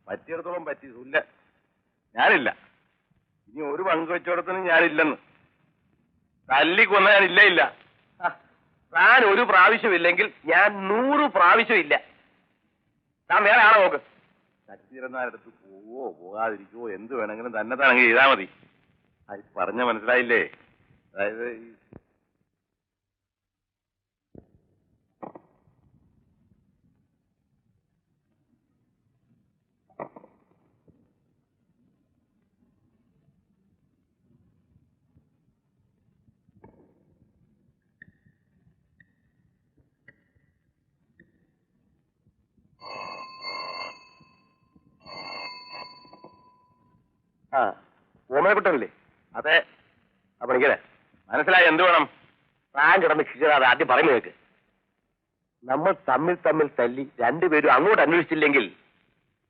പറ്റിയിടത്തോളം പറ്റി. ഇല്ല, ഞാനില്ല. ഇനി ഒരു പങ്ക് വെച്ചോടത്തിനും ഞാനില്ലെന്ന്. തല്ലിക്കൊന്ന ഞാനില്ല. ഇല്ല, താൻ ഒരു പ്രാവശ്യമില്ലെങ്കിൽ ഞാൻ 100 പ്രാവശ്യമില്ല. താൻ വേറെ ആളെ നോക്ക്. ശക്തിരന്മാരടുത്ത് പോവോ പോകാതിരിക്കുവോ എന്ത് വേണമെങ്കിലും തന്നെ താനെങ്കിൽ ചെയ്താൽ മതി. അത് പറഞ്ഞ മനസ്സിലായില്ലേ? അതായത് ഓമനക്കുട്ടനല്ലേ? അതെ. അപ്പൊ എനിക്കേ മനസ്സിലായി. എന്ത് വേണം? താൻ കിടന്ന് ക്ഷീരാതെ ആദ്യം പറഞ്ഞു കേൾക്ക്. നമ്മൾ തമ്മിൽ തല്ലി രണ്ടുപേരും അങ്ങോട്ട് അന്വേഷിച്ചില്ലെങ്കിൽ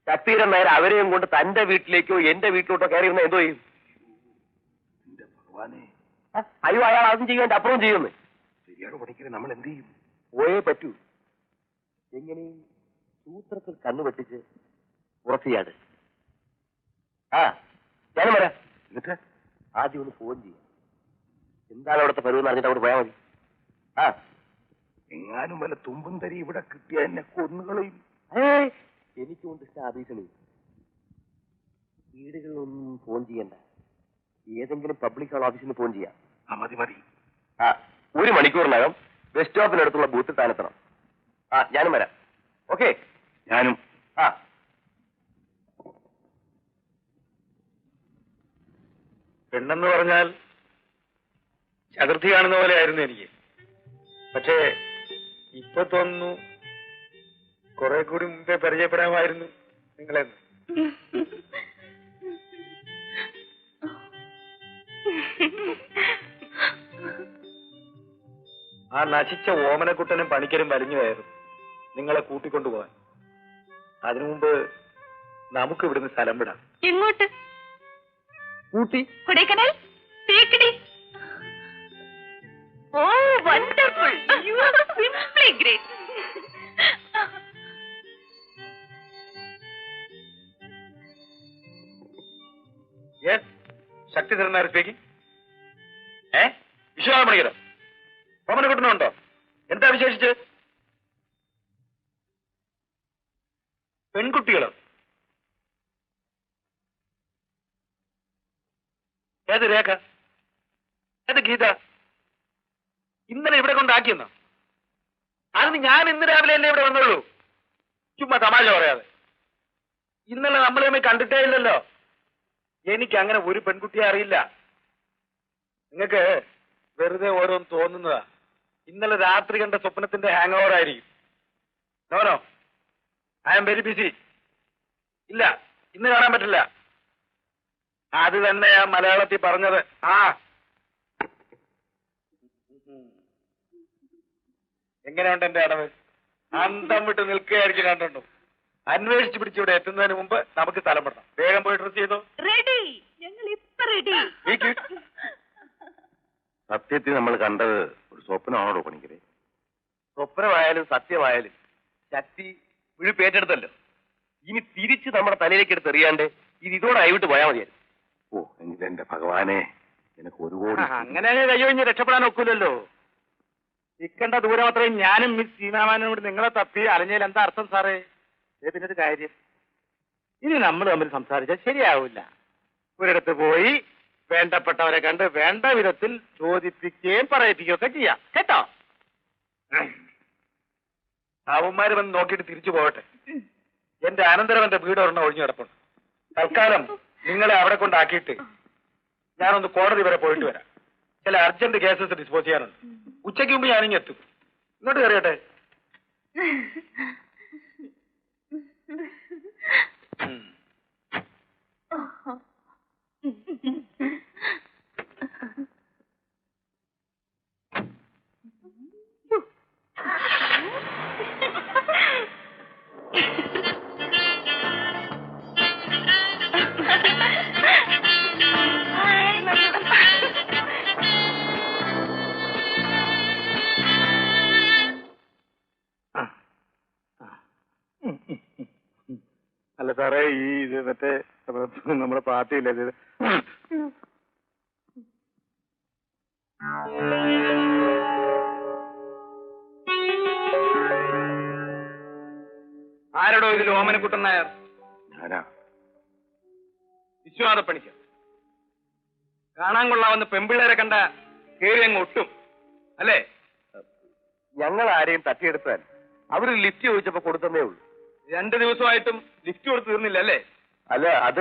ശക്തിയുടെ നേരെ അവരെയും കൊണ്ട് തന്റെ വീട്ടിലേക്കോ എന്റെ വീട്ടിലോട്ടോ കയറി ഇരുന്ന എന്തോ ചെയ്യും? അയ്യോ, അയാൾ അതും ചെയ്യേണ്ട അപ്പുറവും ചെയ്യുന്നു. ശരിയാണ് പണിക്കരെ, നമ്മൾ എന്ത് ചെയ്യും? പോയേ പറ്റൂ. എങ്ങനെയും സൂത്രത്തിൽ കണ്ണുവെട്ടിച്ച് ഉറപ്പിയാട്. ഞാനും വരാം. എന്നിട്ട് ആദ്യം ഒന്ന് ഫോൺ ചെയ്യാം. എന്താണ് അവിടുത്തെ പരുവെന്ന് അറിഞ്ഞിട്ട് അവിടെ പോയാൽ മതി. എങ്ങാനും വല്ല തുമ്പും തരി ഇവിടെ കിട്ടിയ എന്നെ കൊന്നുകളയും. എനിക്കുകൊണ്ട് ഭീഷണി. വീടുകളിലൊന്നും ഫോൺ ചെയ്യണ്ട. ഏതെങ്കിലും പബ്ലിക് ഹാൾ ഓഫീസിന് ഫോൺ ചെയ്യാം. മതി. 1 മണിക്കൂറിനകം ബസ് സ്റ്റോപ്പിനടുത്തുള്ള ബൂത്തിൽ താനെത്തണം. ഞാനും വരാം. ഓക്കെ? ഞാനും. പെണ്ണെന്ന് പറഞ്ഞാൽ ചതുർത്ഥി കാണുന്ന പോലെ ആയിരുന്നു എനിക്ക്. പക്ഷേ ഇപ്പൊ തോന്നുന്നു കുറെ കൂടി മുമ്പേ പരിചയപ്പെടാമായിരുന്നു നിങ്ങളെന്ന്. ആ നശിച്ച ഓമനക്കുട്ടനും പണിക്കരും വലിഞ്ഞു കയറും നിങ്ങളെ കൂട്ടിക്കൊണ്ടുപോകാൻ. അതിനു മുമ്പ് നമുക്ക് ഇവിടുന്ന് സ്ഥലം വിടാം. എങ്ങോട്ട്? Ooty, Kodaikanal, Thekkady. Oh wonderful. You are simply great. Yes, ശക്തി തരുന്ന സ്പീക്കിംഗ്. വിശ്വനാഥ പണിക്കരോ? ഓമനക്കുട്ടനുണ്ടോ? എന്താ വിശേഷിച്ച്? പെൺകുട്ടികളോ? ഏത് രേഖ? ഏത് ഗീത? ഇന്നലെ ഇവിടെ കൊണ്ടാക്കിയെന്നോ? അതിന് ഞാൻ ഇന്ന് രാവിലെ തന്നെ ഇവിടെ വന്നുള്ളൂ. ചുമ്മാ തമാശ പറയാതെ. ഇന്നലെ നമ്മൾ തമ്മിൽ കണ്ടിട്ടേ ഇല്ലല്ലോ. എനിക്ക് അങ്ങനെ ഒരു പെൺകുട്ടിയെ അറിയില്ല. നിങ്ങൾക്ക് വെറുതെ ഓരോന്ന് തോന്നുന്നതാ. ഇന്നലെ രാത്രി കണ്ട സ്വപ്നത്തിന്റെ ഹാങ് ഓവർ ആയിരിക്കും. No no, I am very busy. ഇല്ല, ഇന്ന് കാണാൻ പറ്റില്ല. അത് തന്നെയാ മലയാളത്തിൽ പറഞ്ഞത്. ആ എങ്ങനെയുണ്ട് എന്റെ അടവ്? അന്തം വിട്ട് നിൽക്കുകയായിരിക്കും. കണ്ടുണ്ടോ? അന്വേഷിച്ച് പിടിച്ചിവിടെ എത്തുന്നതിന് മുമ്പ് നമുക്ക് സ്ഥലം പെടണം. വേഗം പോയി ഡ്രസ് ചെയ്തോ. റെഡി, ഞങ്ങൾ ഇപ്പൊ റെഡി. സത്യത്തിൽ നമ്മൾ കണ്ടത് ഒരു സ്വപ്നമാണോ പണിക്കരെ? സ്വപ്നമായാലും സത്യമായാലും ശക്തി വിഴുപ്പേറ്റെടുത്തല്ലോ. ഇനി തിരിച്ച് നമ്മുടെ തലയിലേക്ക് എടുത്ത് എറിയാണ്ട് ഇത് ഇതോടെ കൈവിട്ട് പോയാൽ മതിയായിരുന്നു. ഓ, എങ്കിൽ എന്റെ ഭഗവാനെ, എനിക്ക് ഒരു കോടി. അങ്ങനെ കയ്യൊഴിഞ്ഞ് രക്ഷപ്പെടാൻ ഒക്കില്ലല്ലോ. ഇക്കണ്ട ദൂരം അത്രയും ഞാനും മിസ് സീമാമാനും കൂടി നിങ്ങളെ തപ്പി അറിഞ്ഞതിൽ എന്താ അർത്ഥം സാറേ? പിന്നൊരു കാര്യം, ഇനി നമ്മൾ തമ്മിൽ സംസാരിച്ചാൽ ശരിയാവില്ല. ഒരിടത്ത് പോയി വേണ്ടപ്പെട്ടവരെ കണ്ട് വേണ്ട വിധത്തിൽ ചോദിപ്പിക്കുകയും പറയിപ്പിക്കുകയും ഒക്കെ ചെയ്യാം, കേട്ടോ? അവന്മാര് വന്ന് നോക്കിയിട്ട് തിരിച്ചു പോകട്ടെ. എന്റെ അനന്തരം എന്റെ വീട് ഒരെണ്ണം ഒഴിഞ്ഞു കിടപ്പുണ്ട്. തൽക്കാലം നിങ്ങളെ അവിടെ കൊണ്ടാക്കിയിട്ട് ഞാനൊന്ന് കോടതി വരെ പോയിട്ട് വരാം. ചില അർജന്റ് കേസസ് ഡിസ്പോസ് ചെയ്യാനുണ്ട്. ഉച്ചയ്ക്ക് മുമ്പ് ഞാനിങ്ങ് എത്തും. ഇങ്ങോട്ട് കയറിയട്ടെ. അല്ല സാറേ, ഈ ഇത് മറ്റേ നമ്മുടെ പാർട്ടിയില്ലേ ഇത്? ആരോടോ ഇതിൽ ഓമനക്കുട്ടൻ നായർ? ഞാനാ. വിശ്വനാഥ പണിക്കർ. കാണാൻ കൊള്ളാവുന്ന പെമ്പിള്ളേരെ കണ്ട കേറി അങ്ങ് ഒട്ടും അല്ലേ? ഞങ്ങൾ ആരെയും തട്ടിയെടുത്താൽ അവര് ലിഫ്റ്റ് ചോദിച്ചപ്പോ കൊടുത്തതേ ഉള്ളൂ. 2 ദിവസമായിട്ടും ലിഫ്റ്റ് കൊടുത്ത് തീർന്നില്ല അല്ലേ? അല്ല, അത്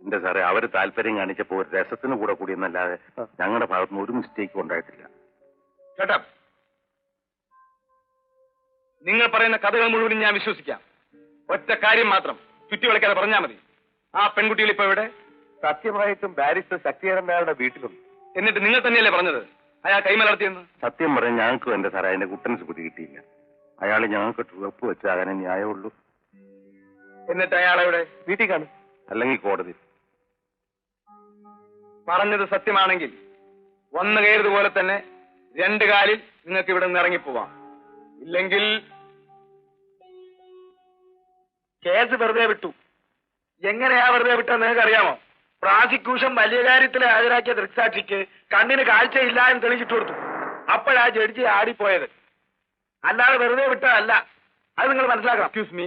എന്റെ സാറേ, അവര് താല്പര്യം കാണിച്ചപ്പോ ഒരു രസത്തിന് കൂടെ കൂടിയെന്നല്ലാതെ ഞങ്ങളുടെ ഭാഗത്തുനിന്ന് ഒരു മിസ്റ്റേക്കും ഉണ്ടായിട്ടില്ല. കേട്ടോ, നിങ്ങൾ പറയുന്ന കഥകൾ മുഴുവനും ഞാൻ വിശ്വസിക്കാം. ഒറ്റ കാര്യം മാത്രം ചുറ്റി വിളിക്കാതെ പറഞ്ഞാൽ മതി. ആ പെൺകുട്ടികൾ ഇപ്പൊ എവിടെ? സത്യമായിട്ടും ബാരിസ്റ്റർ ശക്തിയേടൻ നായരുടെ വീട്ടിലുണ്ട്. എന്നിട്ട് നിങ്ങൾ തന്നെയല്ലേ പറഞ്ഞത് അയാൾ കൈമലർത്തിയെന്ന്? സത്യം പറയാൻ ഞങ്ങൾക്കും എന്റെ സാറേ അതിന്റെ കുട്ടൻസ് പിടി കിട്ടിയില്ല. അയാൾ ഞങ്ങൾക്ക് ഉറപ്പ് വെച്ച് അങ്ങനെ ന്യായമുള്ളൂ. എന്നിട്ട് അയാളെവിടെ? വീട്ടിൽ കാണും, അല്ലെങ്കിൽ കോടതി. പറഞ്ഞത് സത്യമാണെങ്കിൽ വന്നു കയറിയതുപോലെ തന്നെ 2 കാലിൽ നിങ്ങൾക്ക് ഇവിടെ നിന്ന് ഇറങ്ങിപ്പോവാം. ഇല്ലെങ്കിൽ കേസ് വെറുതെ വിട്ടു. എങ്ങനെയാ വെറുതെ വിട്ടെന്ന് നിങ്ങൾക്ക് അറിയാമോ? പ്രോസിക്യൂഷൻ വലിയ കാര്യത്തിൽ ഹാജരാക്കിയ ദൃക്സാക്ഷിക്ക് കണ്ണിന് കാഴ്ചയില്ല എന്ന് തെളിയിച്ചിട്ട് കൊടുത്തു. അപ്പോഴാ ജഡ്ജി ആടിപ്പോയത്. അല്ലാതെ വെറുതെ വിട്ടതല്ല. അത് നിങ്ങൾ മനസ്സിലാക്കണം. എക്സ്ക്യൂസ് മീ,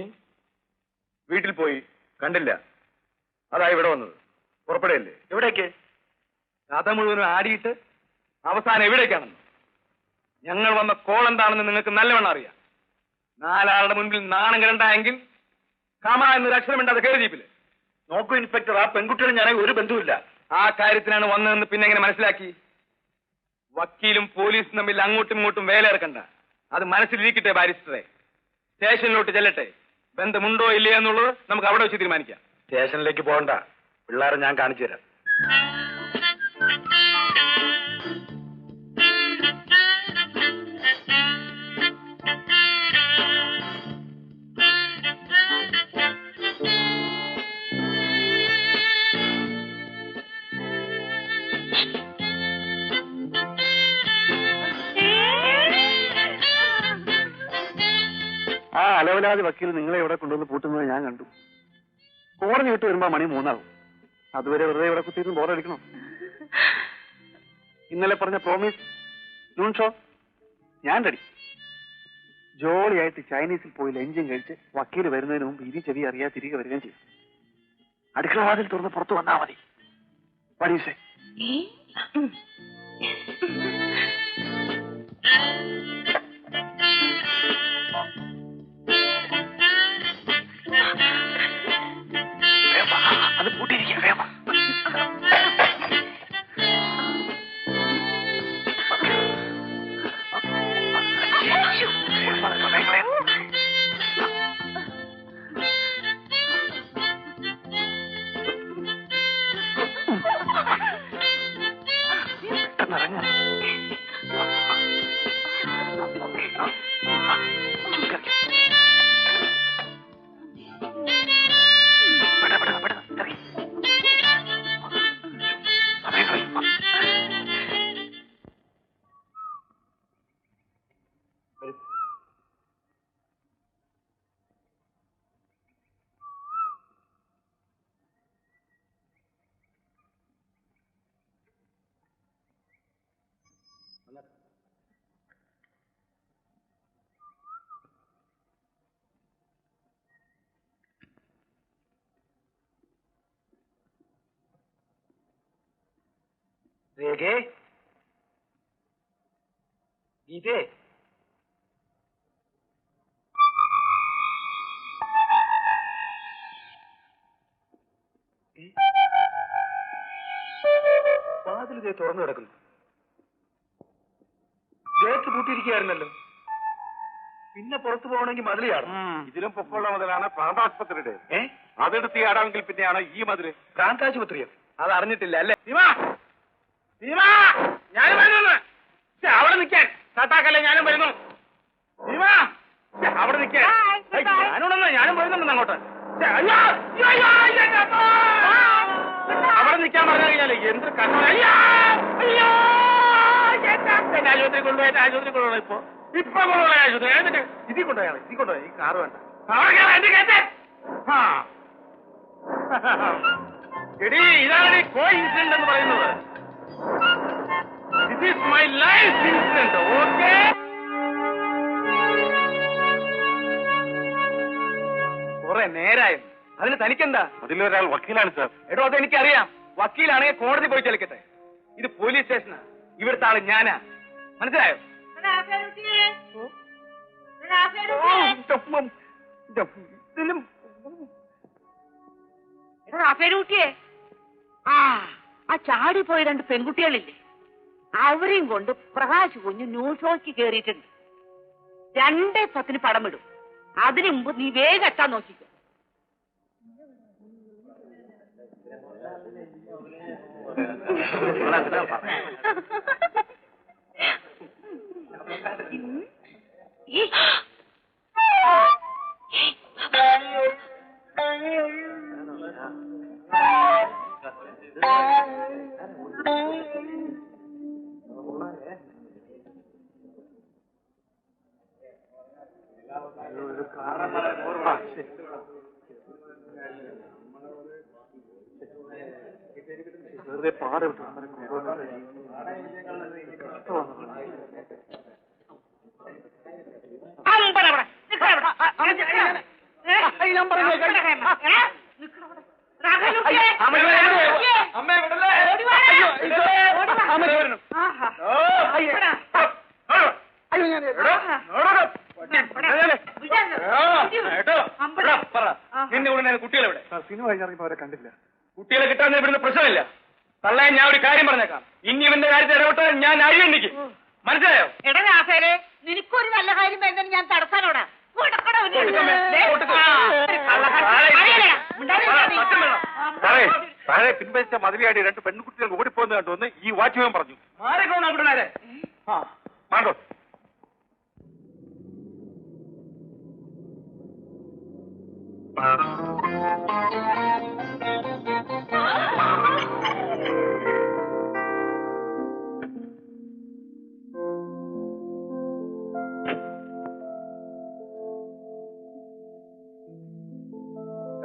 വീട്ടിൽ പോയി കണ്ടില്ല, അതാ ഇവിടെ വന്നത്. പുറപ്പെടുകയല്ലേ? എവിടേക്ക്? കഥ മുഴുവനും ആടിയിട്ട് അവസാനം എവിടേക്കാണെന്ന് ഞങ്ങൾ വന്ന കോൾ എന്താണെന്ന് നിങ്ങൾക്ക് നല്ലവണ്ണം അറിയാം. 4 ആളുടെ മുൻപിൽ നാണം കിടണ്ടായെങ്കിൽ കാമ എന്നൊരു അക്ഷരമുണ്ട്, അത് കയറി ജീപ്പില്. നോക്കൂ ഇൻസ്പെക്ടർ, ആ പെൺകുട്ടികളും ഞാൻ ഒരു ബന്ധവുമില്ല. ആ കാര്യത്തിനാണ് വന്നതെന്ന് പിന്നെ എങ്ങനെ മനസ്സിലാക്കി? വക്കീലും പോലീസും തമ്മിൽ അങ്ങോട്ടും ഇങ്ങോട്ടും വേലയിറക്കണ്ട. അത് മനസ്സിലിരിക്കട്ടെ ബാരിസ്റ്ററെ. സ്റ്റേഷനിലോട്ട് ചെല്ലട്ടെ. ബന്ധമുണ്ടോ ഇല്ലയോ എന്നുള്ളത് നമുക്ക് അവിടെ വെച്ച് തീരുമാനിക്കാം. സ്റ്റേഷനിലേക്ക് പോകണ്ട, പിള്ളേരെ ഞാൻ കാണിച്ചു തരാം. ആ അലവലാതി വക്കീൽ നിങ്ങളെ ഇവിടെ കൊണ്ടുവന്ന് പൂട്ടുന്നത് ഞാൻ കണ്ടു. കോടതി വിട്ട് വരുമ്പോ മണി 3 ആവും. അതുവരെ വെറുതെ ഇവിടെ കുത്തിയിരുന്ന് ബോറടിക്കണം. ഇന്നലെ പറഞ്ഞ പ്രോമിസ് നൂൺ ഷോ ഞാൻ റെഡി. ജോളിയായിട്ട് ചൈനീസിൽ പോയി ലഞ്ചും കഴിച്ച് വക്കീൽ വരുന്നതിന് മുമ്പ് ഇരി ചെവി അറിയാതെ തിരികെ വരികയും ചെയ്യും. അടുക്കളവാതിൽ തുറന്ന് പുറത്തു വന്നാൽ മതി. പഠിച്ചേ രേഖേ, ഗീതേ, വാതിൽ ഇതേ തുറന്നു കിടക്കുന്നു. ഗേറ്റ് പൂട്ടിയിരിക്കുകയായിരുന്നല്ലോ. പിന്നെ പുറത്തു പോകണമെങ്കിൽ മതിൽ ചാടും. ഇതിലും പൊക്കമുള്ള മുതലാണ് പ്രാന്താശുപത്രിയുടെ. അതെടുത്ത് ചാടാമെങ്കിൽ പിന്നെയാണ് ഈ മതില്. പ്രാന്താശുപത്രിയോ? അത് അറിഞ്ഞിട്ടില്ല അല്ലേ? ഞാനും വരുന്നു. അവിടെ നിൽക്കാൻ താത്താക്കല്ലേ, ഞാനും വരുന്നു. അവിടെ നിൽക്കാൻ ഞാനും വരുന്നുണ്ട് അങ്ങോട്ട്. അവിടെ നിൽക്കാൻ പറഞ്ഞു കഴിഞ്ഞാല് എന്ത് കഷ്ടം. എന്നെ ആശുപത്രി കൊണ്ടുപോയി ഇപ്പൊ കൊണ്ടുപോയ ആശുപത്രി. എന്നിട്ട് ഇതിൽ കൊണ്ടുപോയാൽ ഈ കാറ് വേണ്ട. എടീ, ഇതാണ് കോ ഇൻസിഡന്റ് എന്ന് പറയുന്നത്. This is my life incident. Okay, കുറെ നേരായി. അതിന് തനിക്കെന്താ? അതിലൊരാൾ വക്കീലാണ് സാർ. എടോ, അതെനിക്കറിയാം. വക്കീലാണെങ്കിൽ കോടതി പോയി ചലിക്കട്ടെ. ഇത് പോലീസ് സ്റ്റേഷനാ. ഇവിടുത്തെ ആള് ഞാനാ. മനസ്സിലായോ? റാഫേലൂട്ടിയെ, ആ ചാടിപ്പോയി 2 പെൺകുട്ടികളില്ലേ, അവരെയും കൊണ്ട് പ്രകാശ് കുഞ്ഞ് ന്യൂസ് ഷോയ്ക്ക് കയറിയിട്ടുണ്ട്. 2:10 പടം വിടും. അതിനു മുമ്പ് നീ വേഗം എത്താൻ നോക്കിക്കോ. വെറുതെ പാടും. കുട്ടികളെവിടെ? സിനിമ കഴിഞ്ഞിറങ്ങിയപ്പോ അവരെ കണ്ടില്ല. കുട്ടികളെ കിട്ടാൻ ഇവിടുന്ന് പ്രശ്നമില്ല. തള്ളേ, ഞാൻ ഒരു കാര്യം പറഞ്ഞേക്കാം. ഇനി ഇവന്റെ കാര്യത്തിൽ ഇടപെട്ടാൽ ഞാൻ അഴിയെണ്ണിക്ക്. മനസ്സിലായോ? എടാ രാഫേലെ, നിനക്കൊരു നല്ല കാര്യം വരുന്നതിന് ഞാൻ തടസ്സാനോടാ. താഴെ പിൻവലിച്ച മതിലിയാടി 2 പെൺകുട്ടികൾ ഓടിപ്പോന്ന് കണ്ടുവന്ന് ഈ വാച്ച്മാൻ പറഞ്ഞു. മാറിക്കോണം അങ്ങോട്ട്. മാണ്ടോ?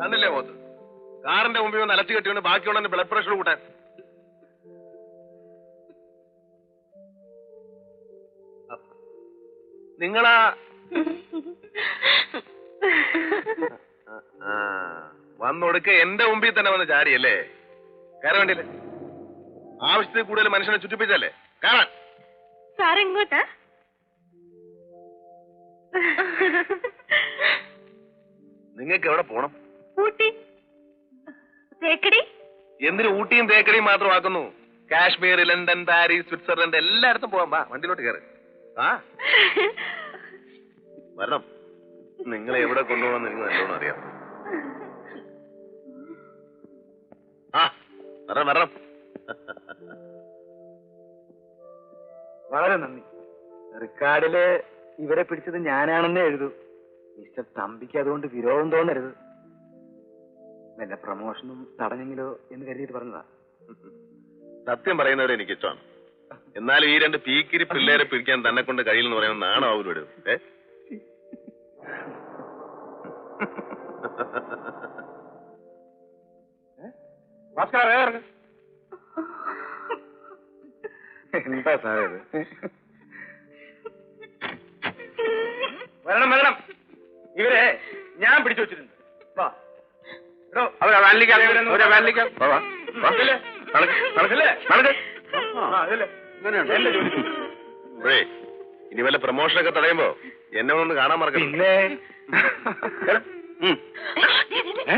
കണ്ടില്ലേ പോത്ത്? കാറിന്റെ മുമ്പിൽ ഒന്ന് അലച്ചു കെട്ടിയോണ്ട് ബാക്കിയുള്ള ബ്ലഡ് പ്രഷർ കൂട്ടാൻ. നിങ്ങളാ വന്നൊടുക്ക എന്റെ മുമ്പിൽ തന്നെ വന്ന് ചാടിയല്ലേ? കയറാൻ വേണ്ടിയല്ലേ? ആവശ്യത്തിൽ കൂടുതൽ മനുഷ്യനെ ചുറ്റിപ്പിച്ചല്ലേ കാണാൻ. സാറെങ്ങോട്ടാ? നിങ്ങൾക്ക് എവിടെ പോണം? ഊട്ടി, തേക്കടി. എന്തിനു ഊട്ടിയും തേക്കടിയും മാത്രമാക്കുന്നു? കാശ്മീർ, ലണ്ടൻ, പാരീസ്, സ്വിറ്റ്സർലൻഡ് എല്ലായിടത്തും പോവാം. വാ, വണ്ടിയിലോട്ട് കയറി. ആ വരണം. നിങ്ങളെ എവിടെ കൊണ്ടുപോകണമെന്ന് എനിക്ക് നല്ലോണം അറിയാം. ആ വരണം വരണം. വളരെ നന്ദി. റിക്കാർഡില് ഇവരെ പിടിച്ചത് ഞാനാണെന്നേ എഴുതൂ. മിസ്റ്റർ തമ്പിക്ക് അതുകൊണ്ട് വിരോധം തോന്നരുത്. വല്ല പ്രമോഷനും തടഞ്ഞെങ്കിലോ എന്ന് കരുതിയിട്ട് പറഞ്ഞതാ. സത്യം പറയുന്നവരെ എനിക്ക് ഇഷ്ടമാണ്. എന്നാലും ഈ രണ്ട് പീക്കിരി പിള്ളേരെ പിടിക്കാൻ തന്നെ കൊണ്ട് കഴിയില്ലെന്ന് പറയുന്നത് നാണോ അവരോട്? എന്താ സാറേ ഇത്? വരണം വരണം, ഇവരെ ഞാൻ പിടിച്ചു വെച്ചിട്ടുണ്ട്. വാ. എടോ, അവരെ വാനിലിക്കാം, അവരെ വാനിലിക്കാം. ഇതില്ലേ? ഇതില്ലേ? ആ, ഇതില്ലേ? എന്റെ ജോലി. ഇനി വല്ല പ്രമോഷനൊക്കെ തടയുമ്പോ എന്നെ ഒന്ന് കാണാൻ മറക്കണം. പിന്നെ ഏ?